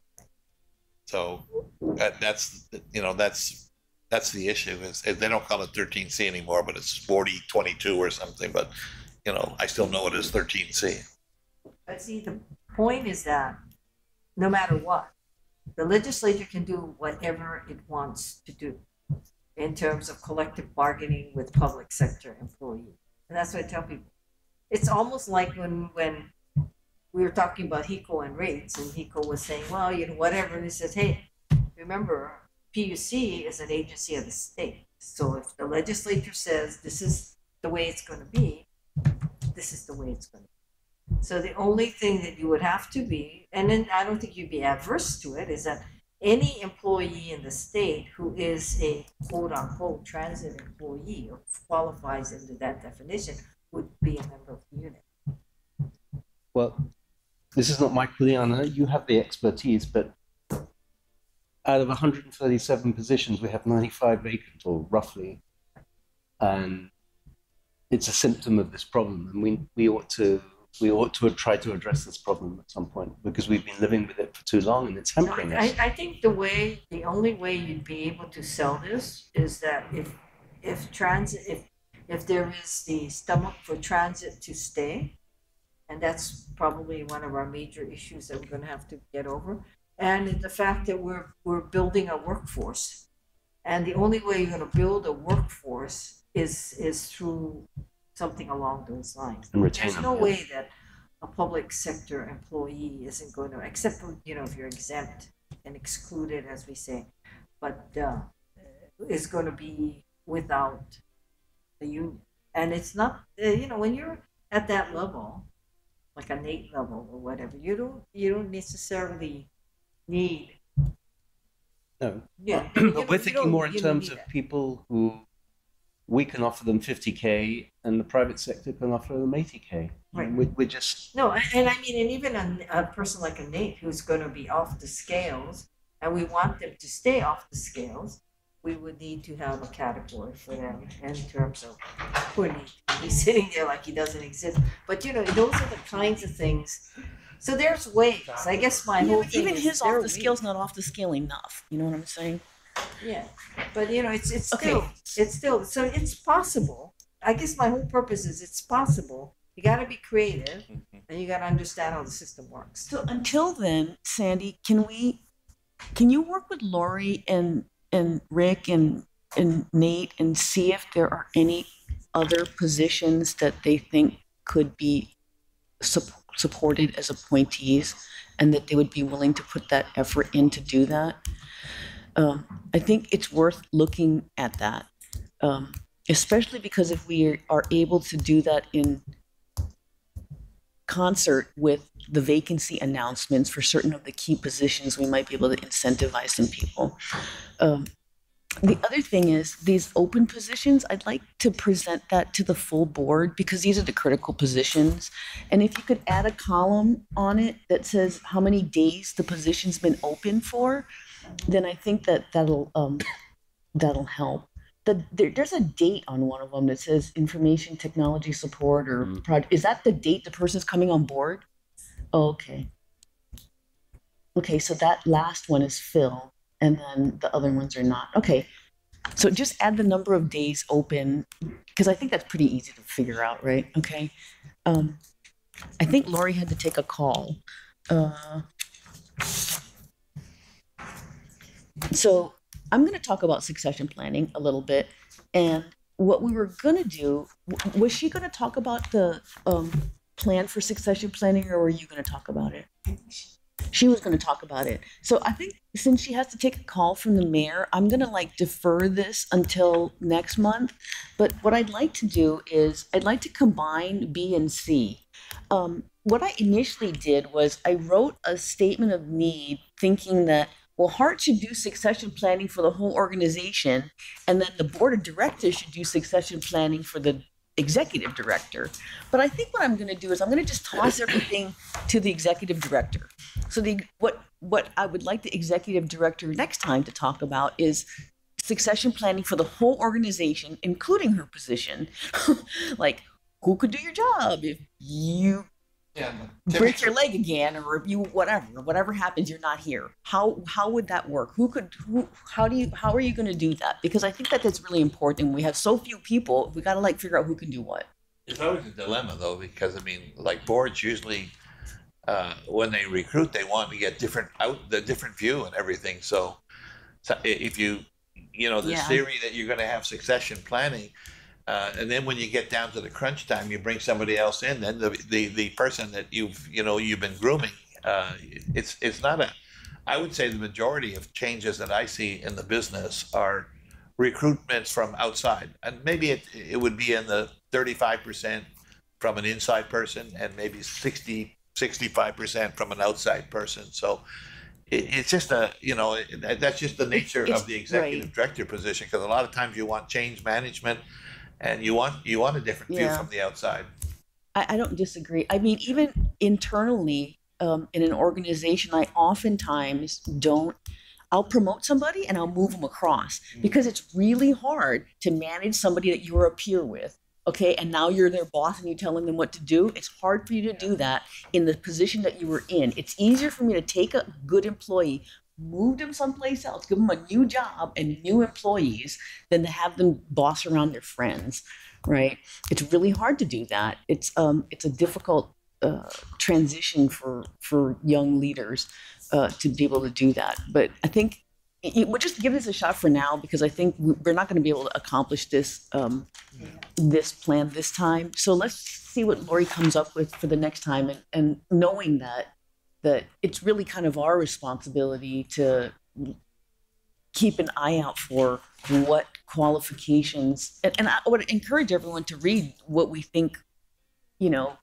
So that's the issue is they don't call it 13C anymore, but it's 4022 or something. But I still know it as 13C. But see, the point is that no matter what, the legislature can do whatever it wants to do in terms of collective bargaining with public sector employees. And that's what I tell people. It's almost like when we were talking about HECO and rates, and HECO was saying, well, whatever. And he says, hey, remember, PUC is an agency of the state. So if the legislature says this is the way it's going to be, this is the way it's going to be. So the only thing that you would have to be, and then I don't think you'd be adverse to it, is that any employee in the state who is a quote unquote transit employee or qualifies into that definition would be a member of the unit. Well, this is not Mike Juliana. You have the expertise, but out of 137 positions, we have 95 vacant, or roughly, and it's a symptom of this problem. And we ought to try to address this problem at some point, because we've been living with it for too long and it's hampering us. I think the only way you'd be able to sell this is that if there is the stomach for transit to stay, and that's probably one of our major issues that we're going to have to get over, and the fact that we're building a workforce, and the only way you're going to build a workforce is through something along those lines. And retain There's them, no yeah. way that a public sector employee isn't going to, except for, if you're exempt and excluded, as we say, but is going to be without the union. And it's not, when you're at that level, like a NATE level or whatever, you don't necessarily need. No. Yeah. But we're thinking more in terms of people who we can offer them 50K and the private sector can offer them 80K. Right. We're just. No, and I mean, and even a person like a Nate who's going to be off the scales, and we want them to stay off the scales, we would need to have a category for them in terms of poor Nate. He's sitting there like he doesn't exist. But, those are the kinds of things. So there's ways. I guess my whole thing even is his there are off the scale's not off the scale enough. You know what I'm saying? Yeah, but it's Okay. still so it's possible. I guess my whole purpose is it's possible. You got to be creative, and you got to understand how the system works. So until then, Sandy, can you work with Lori and Rick and Nate and see if there are any other positions that they think could be supported as appointees, and that they would be willing to put that effort in to do that? I think it's worth looking at that, especially because if we are able to do that in concert with the vacancy announcements for certain of the key positions, we might be able to incentivize some people. The other thing is these open positions, I'd like to present that to the full board because these are the critical positions. And if you could add a column on it that says how many days the position's been open for, then I think that'll help. There's a date on one of them that says information technology support or project. Is that the date the person's coming on board? Oh, okay. Okay, so that last one is Phil, and then the other ones are not. Okay, so just add the number of days open, because I think that's pretty easy to figure out, right? Okay. I think Lori had to take a call. So I'm going to talk about succession planning a little bit. And what we were going to do, was she going to talk about the plan for succession planning, or were you going to talk about it? She was going to talk about it. So I think since she has to take a call from the mayor, I'm going to defer this until next month. But what I'd like to do is I'd like to combine B and C. What I initially did was I wrote a statement of need thinking that, well, Hart should do succession planning for the whole organization, and then the board of directors should do succession planning for the executive director. But I think what I'm going to do is I'm going to just toss everything to the executive director. So what I would like the executive director next time to talk about is succession planning for the whole organization, including her position. Like, who could do your job if you break your leg again, or if you whatever happens, you're not here. How would that work? How are you going to do that? Because I think that's really important. We have so few people. We got to figure out who can do what. It's always a dilemma though, because boards usually when they recruit, they want to get the different view and everything. So if this theory that you're going to have succession planning. And then when you get down to the crunch time, you bring somebody else in. Then the person that you've been grooming, it's not a. I would say the majority of changes that I see in the business are recruitments from outside, and maybe it would be in the 35% from an inside person, and maybe 65% from an outside person. So it's just that's just the nature of the executive director position, because a lot of times you want change management. And you want a different view from the outside. I don't disagree. I mean, even internally in an organization, I oftentimes don't I'll promote somebody and I'll move them across because it's really hard to manage somebody that you're a peer with. Okay, and now you're their boss and you're telling them what to do. It's hard for you to do that in the position that you were in. It's easier for me to take a good employee, move them someplace else, give them a new job and new employees than to have them boss around their friends, right? It's really hard to do that. It's a difficult transition for young leaders to be able to do that. But I think we'll just give this a shot for now because I think we're not going to be able to accomplish this this plan this time. So let's see what Lori comes up with for the next time, and knowing that it's really kind of our responsibility to keep an eye out for what qualifications, and I would encourage everyone to read what we think, you know,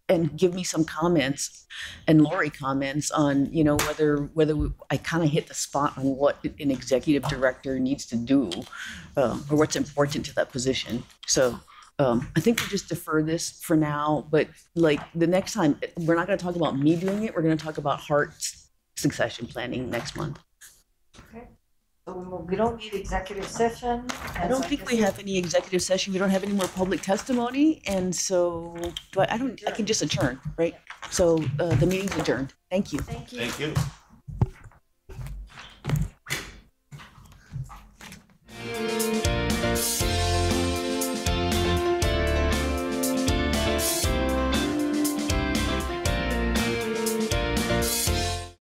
and give me some comments and Lori comments on, you know, whether I kind of hit the spot on what an executive director needs to do or what's important to that position. So I think we'll just defer this for now, but like the next time, we're not going to talk about me doing it. We're going to talk about Hart's succession planning next month. Okay. So we don't need executive session. I don't think we have any executive session. We don't have any more public testimony. And so, but I can just adjourn, right? So the meeting's adjourned. Thank you. Thank you. Thank you.